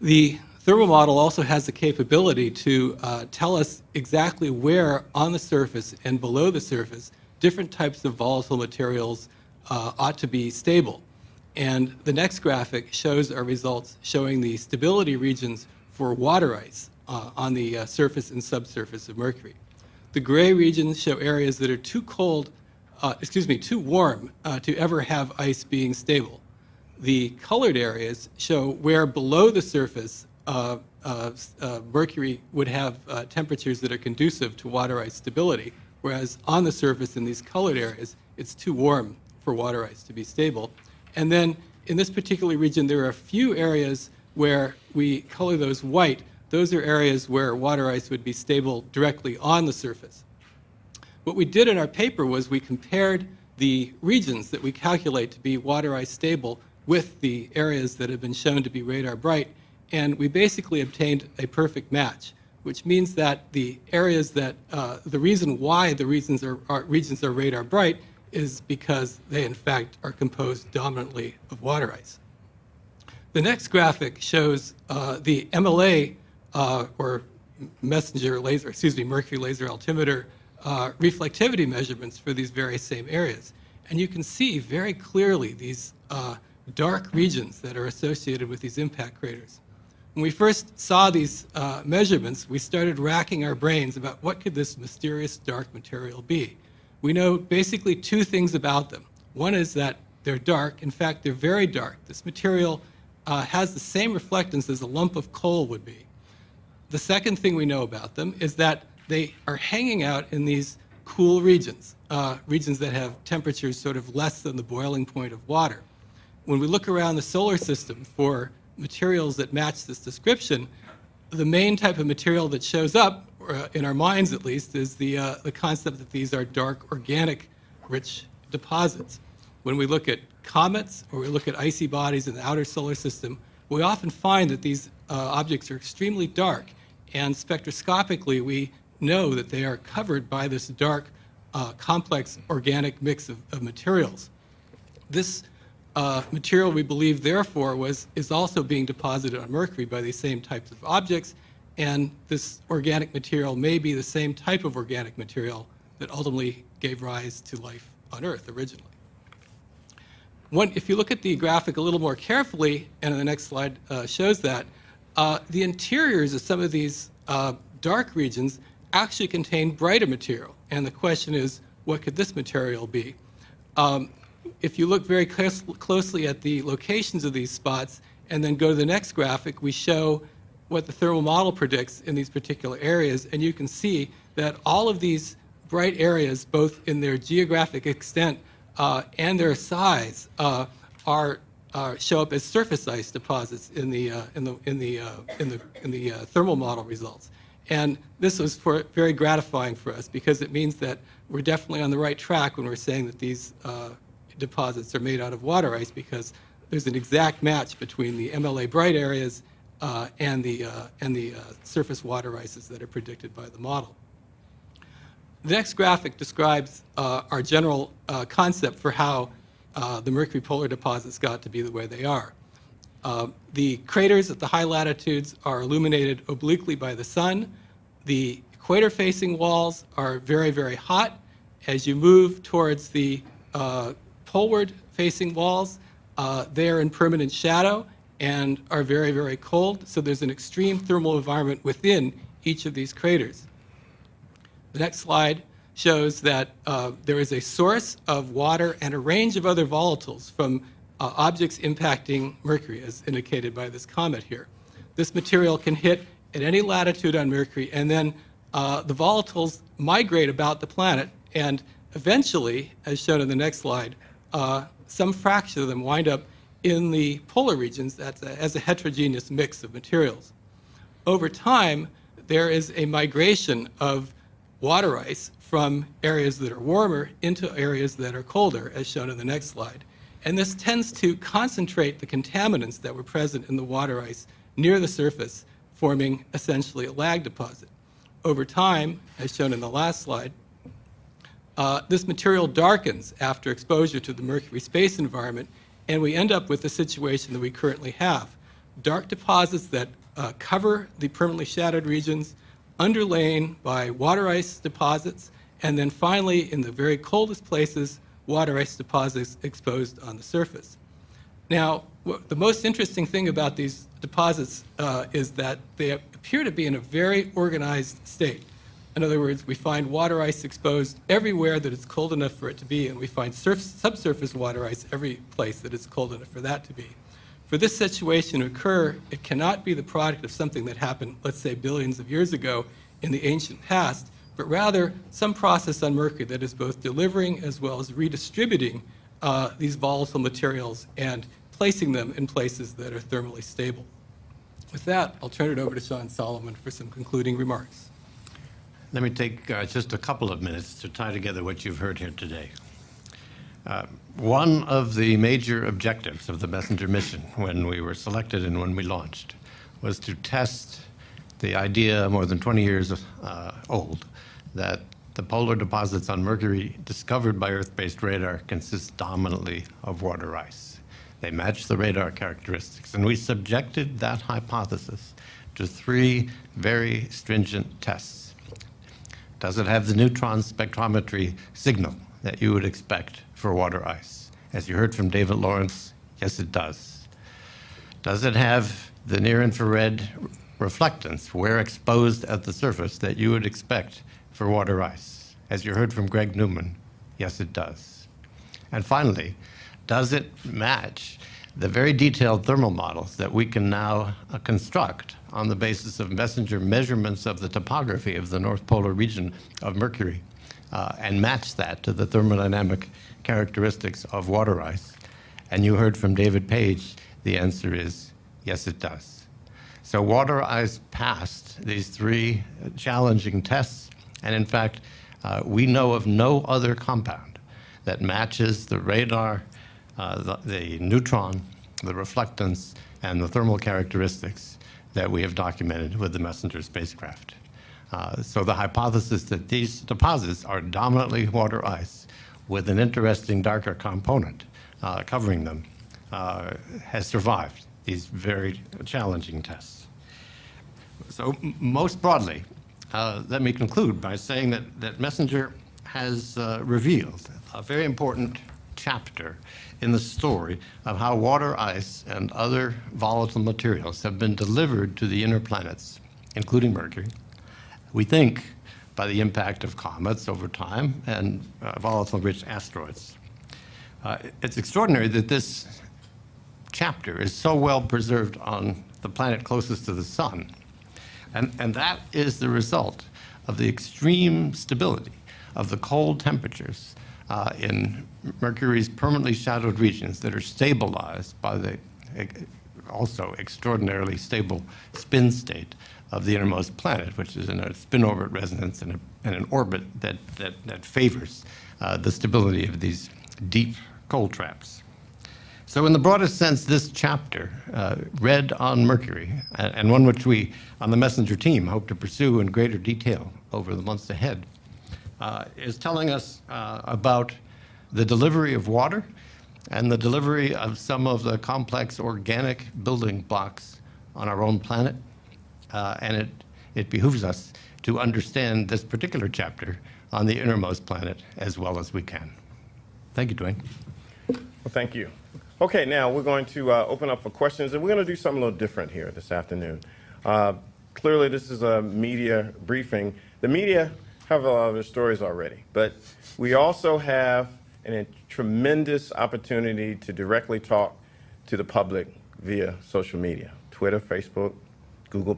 The thermal model also has the capability to tell us exactly where on the surface and below the surface different types of volatile materials ought to be stable. And the next graphic shows our results showing the stability regions for water ice on the surface and subsurface of Mercury. The gray regions show areas that are too warm to ever have ice being stable. The colored areas show where below the surface Mercury would have temperatures that are conducive to water ice stability, whereas on the surface in these colored areas, it's too warm for water ice to be stable. And then in this particular region, there are a few areas where we color those white. Those are areas where water ice would be stable directly on the surface. What we did in our paper was we compared the regions that we calculate to be water ice stable with the areas that have been shown to be radar bright, and we basically obtained a perfect match, which means that the areas that, the reason why the regions are radar bright is because they in fact are composed dominantly of water ice. The next graphic shows the MLA, or messenger laser, mercury laser altimeter reflectivity measurements for these very same areas. And you can see very clearly these dark regions that are associated with these impact craters. When we first saw these measurements, we started racking our brains about what could this mysterious dark material be. We know basically two things about them. One is that they're dark. In fact, they're very dark. This material has the same reflectance as a lump of coal would be. The second thing we know about them is that they are hanging out in these cool regions, regions that have temperatures sort of less than the boiling point of water. When we look around the solar system for materials that match this description, the main type of material that shows up in our minds at least, is the concept that these are dark organic rich deposits. When we look at comets or we look at icy bodies in the outer solar system, we often find that these objects are extremely dark, and spectroscopically we know that they are covered by this dark, complex organic mix of materials. This material, we believe, therefore, is also being deposited on Mercury by these same types of objects, and this organic material may be the same type of organic material that ultimately gave rise to life on Earth originally. If you look at the graphic a little more carefully, and the next slide shows that, the interiors of some of these dark regions actually contain brighter material. And the question is, what could this material be? If you look very closely at the locations of these spots and then go to the next graphic, we show what the thermal model predicts in these particular areas. And you can see that all of these bright areas, both in their geographic extent and their size, show up as surface ice deposits in the thermal model results. And this was very gratifying for us because it means that we're definitely on the right track when we're saying that these deposits are made out of water ice, because there's an exact match between the MLA bright areas and the surface water ices that are predicted by the model. The next graphic describes our general concept for how the Mercury polar deposits got to be the way they are. The craters at the high latitudes are illuminated obliquely by the sun. The equator-facing walls are very, very hot. As you move towards the poleward-facing walls, they are in permanent shadow and are very, very cold. So there's an extreme thermal environment within each of these craters. The next slide shows that there is a source of water and a range of other volatiles from objects impacting Mercury, as indicated by this comet here. This material can hit at any latitude on Mercury, and then the volatiles migrate about the planet, and eventually, as shown in the next slide, some fraction of them wind up in the polar regions as a heterogeneous mix of materials. Over time, there is a migration of water ice from areas that are warmer into areas that are colder, as shown in the next slide. And this tends to concentrate the contaminants that were present in the water ice near the surface, forming essentially a lag deposit. Over time, as shown in the last slide, this material darkens after exposure to the Mercury space environment, and we end up with the situation that we currently have. Dark deposits that cover the permanently shadowed regions, underlain by water ice deposits, and then finally, in the very coldest places, water ice deposits exposed on the surface. Now, the most interesting thing about these deposits is that they appear to be in a very organized state. In other words, we find water ice exposed everywhere that it's cold enough for it to be, and we find subsurface water ice every place that it's cold enough for that to be. For this situation to occur, it cannot be the product of something that happened, let's say, billions of years ago in the ancient past, but rather some process on Mercury that is both delivering as well as redistributing these volatile materials and placing them in places that are thermally stable. With that, I'll turn it over to Sean Solomon for some concluding remarks. Let me take just a couple of minutes to tie together what you've heard here today. One of the major objectives of the Messenger mission when we were selected and when we launched was to test the idea, more than 20 years old, that the polar deposits on Mercury discovered by Earth-based radar consist dominantly of water ice. They match the radar characteristics, and we subjected that hypothesis to 3 very stringent tests. Does it have the neutron spectrometry signal that you would expect for water ice? As you heard from David Lawrence, yes, it does. Does it have the near-infrared reflectance where exposed at the surface that you would expect for water ice? As you heard from Greg Newman, yes, it does. And finally, does it match the very detailed thermal models that we can now construct on the basis of Messenger measurements of the topography of the North Polar region of Mercury and match that to the thermodynamic characteristics of water ice? And you heard from David Page, the answer is yes, it does. So water ice passed these three challenging tests, and in fact, we know of no other compound that matches the radar, the neutron, the reflectance, and the thermal characteristics that we have documented with the MESSENGER spacecraft. So the hypothesis that these deposits are dominantly water ice with an interesting darker component covering them has survived these very challenging tests. So most broadly, let me conclude by saying that MESSENGER has revealed a very important chapter in the story of how water ice and other volatile materials have been delivered to the inner planets, including Mercury. We think by the impact of comets over time and volatile-rich asteroids. It's extraordinary that this chapter is so well preserved on the planet closest to the sun. And that is the result of the extreme stability of the cold temperatures in Mercury's permanently shadowed regions that are stabilized by the also extraordinarily stable spin state of the innermost planet, which is in a spin orbit resonance and an orbit that favors the stability of these deep cold traps. So in the broadest sense, this chapter, read on Mercury, and one which we on the MESSENGER team hope to pursue in greater detail over the months ahead, is telling us about the delivery of water and the delivery of some of the complex organic building blocks on our own planet. And it behooves us to understand this particular chapter on the innermost planet as well as we can. Thank you, Dwayne. Well, thank you. Okay, now we're going to open up for questions, and we're going to do something a little different here this afternoon. Clearly, this is a media briefing. The media have a lot of their stories already, but we also have a tremendous opportunity to directly talk to the public via social media, Twitter, Facebook, Google+.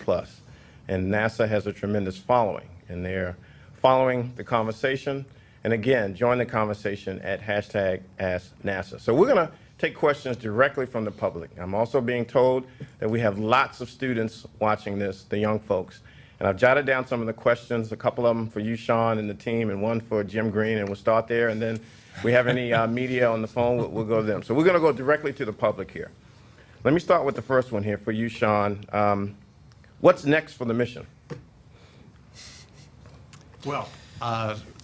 And NASA has a tremendous following, and they're following the conversation. And again, join the conversation at #AskNASA. So we're going to take questions directly from the public. I'm also being told that we have lots of students watching this, the young folks. And I've jotted down some of the questions, a couple of them for you, Sean, and the team, and one for Jim Green, and we'll start there. And then if we have any media on the phone, we'll go to them. So we're going to go directly to the public here. Let me start with the first one here for you, Sean. What's next for the mission? Well,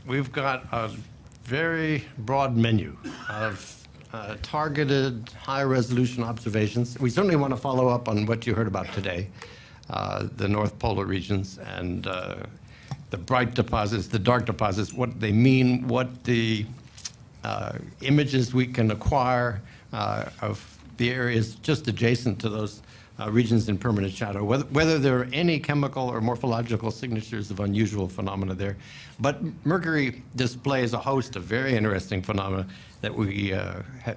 we've got a very broad menu of targeted high-resolution observations. We certainly want to follow up on what you heard about today, the North Polar regions and the bright deposits, the dark deposits, what they mean, what the images we can acquire of the areas just adjacent to those regions in permanent shadow, whether there are any chemical or morphological signatures of unusual phenomena there. But Mercury displays a host of very interesting phenomena that we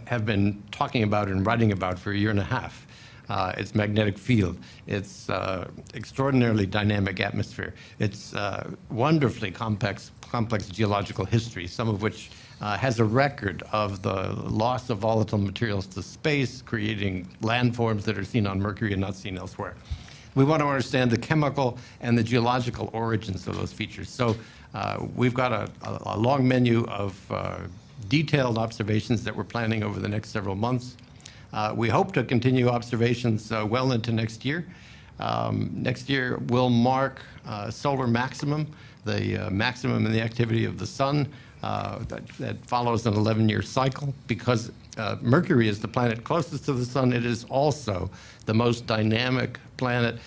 have been talking about and writing about for a year and a half. Its magnetic field, its extraordinarily dynamic atmosphere, its wonderfully complex geological history, some of which has a record of the loss of volatile materials to space, creating landforms that are seen on Mercury and not seen elsewhere. We want to understand the chemical and the geological origins of those features. So we've got a long menu of detailed observations that we're planning over the next several months. We hope to continue observations well into next year. Next year will mark solar maximum, the maximum in the activity of the sun. That follows an 11-year cycle. Because Mercury is the planet closest to the sun, it is also the most dynamic planet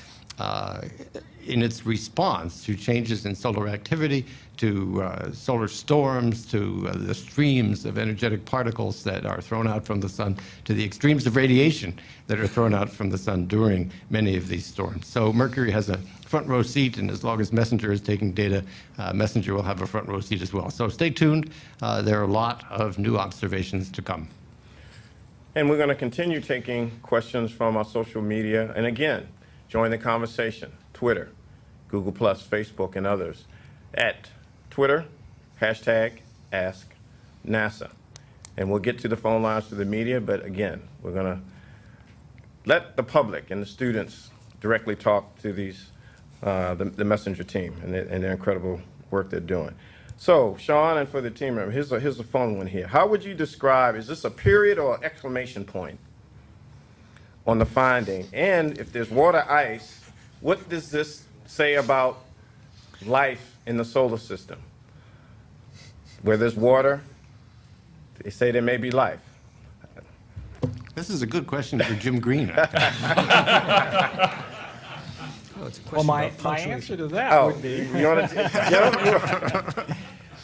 in its response to changes in solar activity, to solar storms, to the streams of energetic particles that are thrown out from the sun, to the extremes of radiation that are thrown out from the sun during many of these storms. So Mercury has a front row seat, and as long as MESSENGER is taking data, MESSENGER will have a front row seat as well. So stay tuned. There are a lot of new observations to come. And we're going to continue taking questions from our social media. And again, join the conversation, Twitter, Google+, Facebook, and others, at Twitter, #AskNASA. And we'll get to the phone lines to the media, but again, we're going to let the public and the students directly talk to these, the messenger team and their incredible work they're doing. So, Sean, and for the team member, here's a fun one here. How would you describe, is this a period or an exclamation point on the finding? And if there's water ice, what does this say about life in the solar system? Where there's water, they say there may be life. This is a good question for Jim Green. Well, my answer to that would be,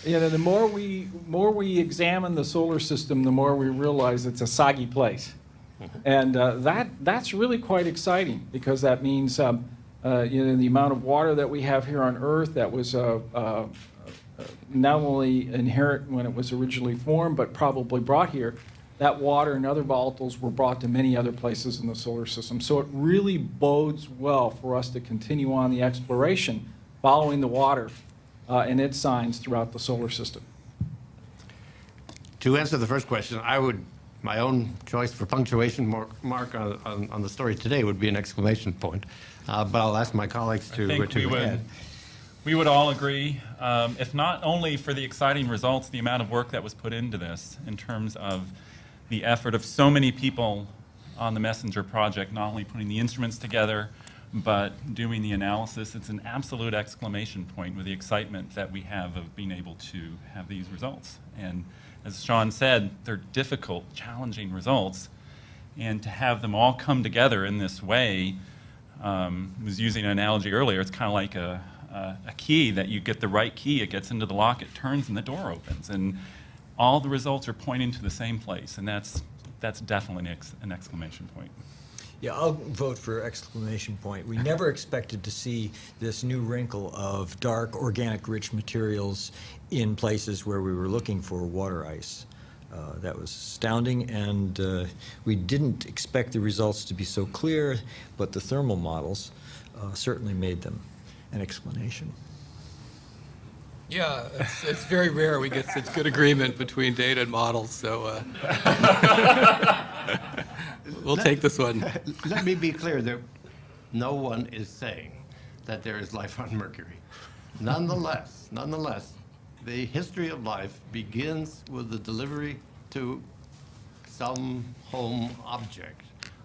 the more we examine the solar system, the more we realize it's a soggy place. And that's really quite exciting, because that means the amount of water that we have here on Earth that was not only inherent when it was originally formed, but probably brought here, that water and other volatiles were brought to many other places in the solar system. So it really bodes well for us to continue on the exploration following the water and its signs throughout the solar system. To answer the first question, my own choice for punctuation mark on the story today would be an exclamation point. But I'll ask my colleagues to add. We would all agree, if not only for the exciting results, the amount of work that was put into this in terms of the effort of so many people on the Messenger project, not only putting the instruments together, but doing the analysis. It's an absolute exclamation point with the excitement that we have of being able to have these results. And as Sean said, they're difficult, challenging results. And to have them all come together in this way, I was using an analogy earlier, it's kind of like a key that you get the right key, it gets into the lock, it turns, and the door opens. And all the results are pointing to the same place, and that's definitely an exclamation point. Yeah, I'll vote for exclamation point. We never expected to see this new wrinkle of dark, organic-rich materials in places where we were looking for water ice. That was astounding, and we didn't expect the results to be so clear, but the thermal models certainly made them an explanation. Yeah, it's very rare we get such good agreement between data and models, so we'll take this one. Let me be clear, no one is saying that there is life on Mercury. Nonetheless, the history of life begins with the delivery to some home object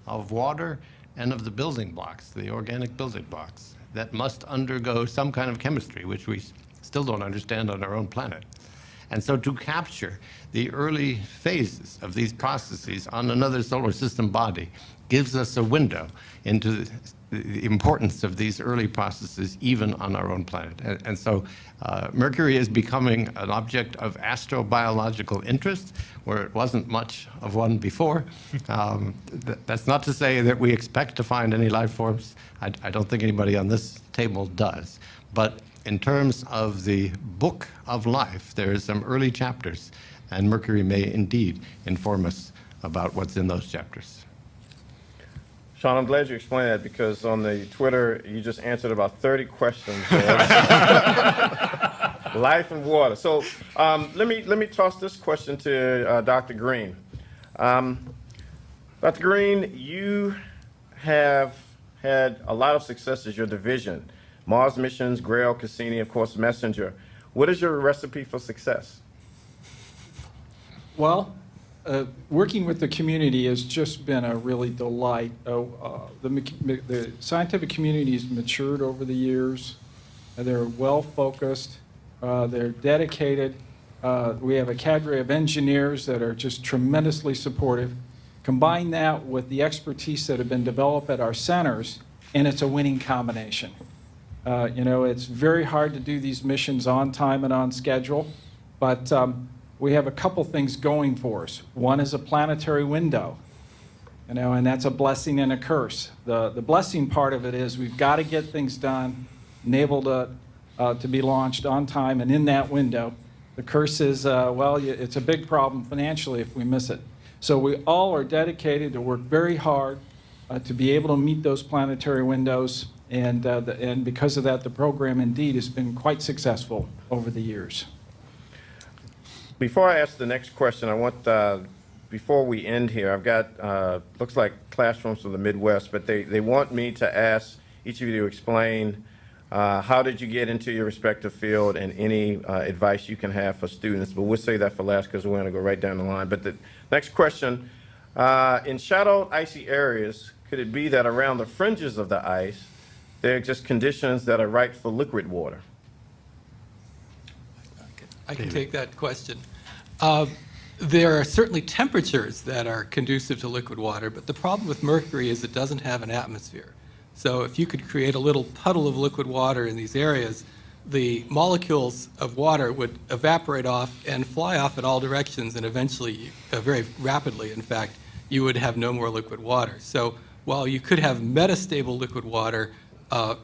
of water and of the building blocks, the organic building blocks, that must undergo some kind of chemistry, which we still don't understand on our own planet. And so to capture the early phases of these processes on another solar system body gives us a window into the importance of these early processes even on our own planet. And so Mercury is becoming an object of astrobiological interest where it wasn't much of one before. That's not to say that we expect to find any life forms. I don't think anybody on this table does. But in terms of the book of life, there are some early chapters, and Mercury may indeed inform us about what's in those chapters. Sean, I'm glad you explained that, because on the Twitter, you just answered about 30 questions. Life and water. So let me toss this question to Dr. Green. Dr. Green, you have had a lot of success as your division. Mars missions, Grail, Cassini, of course, Messenger. What is your recipe for success? Well, working with the community has just been a really delight. The scientific community has matured over the years. They're well-focused. They're dedicated. We have a cadre of engineers that are just tremendously supportive. Combine that with the expertise that have been developed at our centers, and it's a winning combination. It's very hard to do these missions on time and on schedule, but we have a couple things going for us. One is a planetary window, and that's a blessing and a curse. The blessing part of it is we've got to get things done, enabled to be launched on time and in that window. The curse is, it's a big problem financially if we miss it. So we all are dedicated to work very hard to be able to meet those planetary windows. And because of that, the program indeed has been quite successful over the years. Before I ask the next question, I want before we end here, I've got, looks like classrooms from the Midwest, but they want me to ask each of you to explain how did you get into your respective field and any advice you can have for students. But we'll say that for last because we're going to go right down the line. But the next question, in shadowed icy areas, could it be that around the fringes of the ice, there are just conditions that are right for liquid water? I can take that question. There are certainly temperatures that are conducive to liquid water, but the problem with mercury is it doesn't have an atmosphere. So if you could create a little puddle of liquid water in these areas, the molecules of water would evaporate off and fly off in all directions, and eventually, very rapidly, in fact, you would have no more liquid water. So while you could have metastable liquid water,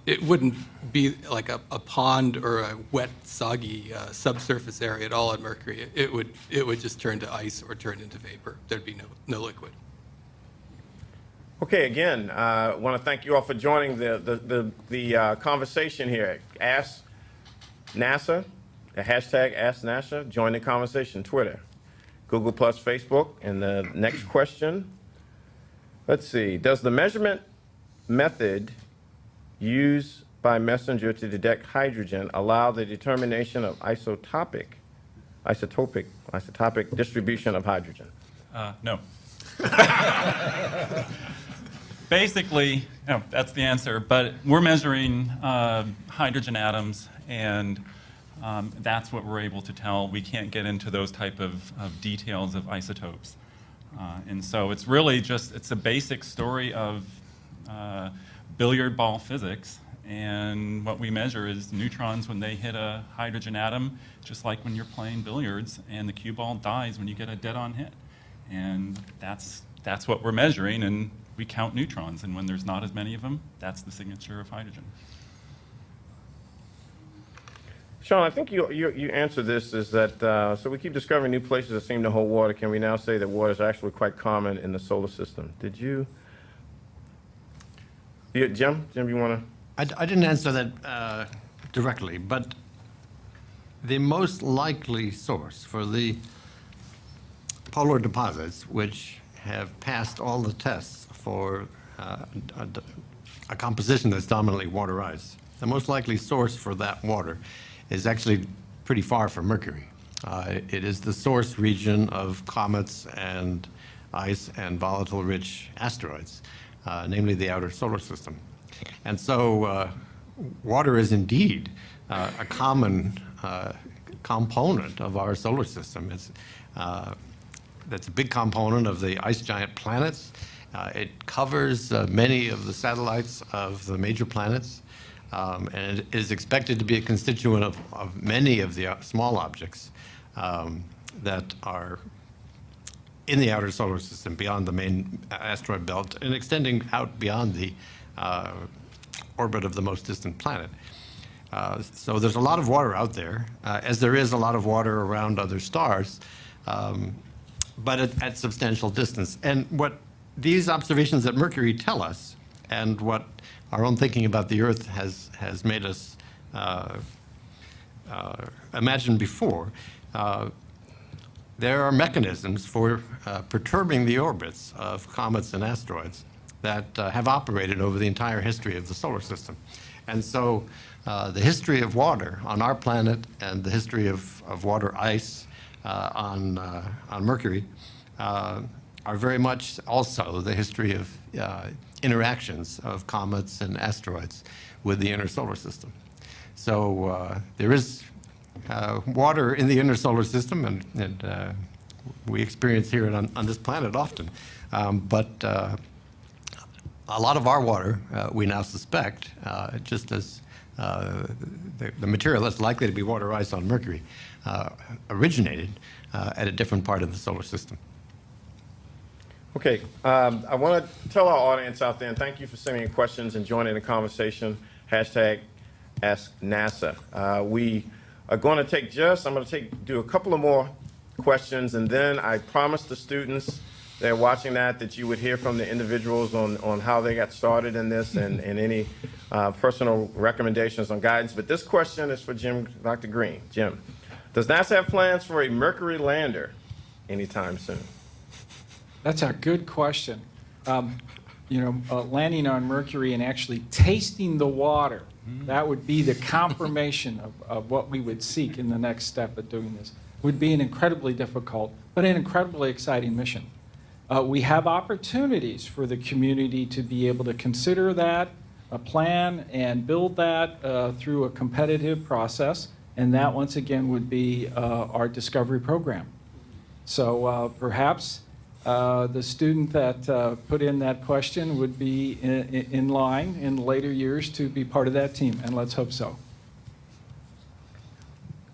it wouldn't be like a pond or a wet, soggy subsurface area at all at Mercury. It would just turn to ice or turn into vapor. There'd be no liquid. Okay, again, I want to thank you all for joining the conversation here. Ask NASA, the hashtag Ask NASA, join the conversation, Twitter, Google+, Facebook. And the next question, let's see, does the measurement method used by messenger to detect hydrogen allow the determination of isotopic distribution of hydrogen? No. Basically, no, that's the answer, but we're measuring hydrogen atoms, and that's what we're able to tell. We can't get into those type of details of isotopes. And so it's really just, it's a basic story of billiard ball physics, and what we measure is neutrons when they hit a hydrogen atom, just like when you're playing billiards, and the cue ball dies when you get a dead-on hit. And that's what we're measuring, and we count neutrons, and when there's not as many of them, that's the signature of hydrogen. Sean, I think you answered this, is that, so we keep discovering new places that seem to hold water. Can we now say that water is actually quite common in the solar system? Did you? Jim, you want to? I didn't answer that directly, but the most likely source for the polar deposits, which have passed all the tests for a composition that's dominantly water ice, the most likely source for that water is actually pretty far from Mercury. It is the source region of comets and ice and volatile-rich asteroids, namely the outer solar system. And so water is indeed a common component of our solar system. That's a big component of the ice giant planets. It covers many of the satellites of the major planets, and it is expected to be a constituent of many of the small objects that are in the outer solar system beyond the main asteroid belt and extending out beyond the orbit of the most distant planet. So there's a lot of water out there, as there is a lot of water around other stars, but at substantial distance. And what these observations at Mercury tell us, and what our own thinking about the Earth has made us imagine before, there are mechanisms for perturbing the orbits of comets and asteroids that have operated over the entire history of the solar system. And so the history of water on our planet and the history of water ice on Mercury are very much also the history of interactions of comets and asteroids with the inner solar system. So there is water in the inner solar system, and we experience here on this planet often. But a lot of our water, we now suspect, just as the material that's likely to be water ice on Mercury, originated at a different part of the solar system. Okay, I want to tell our audience out there, and thank you for sending in questions and joining the conversation, hashtag Ask NASA. We are going to do a couple of more questions, and then I promised the students that are watching that you would hear from the individuals on how they got started in this and any personal recommendations on guidance. But this question is for Dr. Green. Jim, does NASA have plans for a Mercury lander anytime soon? That's a good question. Landing on Mercury and actually tasting the water, that would be the confirmation of what we would seek in the next step of doing this. Would be an incredibly difficult, but an incredibly exciting mission. We have opportunities for the community to be able to consider that, plan and build that through a competitive process, and that once again would be our discovery program. So perhaps the student that put in that question would be in line in later years to be part of that team, and let's hope so.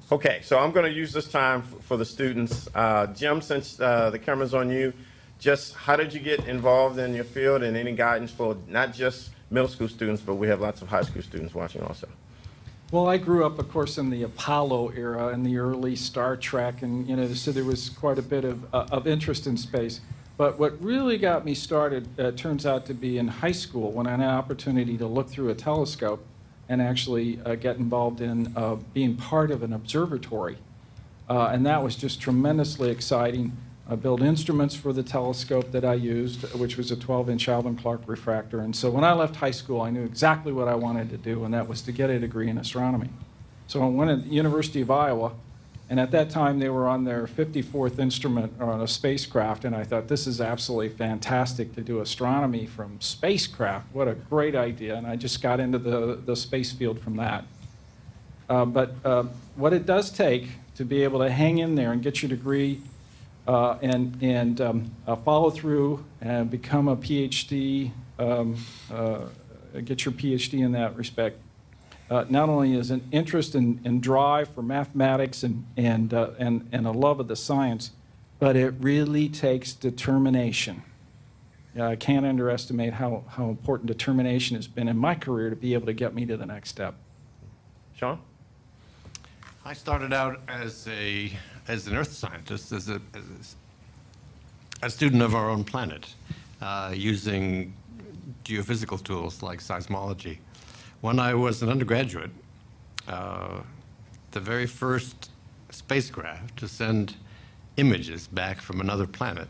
Okay, so I'm going to use this time for the students. Jim, since the camera's on you, just how did you get involved in your field, and any guidance for not just middle school students, but we have lots of high school students watching also? Well, I grew up, of course, in the Apollo era and the early Star Trek, and so there was quite a bit of interest in space. But what really got me started turns out to be in high school, when I had an opportunity to look through a telescope and actually get involved in being part of an observatory. And that was just tremendously exciting. I built instruments for the telescope that I used, which was a 12-inch Alvin Clark refractor. And so when I left high school, I knew exactly what I wanted to do, and that was to get a degree in astronomy. So I went to the University of Iowa, and at that time they were on their 54th instrument on a spacecraft, and I thought, this is absolutely fantastic to do astronomy from spacecraft. What a great idea, and I just got into the space field from that. But what it does take to be able to hang in there and get your degree and follow through and become a PhD, get your PhD in that respect. Not only is an interest and drive for mathematics and a love of the science, but it really takes determination. I can't underestimate how important determination has been in my career to be able to get me to the next step. Sean? I started out as an earth scientist, as a student of our own planet, using geophysical tools like seismology. When I was an undergraduate, the very first spacecraft to send images back from another planet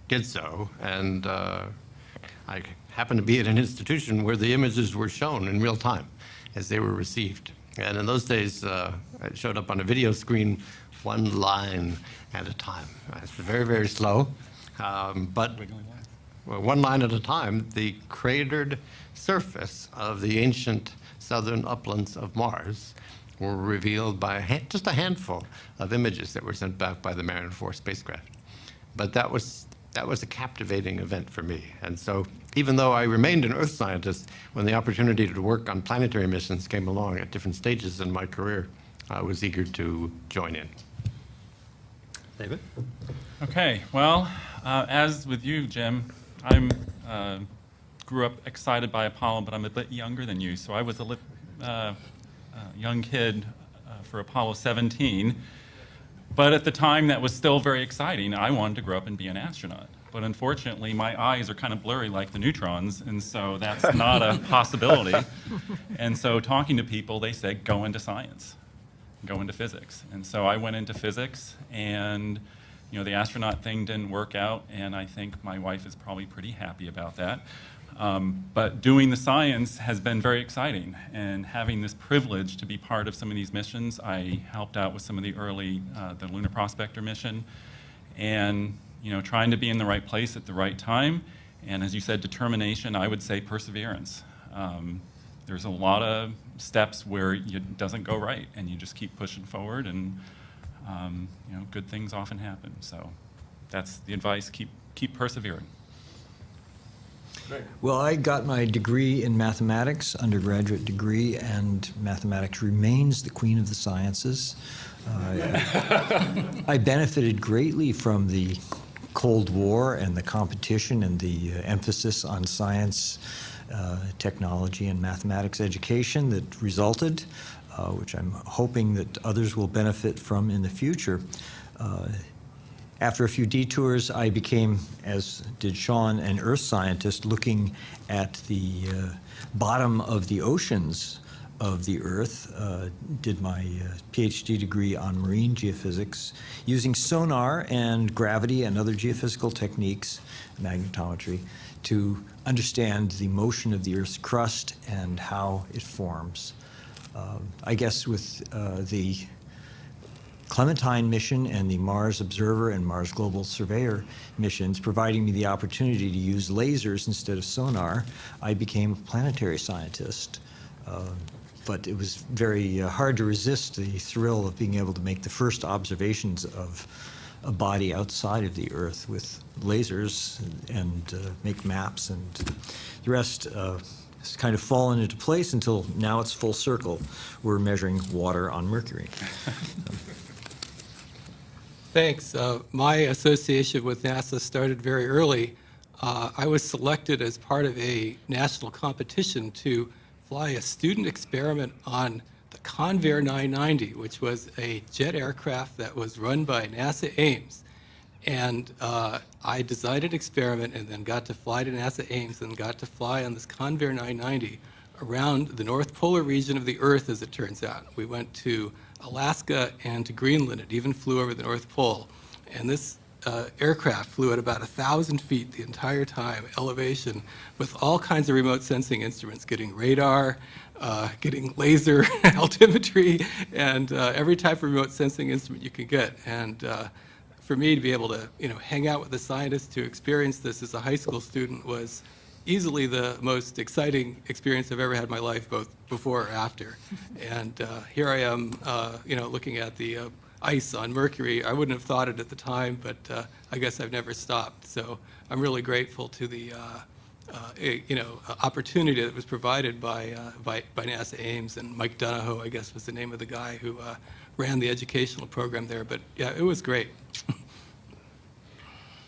did so, and I happened to be at an institution where the images were shown in real time as they were received. And in those days, it showed up on a video screen, one line at a time. It's very, very slow, but one line at a time, the cratered surface of the ancient southern uplands of Mars were revealed by just a handful of images that were sent back by the Mariner 4 spacecraft. But that was a captivating event for me. And so even though I remained an earth scientist, when the opportunity to work on planetary missions came along at different stages in my career, I was eager to join in. David? Okay, well, as with you, Jim, I grew up excited by Apollo, but I'm a bit younger than you, so I was a young kid for Apollo 17. But at the time, that was still very exciting. I wanted to grow up and be an astronaut. But unfortunately, my eyes are kind of blurry like the neutrons, and so that's not a possibility. And so talking to people, they say, go into science, go into physics. And so I went into physics, and the astronaut thing didn't work out, and I think my wife is probably pretty happy about that. But doing the science has been very exciting, and having this privilege to be part of some of these missions. I helped out with some of the early, the Lunar Prospector mission, and trying to be in the right place at the right time, and as you said, determination, I would say perseverance. There's a lot of steps where it doesn't go right, and you just keep pushing forward, and good things often happen. So that's the advice, keep persevering. Well, I got my degree in mathematics, undergraduate degree, and mathematics remains the queen of the sciences. I benefited greatly from the Cold War and the competition and the emphasis on science, technology, and mathematics education that resulted, which I'm hoping that others will benefit from in the future. After a few detours, I became, as did Sean, an earth scientist looking at the bottom of the oceans of the Earth, did my PhD degree on marine geophysics, using sonar and gravity and other geophysical techniques, magnetometry, to understand the motion of the Earth's crust and how it forms. I guess with the Clementine mission and the Mars Observer and Mars Global Surveyor missions providing me the opportunity to use lasers instead of sonar, I became a planetary scientist. But it was very hard to resist the thrill of being able to make the first observations of a body outside of the Earth with lasers and make maps, and the rest has kind of fallen into place until now it's full circle. We're measuring water on Mercury. Thanks. My association with NASA started very early. I was selected as part of a national competition to fly a student experiment on the Convair 990, which was a jet aircraft that was run by NASA Ames. And I designed an experiment and then got to fly to NASA Ames and got to fly on this Convair 990 around the North Polar region of the Earth, as it turns out. We went to Alaska and to Greenland. It even flew over the North Pole. And this aircraft flew at about 1,000 feet the entire time, elevation, with all kinds of remote sensing instruments, getting radar, getting laser altimetry, and every type of remote sensing instrument you can get. And for me to be able to, hang out with the scientists to experience this as a high school student was easily the most exciting experience I've ever had in my life, both before or after. And here I am, looking at the ice on Mercury. I wouldn't have thought it at the time, but I guess I've never stopped. So I'm really grateful to the opportunity that was provided by NASA Ames, and Mike Donahoe, I guess, was the name of the guy who ran the educational program there. But yeah, it was great.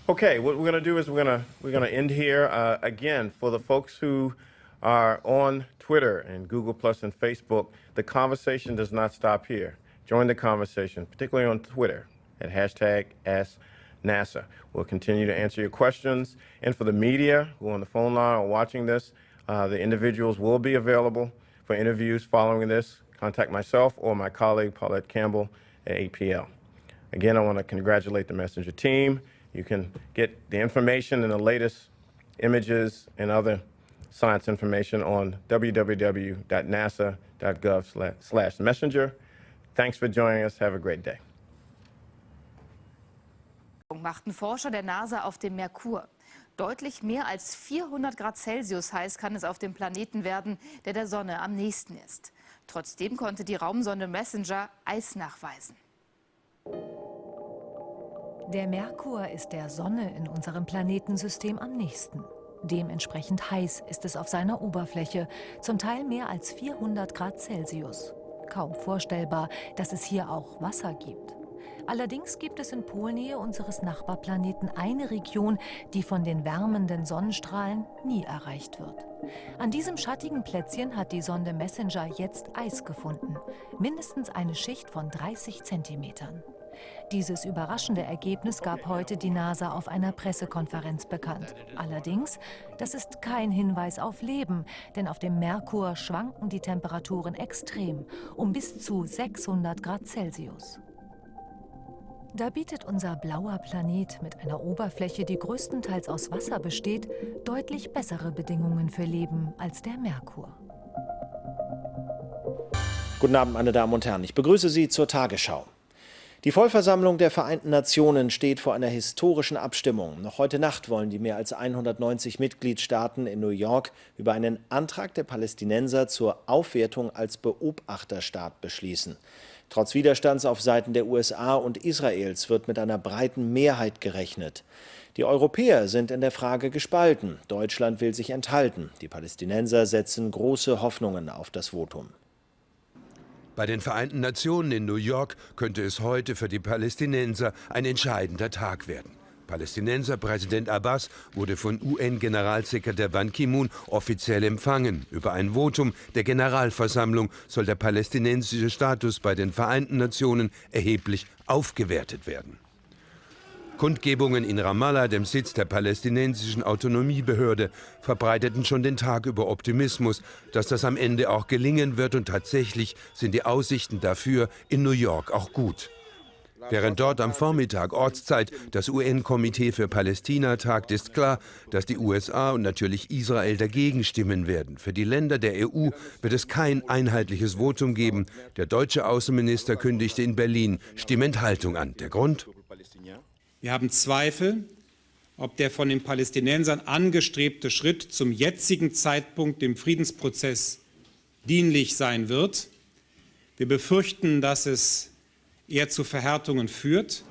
Okay, what we're going to do is we're going to end here. Again, for the folks who are on Twitter and Google Plus and Facebook, the conversation does not stop here. Join the conversation, particularly on Twitter at #AskNASA. We'll continue to answer your questions. And for the media who are on the phone line or watching this, the individuals will be available for interviews following this. Contact myself or my colleague, Paulette Campbell at APL. Again, I want to congratulate the Messenger team. You can get the information and the latest images and other science information on www.nasa.gov/messenger. Thanks for joining us. Have a great day. Machten Forscher der NASA auf dem Merkur. Deutlich mehr als 400 Grad Celsius heiß kann es auf dem Planeten werden, der der Sonne am nächsten ist. Trotzdem konnte die Raumsonde Messenger Eis nachweisen. Der Merkur ist der Sonne in unserem Planetensystem am nächsten. Dementsprechend heiß ist es auf seiner Oberfläche, zum Teil mehr als 400 Grad Celsius. Kaum vorstellbar, dass es hier auch Wasser gibt. Allerdings gibt es in Polnähe unseres Nachbarplaneten eine Region, die von den wärmenden Sonnenstrahlen nie erreicht wird. An diesem schattigen Plätzchen hat die Sonde Messenger jetzt Eis gefunden. Mindestens eine Schicht von 30 Zentimetern. Dieses überraschende Ergebnis gab heute die NASA auf einer Pressekonferenz bekannt. Allerdings, das ist kein Hinweis auf Leben, denn auf dem Merkur schwanken die Temperaturen extrem, um bis zu 600 Grad Celsius. Da bietet unser blauer Planet mit einer Oberfläche, die größtenteils aus Wasser besteht, deutlich bessere Bedingungen für Leben als der Merkur. Guten Abend, meine Damen und Herren. Ich begrüße Sie zur Tagesschau. Die Vollversammlung der Vereinten Nationen steht vor einer historischen Abstimmung. Noch heute Nacht wollen die mehr als 190 Mitgliedstaaten in New York über einen Antrag der Palästinenser zur Aufwertung als Beobachterstaat beschließen. Trotz Widerstands auf Seiten der USA und Israels wird mit einer breiten Mehrheit gerechnet. Die Europäer sind in der Frage gespalten. Deutschland will sich enthalten. Die Palästinenser setzen große Hoffnungen auf das Votum. Bei den Vereinten Nationen in New York könnte es heute für die Palästinenser ein entscheidender Tag werden. Palästinenser-Präsident Abbas wurde von UN-Generalsekretär Ban Ki-moon offiziell empfangen. Über ein Votum der Generalversammlung soll der palästinensische Status bei den Vereinten Nationen erheblich aufgewertet werden. Kundgebungen in Ramallah, dem Sitz der palästinensischen Autonomiebehörde, verbreiteten schon den Tag über Optimismus, dass das am Ende auch gelingen wird, und tatsächlich sind die Aussichten dafür in New York auch gut. Während dort am Vormittag Ortszeit das UN-Komitee für Palästina tagt, ist klar, dass die USA und natürlich Israel dagegen stimmen werden. Für die Länder der EU wird es kein einheitliches Votum geben. Der deutsche Außenminister kündigte in Berlin Stimmenthaltung an. Der Grund? Wir haben Zweifel, ob der von den Palästinensern angestrebte Schritt zum jetzigen Zeitpunkt dem Friedensprozess dienlich sein wird. Wir befürchten, dass es eher zu Verhärtungen führt.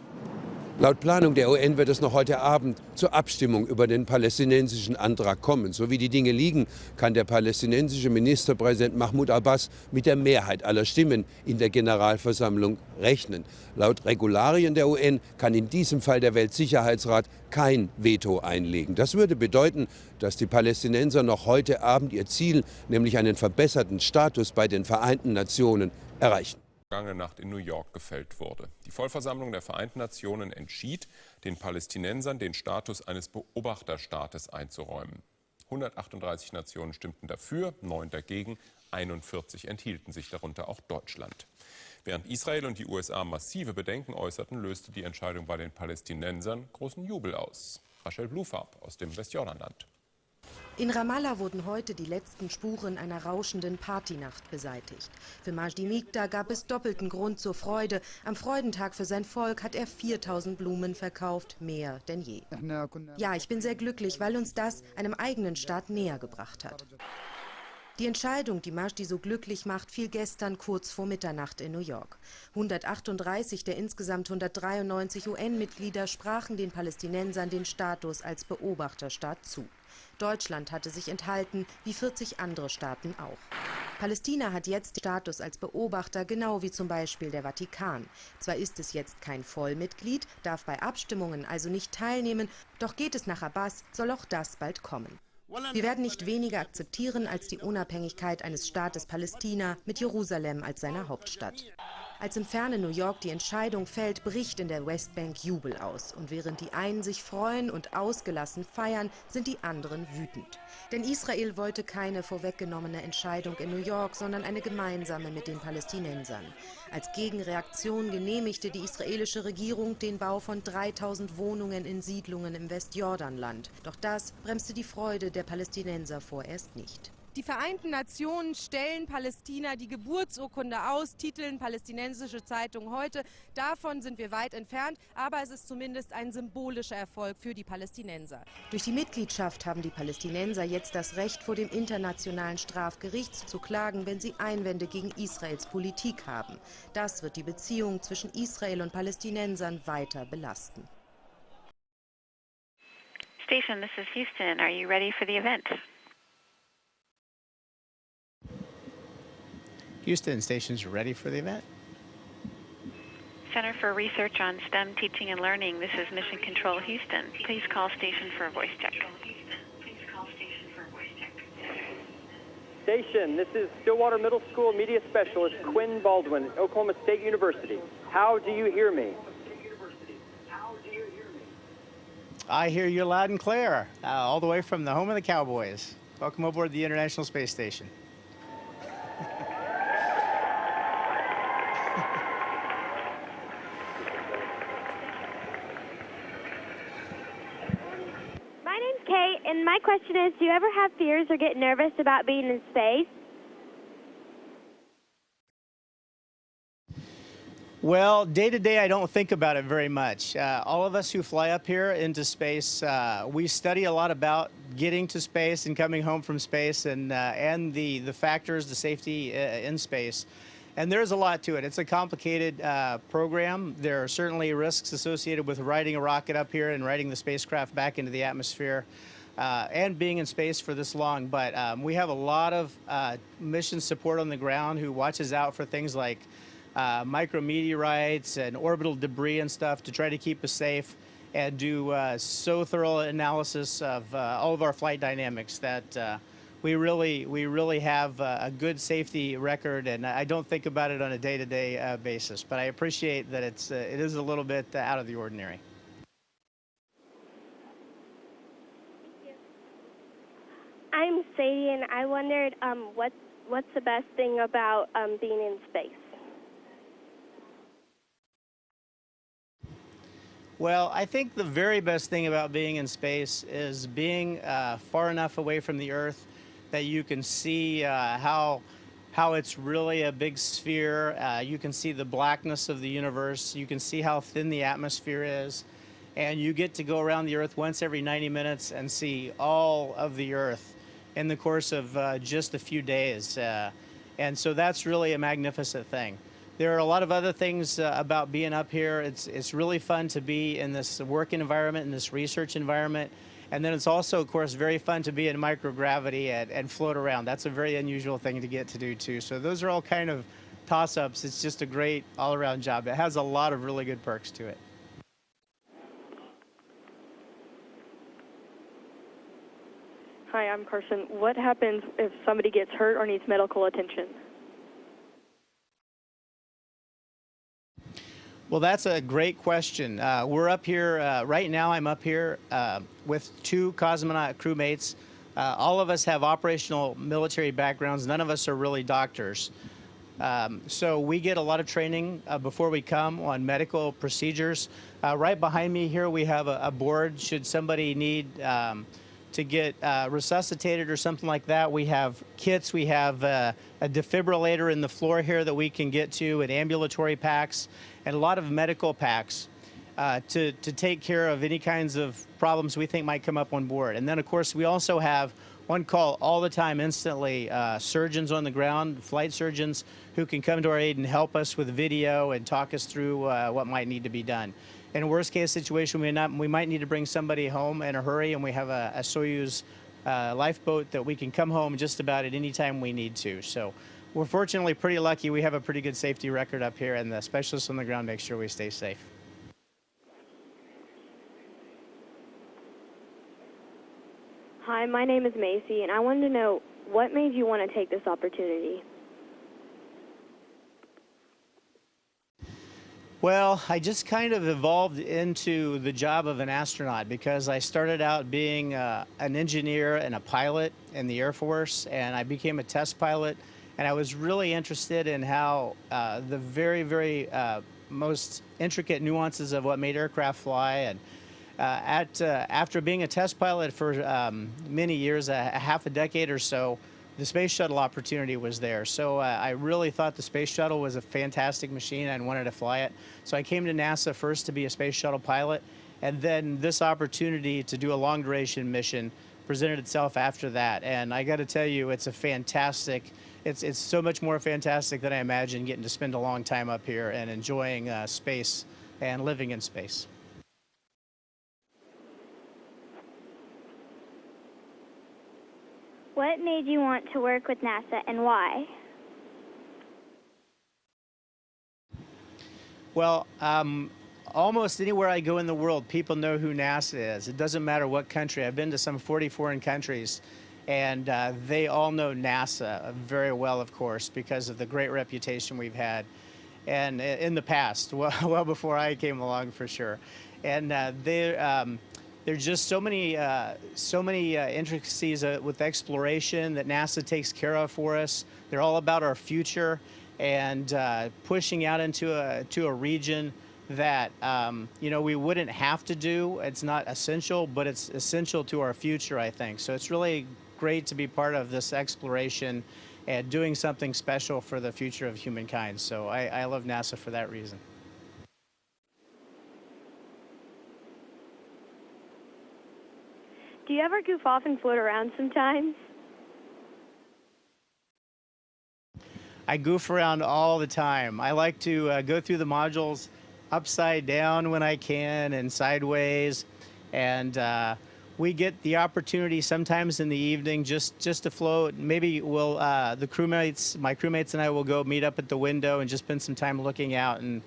Laut Planung der UN wird es noch heute Abend zur Abstimmung über den palästinensischen Antrag kommen. So wie die Dinge liegen, kann der palästinensische Ministerpräsident Mahmoud Abbas mit der Mehrheit aller Stimmen in der Generalversammlung rechnen. Laut Regularien der UN kann in diesem Fall der Weltsicherheitsrat kein Veto einlegen. Das würde bedeuten, dass die Palästinenser noch heute Abend ihr Ziel, nämlich einen verbesserten Status bei den Vereinten Nationen, erreichen. Vergangene Nacht in New York gefällt wurde. Die Vollversammlung der Vereinten Nationen entschied, den Palästinensern den Status eines Beobachterstaates einzuräumen. 138 Nationen stimmten dafür, 9 dagegen, 41 enthielten sich, darunter auch Deutschland. Während Israel und die USA massive Bedenken äußerten, löste die Entscheidung bei den Palästinensern großen Jubel aus. Rachel Blufarb aus dem Westjordanland. In Ramallah wurden heute die letzten Spuren einer rauschenden Partynacht beseitigt. Für Majdi Mikdar gab es doppelten Grund zur Freude. Am Freudentag für sein Volk hat er 4000 Blumen verkauft, mehr denn je. Ja, ich bin sehr glücklich, weil uns das einem eigenen Staat näher gebracht hat. Die Entscheidung, die Majdi so glücklich macht, fiel gestern kurz vor Mitternacht in New York. 138 der insgesamt 193 UN-Mitglieder sprachen den Palästinensern den Status als Beobachterstaat zu. Deutschland hatte sich enthalten, wie 40 andere Staaten auch. Palästina hat jetzt Status als Beobachter, genau wie zum Beispiel der Vatikan. Zwar ist es jetzt kein Vollmitglied, darf bei Abstimmungen also nicht teilnehmen, doch geht es nach Abbas, soll auch das bald kommen. Wir werden nicht weniger akzeptieren als die Unabhängigkeit eines Staates Palästina mit Jerusalem als seiner Hauptstadt. Als im fernen New York die Entscheidung fällt, bricht in der Westbank Jubel aus. Und während die einen sich freuen und ausgelassen feiern, sind die anderen wütend. Denn Israel wollte keine vorweggenommene Entscheidung in New York, sondern eine gemeinsame mit den Palästinensern. Als Gegenreaktion genehmigte die israelische Regierung den Bau von 3000 Wohnungen in Siedlungen im Westjordanland. Doch das bremste die Freude der Palästinenser vorerst nicht. Die Vereinten Nationen stellen Palästina die Geburtsurkunde aus, titeln palästinensische Zeitung heute. Davon sind wir weit entfernt, aber es ist zumindest ein symbolischer Erfolg für die Palästinenser. Durch die Mitgliedschaft haben die Palästinenser jetzt das Recht, vor dem Internationalen Strafgericht zu klagen, wenn sie Einwände gegen Israels Politik haben. Das wird die Beziehung zwischen Israel und Palästinensern weiter belasten. Station, this is Houston. Are you ready for the event? Houston, station's ready for the event. Center for Research on STEM Teaching and Learning. This is Mission Control Houston. Please call station for a voice check. Station, this is Stillwater Middle School Media Specialist Quinn Baldwin, Oklahoma State University. How do you hear me? I hear you loud and clear, all the way from the home of the Cowboys. Welcome aboard the International Space Station. My name's Kate, and my question is, do you ever have fears or get nervous about being in space? Well, day to day, I don't think about it very much. All of us who fly up here into space, we study a lot about getting to space and coming home from space and the factors, the safety in space. And there's a lot to it. It's a complicated program. There are certainly risks associated with riding a rocket up here and riding the spacecraft back into the atmosphere and being in space for this long. But we have a lot of mission support on the ground who watches out for things like micrometeorites and orbital debris and stuff to try to keep us safe and do so thorough analysis of all of our flight dynamics that we really have a good safety record, and I don't think about it on a day-to-day basis. But I appreciate that it is a little bit out of the ordinary. Sadie, and I wondered what's the best thing about being in space? Well, I think the very best thing about being in space is being far enough away from the Earth that you can see how it's really a big sphere. You can see the blackness of the universe. You can see how thin the atmosphere is. And you get to go around the Earth once every 90 minutes and see all of the Earth in the course of just a few days. And so that's really a magnificent thing. There are a lot of other things about being up here. It's really fun to be in this working environment, in this research environment. And then it's also, of course, very fun to be in microgravity and float around. That's a very unusual thing to get to do, too. So those are all kind of toss-ups. It's just a great all-around job. It has a lot of really good perks to it. Hi, I'm Carson. What happens if somebody gets hurt or needs medical attention? Well, that's a great question. We're up here, right now I'm up here with 2 cosmonaut crewmates. All of us have operational military backgrounds. None of us are really doctors. So we get a lot of training before we come on medical procedures. Right behind me here we have a board should somebody need to get resuscitated or something like that. We have kits. We have a defibrillator in the floor here that we can get to, and ambulatory packs, and a lot of medical packs to take care of any kinds of problems we think might come up on board. And then, of course, we also have one call all the time, instantly, surgeons on the ground, flight surgeons who can come to our aid and help us with video and talk us through what might need to be done. In a worst-case situation, we might need to bring somebody home in a hurry, and we have a Soyuz lifeboat that we can come home just about at any time we need to. So we're fortunately pretty lucky. We have a pretty good safety record up here, and the specialists on the ground make sure we stay safe. Hi, my name is Macy, and I wanted to know what made you want to take this opportunity? Well, I just kind of evolved into the job of an astronaut because I started out being an engineer and a pilot in the Air Force, and I became a test pilot, and I was really interested in how the very, very most intricate nuances of what made aircraft fly. And after being a test pilot for many years, a half a decade or so, the space shuttle opportunity was there. So I really thought the space shuttle was a fantastic machine and wanted to fly it. So I came to NASA first to be a space shuttle pilot, and then this opportunity to do a long duration mission presented itself after that. And I got to tell you, it's a fantastic, it's so much more fantastic than I imagined, getting to spend a long time up here and enjoying space and living in space. What made you want to work with NASA and why? Well, almost anywhere I go in the world, people know who NASA is. It doesn't matter what country. I've been to some 40 foreign countries, and they all know NASA very well, of course, because of the great reputation we've had, and in the past, well before I came along, for sure. And there's just so many intricacies with exploration that NASA takes care of for us. They're all about our future and pushing out into a region that we wouldn't have to do. It's not essential, but it's essential to our future, I think. So it's really great to be part of this exploration and doing something special for the future of humankind. So I love NASA for that reason. Do you ever goof off and float around sometimes? I goof around all the time. I like to go through the modules upside down when I can and sideways. And we get the opportunity sometimes in the evening just to float. Maybe we'll, my crewmates and I will go meet up at the window and just spend some time looking out and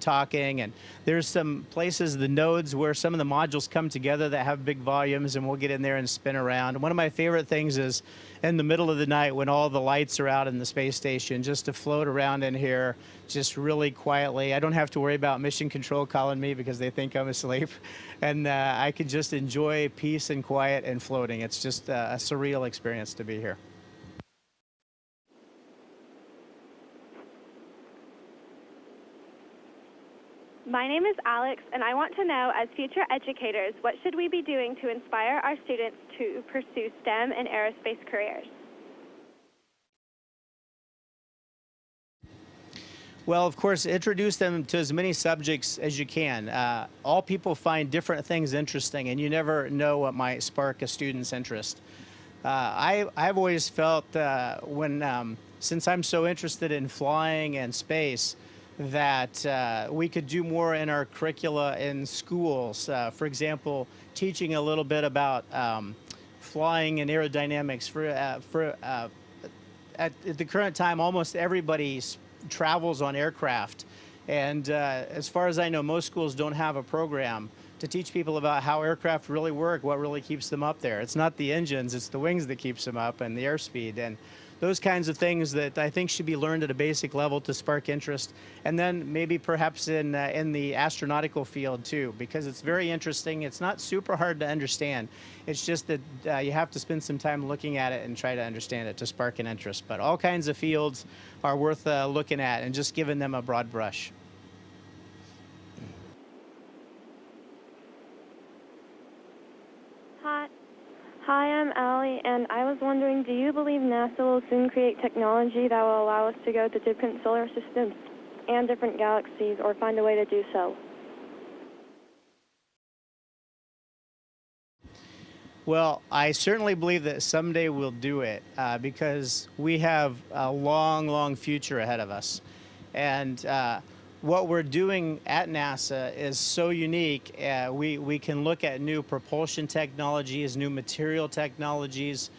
talking. And there's some places, the nodes, where some of the modules come together that have big volumes, and we'll get in there and spin around. One of my favorite things is in the middle of the night when all the lights are out in the space station, just to float around in here just really quietly. I don't have to worry about mission control calling me because they think I'm asleep. And I could just enjoy peace peace and quiet and floating. It's just a surreal experience to be here. My name is Alex, and I want to know, as future educators, what should we be doing to inspire our students to pursue STEM and aerospace careers? Well, of course, introduce them to as many subjects as you can. All people find different things interesting, and you never know what might spark a student's interest. I've always felt since I'm so interested in flying and space, that we could do more in our curricula in schools. For example, teaching a little bit about flying and aerodynamics. At the current time, almost everybody travels on aircraft. And as far as I know, most schools don't have a program to teach people about how aircraft really work, what really keeps them up there. It's not the engines, it's the wings that keeps them up and the airspeed. And those kinds of things that I think should be learned at a basic level to spark interest. And then maybe perhaps in the astronautical field too, because it's very interesting. It's not super hard to understand. It's just that you have to spend some time looking at it and try to understand it to spark an interest. But all kinds of fields are worth looking at and just giving them a broad brush. Hi, I'm Allie, and I was wondering, do you believe NASA will soon create technology that will allow us to go to different solar systems and different galaxies, or find a way to do so? Well, I certainly believe that someday we'll do it because we have a long, long future ahead of us. And what we're doing at NASA is so unique. We can look at new propulsion technologies, new material technologies,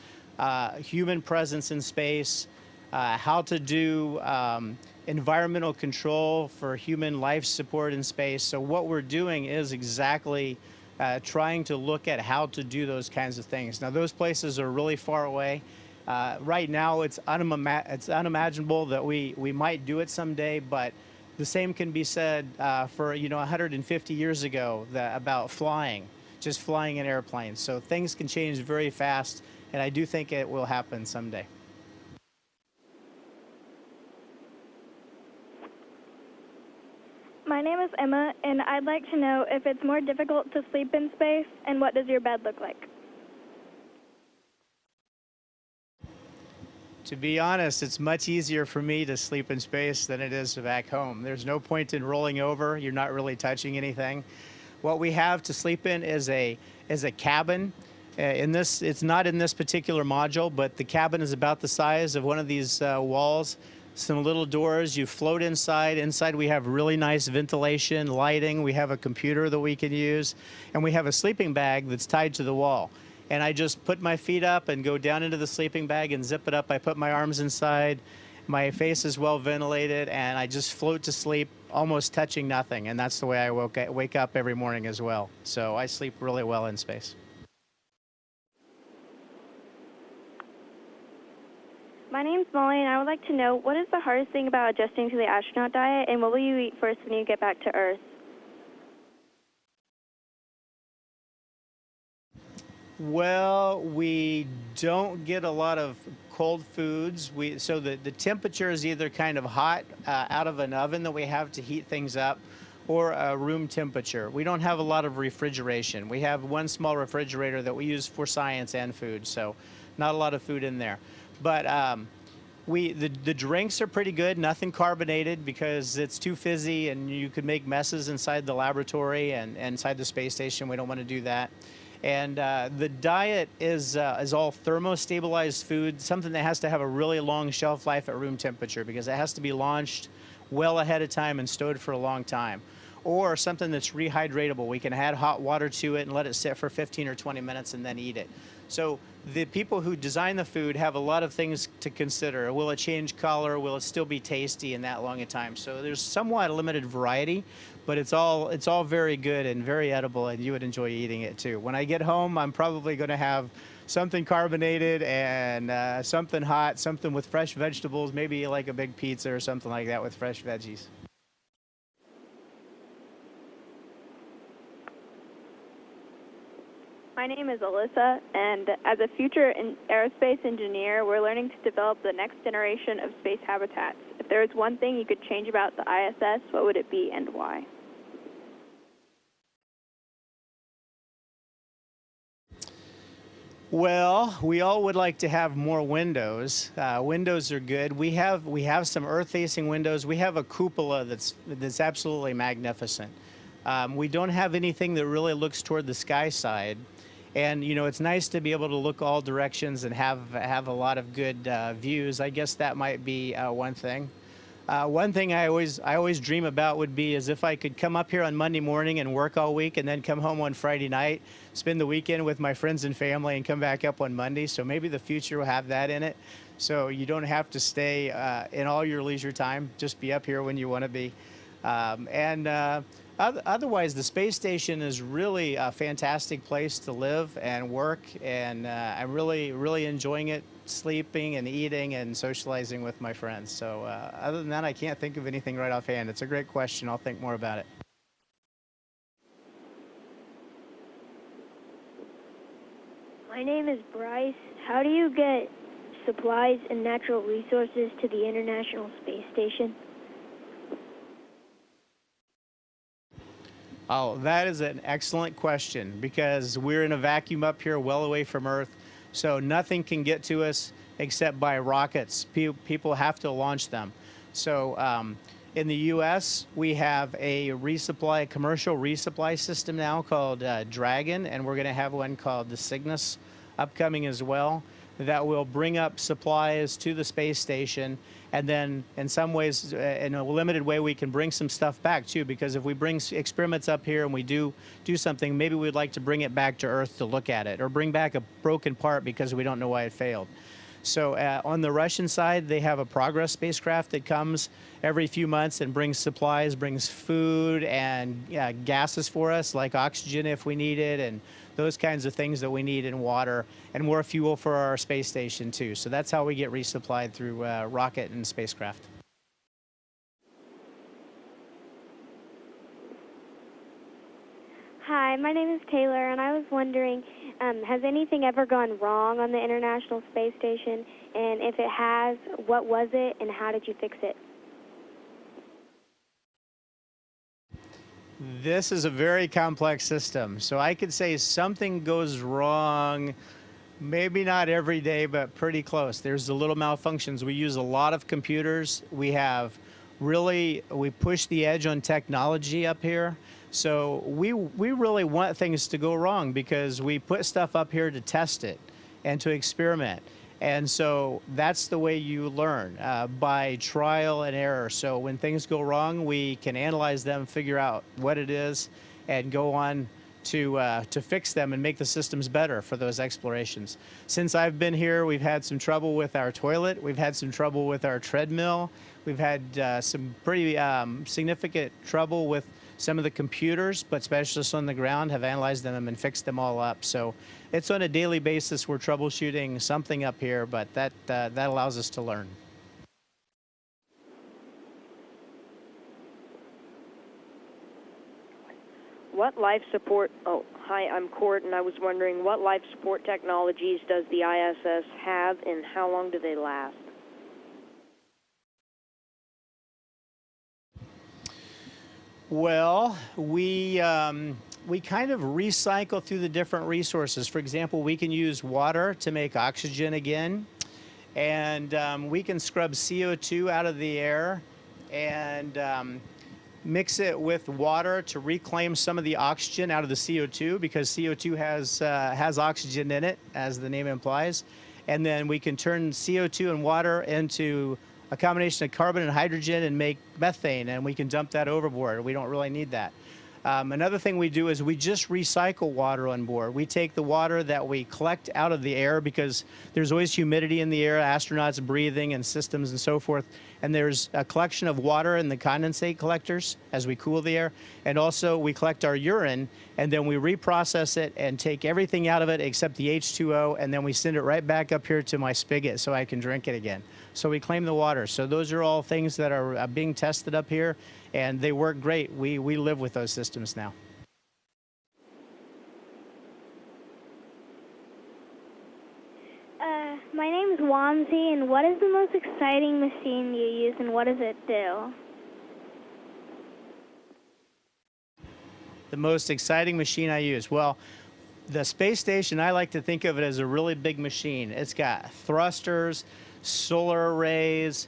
human presence in space, how to do environmental control for human life support in space. So what we're doing is exactly trying to look at how to do those kinds of things. Now, those places are really far away. Right now, it's unimaginable that we might do it someday, but the same can be said for 150 years ago about flying, just flying in airplanes. So things can change very fast, and I do think it will happen someday. My name is Emma, and I'd like to know if it's more difficult to sleep in space, and what does your bed look like? To be honest, it's much easier for me to sleep in space than it is back home. There's no point in rolling over. You're not really touching anything. What we have to sleep in is a cabin. It's not in this particular module, but the cabin is about the size of one of these walls. Some little doors. You float inside. Inside we have really nice ventilation, lighting. We have a computer that we can use, and we have a sleeping bag that's tied to the wall. And I just put my feet up and go down into the sleeping bag and zip it up. I put my arms inside. My face is well ventilated, and I just float to sleep, almost touching nothing. And that's the way I wake up every morning as well. So I sleep really well in space. My name's Molly, and I would like to know, what is the hardest thing about adjusting to the astronaut diet, and what will you eat first when you get back to Earth? Well, we don't get a lot of cold foods. So the temperature is either kind of hot out of an oven that we have to heat things up, or room temperature. We don't have a lot of refrigeration. We have one small refrigerator that we use for science and food, so not a lot of food in there. But the drinks are pretty good, nothing carbonated because it's too fizzy and you could make messes inside the laboratory and inside the space station. We don't want to do that. And the diet is all thermostabilized food, something that has to have a really long shelf life at room temperature because it has to be launched well ahead of time and stowed for a long time. Or something that's rehydratable. We can add hot water to it and let it sit for 15 or 20 minutes and then eat it. So the people who design the food have a lot of things to consider. Will it change color? Will it still be tasty in that long a time? So there's somewhat limited variety, but it's all very good and very edible, and you would enjoy eating it too. When I get home, I'm probably going to have something carbonated and something hot, something with fresh vegetables, maybe like a big pizza or something like that with fresh veggies. My name is Alyssa, and as a future aerospace engineer, we're learning to develop the next generation of space habitats. If there was one thing you could change about the ISS, what would it be and why? Well, we all would like to have more windows. Windows are good. We have some Earth-facing windows. We have a cupola that's absolutely magnificent. We don't have anything that really looks toward the sky side. And, you know, it's nice to be able to look all directions and have a lot of good views. I guess that might be one thing. One thing I always dream about would be is if I could come up here on Monday morning and work all week and then come home on Friday night, spend the weekend with my friends and family and come back up on Monday. So maybe the future will have that in it. So you don't have to stay in all your leisure time, just be up here when you want to be. Otherwise, the space station is really a fantastic place to live and work, and I'm really enjoying it, sleeping and eating and socializing with my friends. So other than that, I can't think of anything right offhand. It's a great question. I'll think more about it. My name is Bryce. How do you get supplies and natural resources to the International Space Station? Oh, that is an excellent question, because we're in a vacuum up here well away from Earth, so nothing can get to us except by rockets. People have to launch them. So in the U.S., we have a commercial resupply system now called Dragon, and we're going to have one called the Cygnus upcoming as well, that will bring up supplies to the space station. And then in some ways, in a limited way, we can bring some stuff back too, because if we bring experiments up here and we do something, maybe we'd like to bring it back to Earth to look at it, or bring back a broken part because we don't know why it failed. So on the Russian side, they have a Progress spacecraft that comes every few months and brings supplies, brings food and gases for us, like oxygen if we need it, and those kinds of things that we need in water, and more fuel for our space station too. So that's how we get resupplied through rocket and spacecraft. Hi, my name is Taylor, and I was wondering, has anything ever gone wrong on the International Space Station? And if it has, what was it, and how did you fix it? This is a very complex system, so I could say something goes wrong, maybe not every day, but pretty close. There's the little malfunctions. We use a lot of computers. We push the edge on technology up here. So we really want things to go wrong, because we put stuff up here to test it and to experiment. And so that's the way you learn, by trial and error. So when things go wrong, we can analyze them, figure out what it is, and go on to fix them and make the systems better for those explorations. Since I've been here, we've had some trouble with our toilet. We've had some trouble with our treadmill. We've had some pretty significant trouble with some of the computers, but specialists on the ground have analyzed them and fixed them all up. So it's on a daily basis we're troubleshooting something up here, but that allows us to learn. What life support, hi, I'm Court, and I was wondering, what life support technologies does the ISS have, and how long do they last? Well, we kind of recycle through the different resources. For example, we can use water to make oxygen again, and we can scrub CO2 out of the air and mix it with water to reclaim some of the oxygen out of the CO2, because CO2 has oxygen in it, as the name implies. And then we can turn CO2 and water into a combination of carbon and hydrogen and make methane, and we can dump that overboard. We don't really need that. Another thing we do is we just recycle water on board. We take the water that we collect out of the air, because there's always humidity in the air, astronauts breathing and systems and so forth. And there's a collection of water in the condensate collectors as we cool the air. And also we collect our urine, and then we reprocess it and take everything out of it except the H2O, and then we send it right back up here to my spigot so I can drink it again. So we claim the water. So those are all things that are being tested up here, and they work great. We live with those systems now. and what is the most exciting machine you use, and what does it do? The most exciting machine I use? Well, the space station, I like to think of it as a really big machine. It's got thrusters, solar arrays,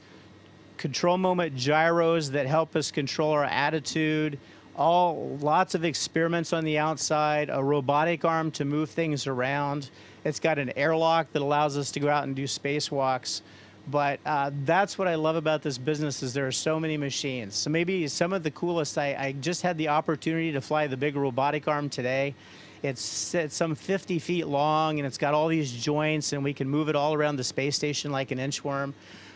control moment gyros that help us control our attitude, lots of experiments on the outside, a robotic arm to move things around. It's got an airlock that allows us to go out and do spacewalks. But that's what I love about this business is there are so many machines. So maybe some of the coolest, I just had the opportunity to fly the big robotic arm today. It's some 50 feet long, and it's got all these joints, and we can move it all around the space station like an inchworm.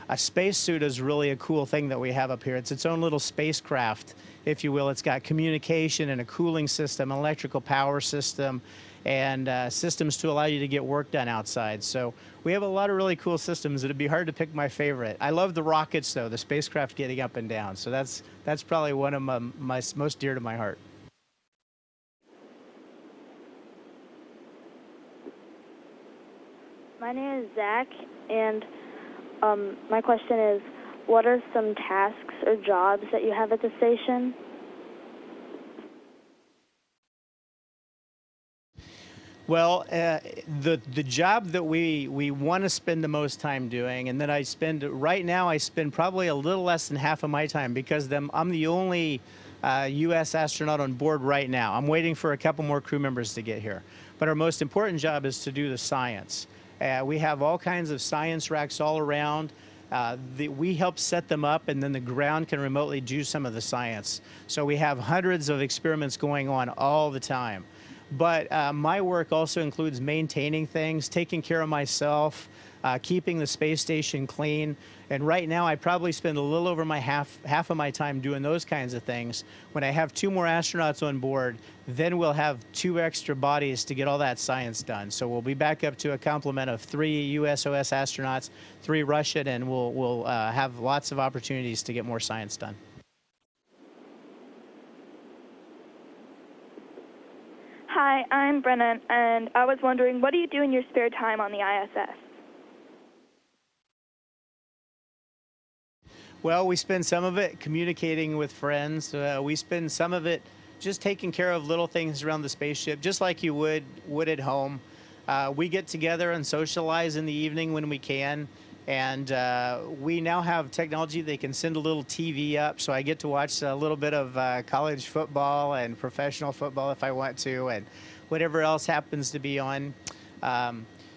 A spacesuit is really a cool thing that we have up here. It's its own little spacecraft, if you will. It's got communication and a cooling system, an electrical power system, and systems to allow you to get work done outside. So we have a lot of really cool systems. It'd be hard to pick my favorite. I love the rockets, though, the spacecraft getting up and down. So that's probably one of my most dear to my heart. My name is Zach, and my question is, what are some tasks or jobs that you have at the station? Well, the job that we want to spend the most time doing, and that right now I spend probably a little less than half of my time because I'm the only U.S. astronaut on board right now. I'm waiting for a couple more crew members to get here. But our most important job is to do the science. We have all kinds of science racks all around. We help set them up, and then the ground can remotely do some of the science. So we have hundreds of experiments going on all the time. But my work also includes maintaining things, taking care of myself, keeping the space station clean. And right now, I probably spend a little over my half of my time doing those kinds of things. When I have 2 more astronauts on board, then we'll have 2 extra bodies to get all that science done. So we'll be back up to a complement of 3 USOS astronauts, 3 Russian, and we'll have lots of opportunities to get more science done. Hi, I'm Brennan, and I was wondering, what do you do in your spare time on the ISS? Well, we spend some of it communicating with friends. We spend some of it just taking care of little things around the spaceship, just like you would at home. We get together and socialize in the evening when we can. And we now have technology that can send a little TV up, so I get to watch a little bit of college football and professional football if I want to, and whatever else happens to be on.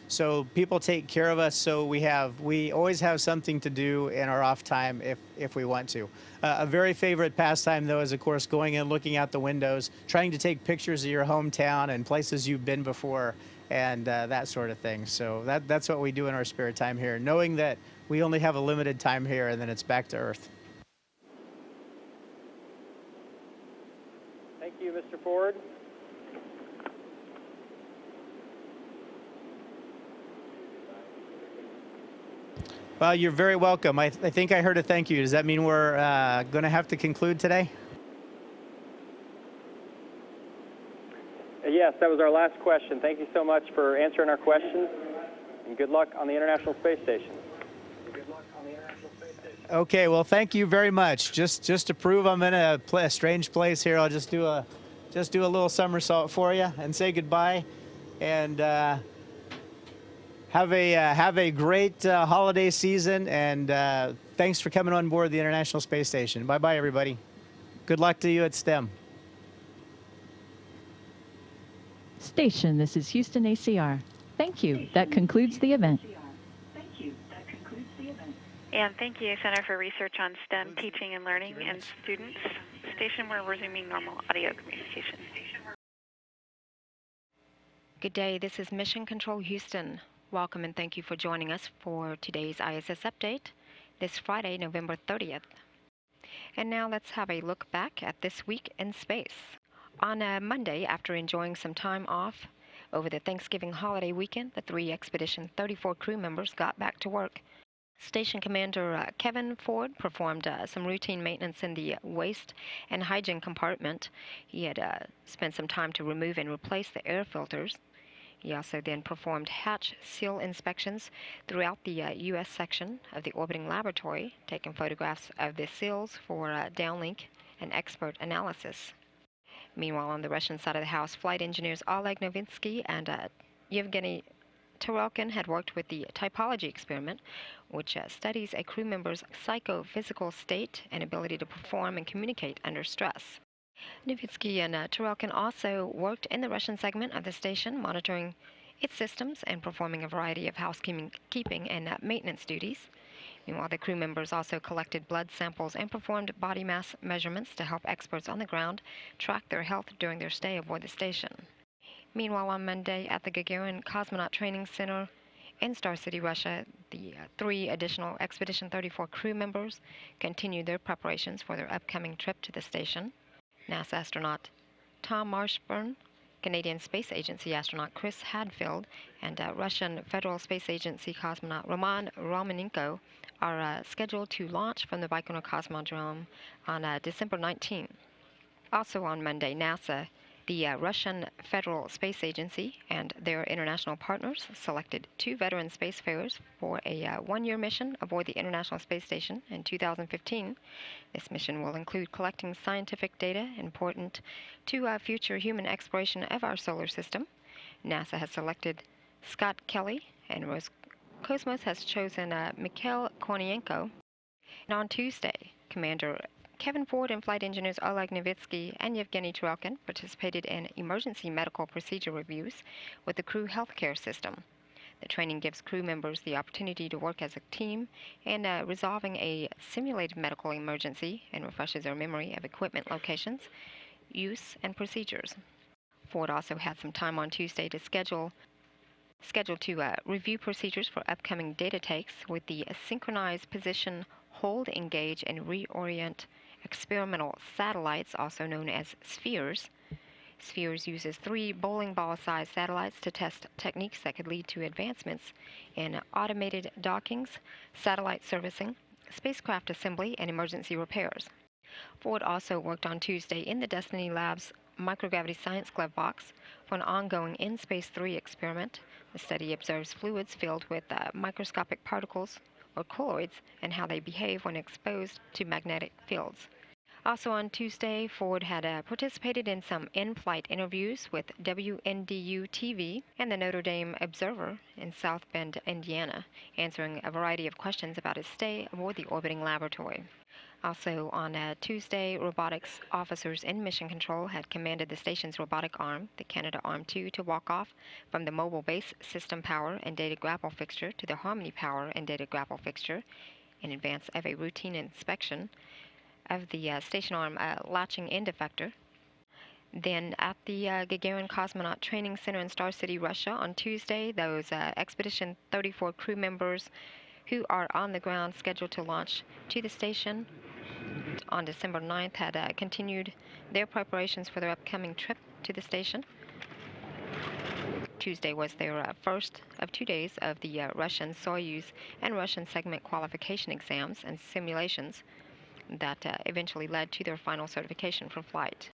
So people take care of us, so we always have something to do in our off time if we want to. A very favorite pastime, though, is, of course, going and looking out the windows, trying to take pictures of your hometown and places you've been before, and that sort of thing. So that's what we do in our spare time here, knowing that we only have a limited time here and then it's back to Earth. Thank you, Mr. Ford. Well, you're very welcome. I think I heard a thank you. Does that mean we're going to have to conclude today? Yes, that was our last question. Thank you so much for answering our questions, and good luck on the International Space Station. Okay, well, thank you very much. Just to prove I'm in a strange place here, I'll just do a little somersault for you and say goodbye, and have a great holiday season, and thanks for coming on board the International Space Station. Bye-bye, everybody. Good luck to you at STEM. Station, this is Houston ACR. Thank you. That concludes the event. And thank you, Center for Research on STEM Teaching and Learning and Students. Station, we're resuming normal audio communication. Good day, this is Mission Control Houston. Welcome and thank you for joining us for today's ISS update, this Friday, November 30th. And now let's have a look back at this week in space. On Monday, after enjoying some time off over the Thanksgiving holiday weekend, the 3 Expedition 34 crew members got back to work. Station Commander Kevin Ford performed some routine maintenance in the waste and hygiene compartment. He had spent some time to remove and replace the air filters. He also then performed hatch seal inspections throughout the U.S. section of the orbiting laboratory, taking photographs of the seals for downlink and expert analysis. Meanwhile, on the Russian side of the house, flight engineers Oleg Novitsky and Yevgeny Tarelkin had worked with the typology experiment, which studies a crew member's psychophysical state and ability to perform and communicate under stress. Novitsky and Tarelkin also worked in the Russian segment of the station, monitoring its systems and performing a variety of housekeeping and maintenance duties. Meanwhile, the crew members also collected blood samples and performed body mass measurements to help experts on the ground track their health during their stay aboard the station. Meanwhile, on Monday at the Gagarin Cosmonaut Training Center in Star City, Russia, the 3 additional Expedition 34 crew members continued their preparations for their upcoming trip to the station. NASA astronaut Tom Marshburn, Canadian Space Agency astronaut Chris Hadfield, and Russian Federal Space Agency cosmonaut Roman Romanenko are scheduled to launch from the Baikonur Cosmodrome on December 19. Also on Monday, NASA, the Russian Federal Space Agency, and their international partners selected 2 veteran spacefarers for a 1-year mission aboard the International Space Station in 2015. This mission will include collecting scientific data important to future human exploration of our solar system. NASA has selected Scott Kelly, and Roscosmos has chosen Mikhail Kornienko. And on Tuesday, Commander Kevin Ford and flight engineers Oleg Novitsky and Yevgeny Tarelkin participated in emergency medical procedure reviews with the crew healthcare system. The training gives crew members the opportunity to work as a team in resolving a simulated medical emergency and refreshes their memory of equipment locations, use, and procedures. Ford also had some time on Tuesday to scheduled to review procedures for upcoming data takes with the synchronized position, hold, engage, and reorient experimental satellites, also known as spheres. Spheres uses 3 bowling ball-sized satellites to test techniques that could lead to advancements in automated dockings, satellite servicing, spacecraft assembly, and emergency repairs. Ford also worked on Tuesday in the Destiny Labs Microgravity Science Glove Box for an ongoing In-Space 3 experiment. The study observes fluids filled with microscopic particles or colloids and how they behave when exposed to magnetic fields. Also on Tuesday, Ford had participated in some in-flight interviews with WNDU-TV and the Notre Dame Observer in South Bend, Indiana, answering a variety of questions about his stay aboard the orbiting laboratory. Also on Tuesday, robotics officers in Mission Control had commanded the station's robotic arm, the Canadarm2, to walk off from the mobile base system power and data grapple fixture to the Harmony power and data grapple fixture in advance of a routine inspection of the station arm latching end effector. Then at the Gagarin Cosmonaut Training Center in Star City, Russia on Tuesday, those Expedition 34 crew members who are on the ground scheduled to launch to the station on December 9th had continued their preparations for their upcoming trip to the station. Tuesday was their first of 2 days of the Russian Soyuz and Russian segment qualification exams and simulations that eventually led to their final certification for flight.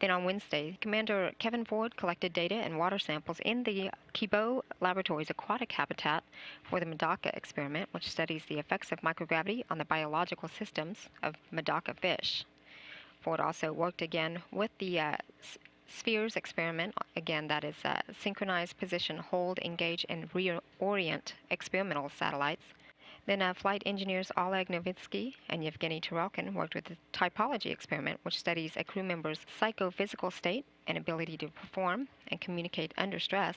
Then on Wednesday, Commander Kevin Ford collected data and water samples in the Kibo Laboratory's aquatic habitat for the Medaka experiment, which studies the effects of microgravity on the biological systems of Medaka fish. Ford also worked again with the spheres experiment, again that is synchronized position, hold, engage, and reorient experimental satellites. Then flight engineers Oleg Novitsky and Yevgeny Tarelkin worked with the typology experiment, which studies a crew member's psychophysical state and ability to perform and communicate under stress.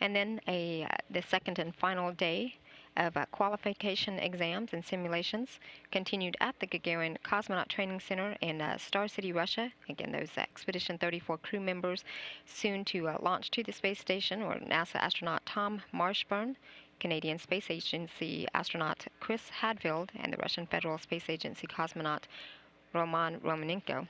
And then the second and final day of qualification exams and simulations continued at the Gagarin Cosmonaut Training Center in Star City, Russia. Again, those Expedition 34 crew members soon to launch to the space station were NASA astronaut Tom Marshburn, Canadian Space Agency astronaut Chris Hadfield, and the Russian Federal Space Agency cosmonaut Roman Romanenko.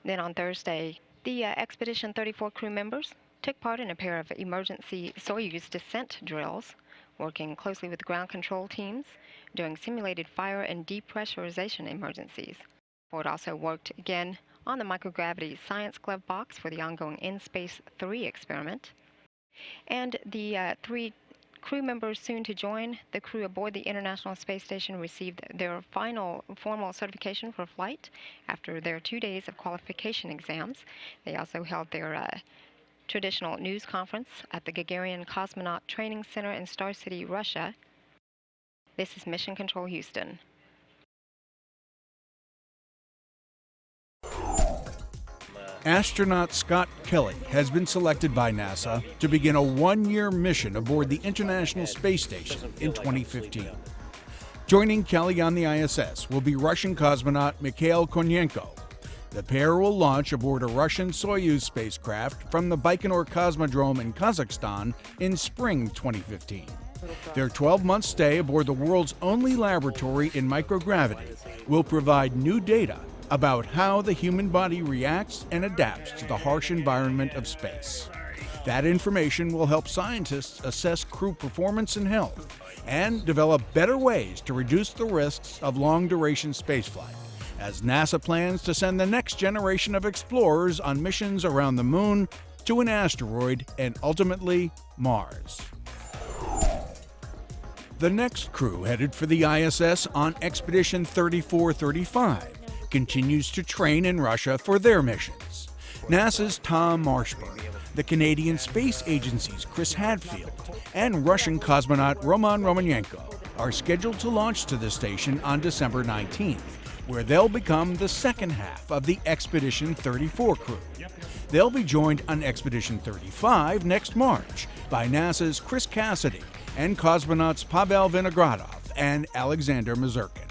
Then on Thursday, the Expedition 34 crew members took part in a pair of emergency Soyuz descent drills, working closely with ground control teams during simulated fire and depressurization emergencies. Ford also worked again on the microgravity science glove box for the ongoing In-Space 3 experiment. And the 3 crew members soon to join the crew aboard the International Space Station received their final formal certification for flight after their 2 days of qualification exams. They also held their traditional news conference at the Gagarin Cosmonaut Training Center in Star City, Russia. This is Mission Control Houston. Astronaut Scott Kelly has been selected by NASA to begin a one-year mission aboard the International Space Station in 2015. Joining Kelly on the ISS will be Russian cosmonaut Mikhail Konyenko. The pair will launch aboard a Russian Soyuz spacecraft from the Baikonur Cosmodrome in Kazakhstan in spring 2015. Their 12-month stay aboard the world's only laboratory in microgravity will provide new data about how the human body reacts and adapts to the harsh environment of space. That information will help scientists assess crew performance and health and develop better ways to reduce the risks of long-duration spaceflight, as NASA plans to send the next generation of explorers on missions around the Moon, to an asteroid, and ultimately Mars. The next crew headed for the ISS on Expedition 3435 continues to train in Russia for their missions. NASA's Tom Marshburn, the Canadian Space Agency's Chris Hadfield, and Russian cosmonaut Roman Romanenko are scheduled to launch to the station on December 19th, where they'll become the second half of the Expedition 34 crew. They'll be joined on Expedition 35 next March by NASA's Chris Cassidy and cosmonauts Pavel Vinogradov and Alexander Mazurkin.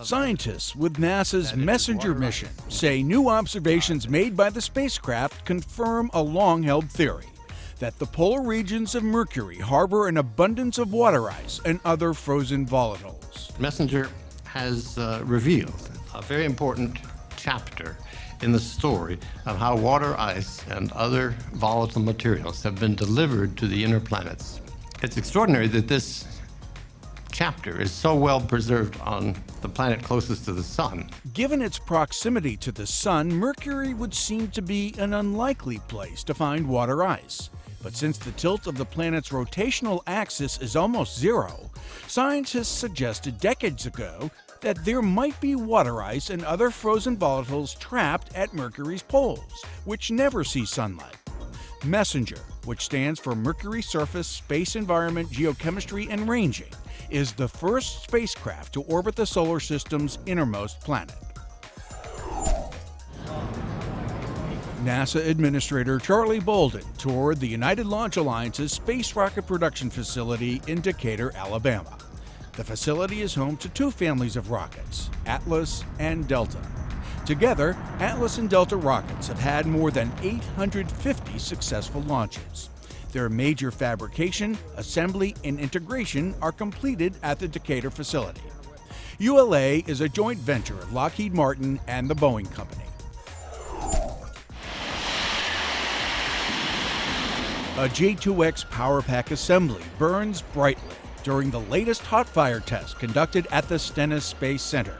Scientists with NASA's Messenger mission say new observations made by the spacecraft confirm a long-held theory that the polar regions of Mercury harbor an abundance of water ice and other frozen volatiles. Messenger has revealed a very important chapter in the story of how water ice and other volatile materials have been delivered to the inner planets. It's extraordinary that this chapter is so well preserved on the planet closest to the Sun. Given its proximity to the Sun, Mercury would seem to be an unlikely place to find water ice. But since the tilt of the planet's rotational axis is almost zero, scientists suggested decades ago that there might be water ice and other frozen volatiles trapped at Mercury's poles, which never see sunlight. Messenger, which stands for Mercury Surface Space Environment Geochemistry and Ranging, is the first spacecraft to orbit the solar system's innermost planet. NASA Administrator Charlie Bolden toured the United Launch Alliance's Space Rocket Production Facility in Decatur, Alabama. The facility is home to 2 families of rockets, Atlas and Delta. Together, Atlas and Delta rockets have had more than 850 successful launches. Their major fabrication, assembly, and integration are completed at the Decatur facility. ULA is a joint venture of Lockheed Martin and the Boeing Company. A J2X power pack assembly burns brightly during the latest hot fire test conducted at the Stennis Space Center.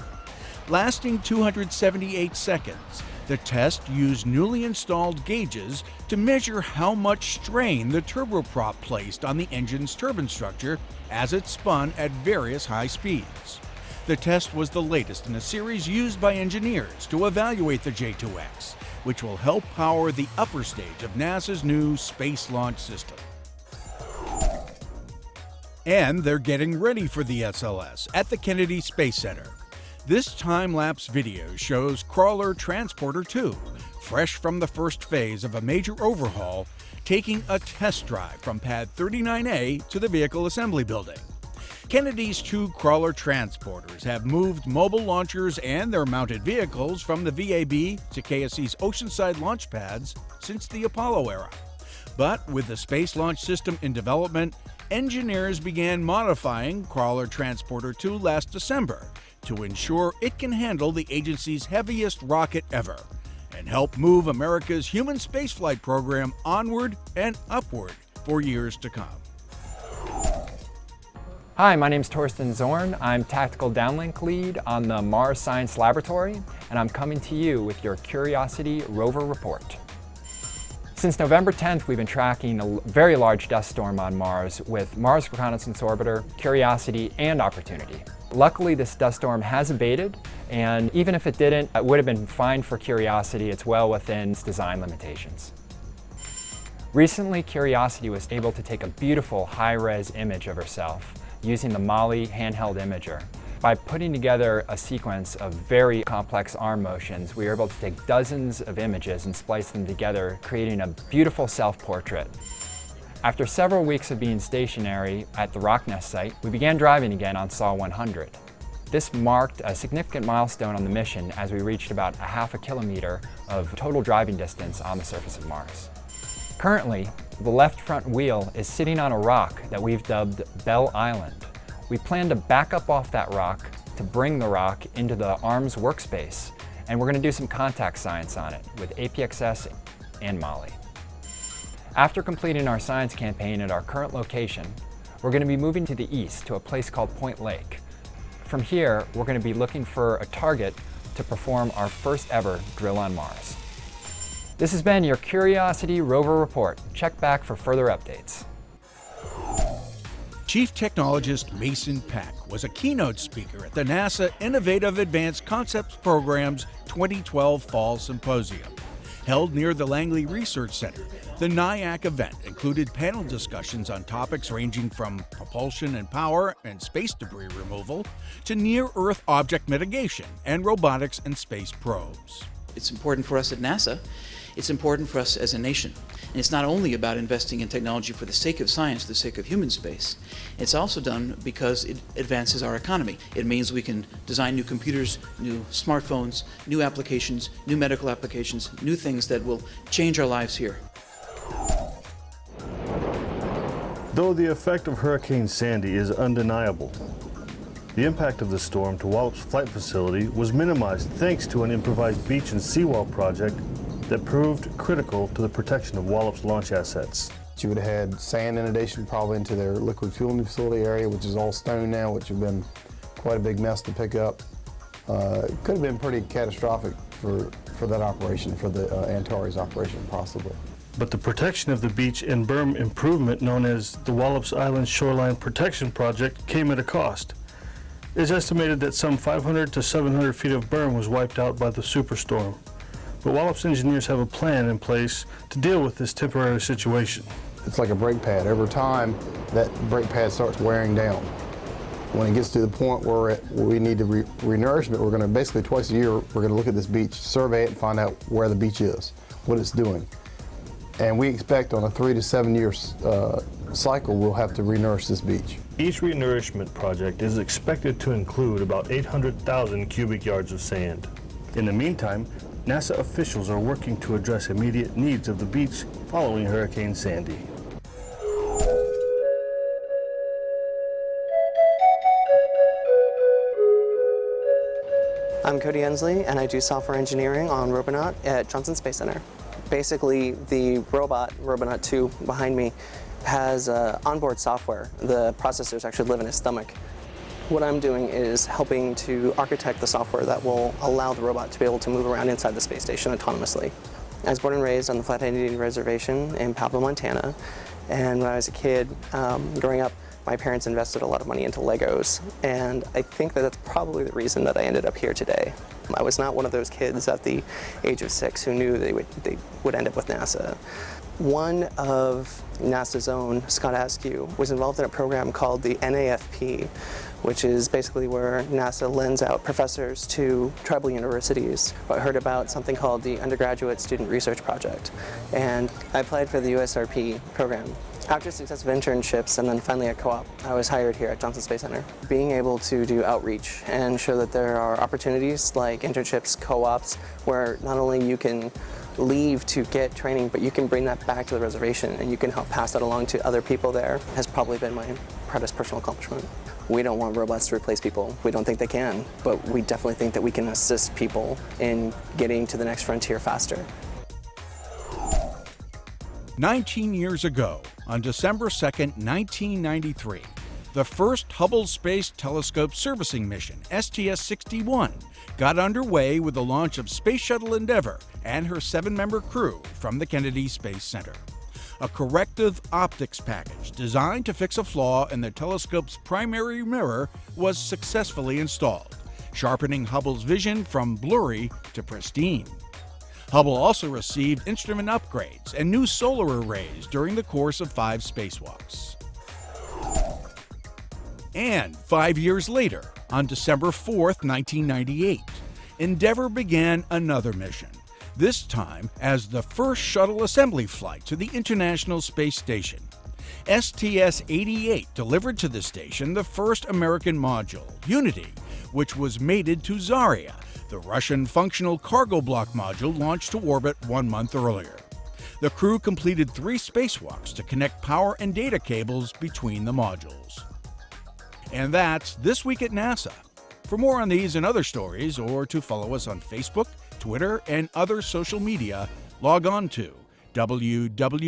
Lasting 278 seconds, the test used newly installed gauges to measure how much strain the turboprop placed on the engine's turbine structure as it spun at various high speeds. The test was the latest in a series used by engineers to evaluate the J2X, which will help power the upper stage of NASA's new Space Launch System. And they're getting ready for the SLS at the Kennedy Space Center. This time-lapse video shows Crawler Transporter 2, fresh from the first phase of a major overhaul, taking a test drive from Pad 39A to the Vehicle Assembly Building. Kennedy's 2 Crawler transporters have moved mobile launchers and their mounted vehicles from the VAB to KSC's Oceanside launch pads since the Apollo era. But with the Space Launch System in development, engineers began modifying Crawler Transporter 2 last December to ensure it can handle the agency's heaviest rocket ever and help move America's human spaceflight program onward and upward for years to come. Hi, my name is Torsten Zorn. I'm Tactical Downlink Lead on the Mars Science Laboratory, and I'm coming to you with your Curiosity rover report. Since November 10th, we've been tracking a very large dust storm on Mars with Mars Reconnaissance Orbiter, Curiosity, and Opportunity. Luckily, this dust storm has abated, and even if it didn't, it would have been fine for Curiosity. It's well within its design limitations. Recently, Curiosity was able to take a beautiful high-res image of herself using the MALI handheld imager. By putting together a sequence of very complex arm motions, we were able to take dozens of images and splice them together, creating a beautiful self-portrait. After several weeks of being stationary at the Rocknest site, we began driving again on SAW 100. This marked a significant milestone on the mission as we reached about a half a kilometer of total driving distance on the surface of Mars. Currently, the left front wheel is sitting on a rock that we've dubbed Bell Island. We plan to back up off that rock to bring the rock into the ARMS workspace, and we're going to do some contact science on it with APXS and MALI. After completing our science campaign at our current location, we're going to be moving to the east to a place called Point Lake. From here, we're going to be looking for a target to perform our first ever drill on Mars. This has been your Curiosity Rover Report. Check back for further updates. Chief Technologist Mason Peck was a keynote speaker at the NASA Innovative Advanced Concepts Program's 2012 Fall Symposium. Held near the Langley Research Center, the NIAC event included panel discussions on topics ranging from propulsion and power and space debris removal to near-Earth object mitigation and robotics and space probes. It's important for us at NASA. It's important for us as a nation. And it's not only about investing in technology for the sake of science, the sake of human space. It's also done because it advances our economy. It means we can design new computers, new smartphones, new applications, new medical applications, new things that will change our lives here. Though the effect of Hurricane Sandy is undeniable, the impact of the storm to Wallops Flight Facility was minimized thanks to an improvised beach and seawall project that proved critical to the protection of Wallops launch assets. You would have had sand inundation probably into their liquid fueling facility area, which is all stone now, which would have been quite a big mess to pick up. It could have been pretty catastrophic for that operation, for the Antares operation possibly. But the protection of the beach and berm improvement known as the Wallops Island Shoreline Protection Project came at a cost. It is estimated that some 500 to 700 feet of berm was wiped out by the superstorm. But Wallops engineers have a plan in place to deal with this temporary situation. It's like a brake pad. Over time, that brake pad starts wearing down. When it gets to the point where we need to re-nourishment, we're going to basically twice a year, we're going to look at this beach, survey it, and find out where the beach is, what it's doing. And we expect on a 3 to 7 year cycle, we'll have to re-nourish this beach. Each re-nourishment project is expected to include about 800,000 cubic yards of sand. In the meantime, NASA officials are working to address immediate needs of the beach following Hurricane Sandy. I'm Cody Ensley, and I do software engineering on Robonaut at Johnson Space Center. Basically, the robot, Robonaut 2, behind me, has onboard software. The processors actually live in his stomach. What I'm doing is helping to architect the software that will allow the robot to be able to move around inside the space station autonomously. I was born and raised on the Flathead Indian Reservation in Pablo, Montana, and when I was a kid, growing up, my parents invested a lot of money into Legos, and I think that that's probably the reason that I ended up here today. I was not one of those kids at the age of 6 who knew they would end up with NASA. One of NASA's own, Scott Askew, was involved in a program called the NAFP, which is basically where NASA lends out professors to tribal universities. I heard about something called the Undergraduate Student Research Project, and I applied for the USRP program. After successive internships and then finally a co-op, I was hired here at Johnson Space Center. Being able to do outreach and show that there are opportunities like internships, co-ops, where not only you can leave to get training, but you can bring that back to the reservation and you can help pass that along to other people there, has probably been my proudest personal accomplishment. We don't want robots to replace people. We don't think they can, but we definitely think that we can assist people in getting to the next frontier faster. 19 years ago, on December 2nd, 1993, the first Hubble Space Telescope servicing mission, STS-61, got underway with the launch of Space Shuttle Endeavour and her 7-member crew from the Kennedy Space Center. A corrective optics package designed to fix a flaw in the telescope's primary mirror was successfully installed, sharpening Hubble's vision from blurry to pristine. Hubble also received instrument upgrades and new solar arrays during the course of 5 spacewalks. And 5 years later, on December 4, 1998, Endeavour began another mission, this time as the first shuttle assembly flight to the International Space Station. STS-88 delivered to the station the first American module, Unity, which was mated to Zarya, the Russian functional cargo block module launched to orbit 1 month earlier. The crew completed 3 spacewalks to connect power and data cables between the modules. And that's This Week at NASA. For more on these and other stories, or to follow us on Facebook, Twitter, and other social media, log on to www.nasa.gov.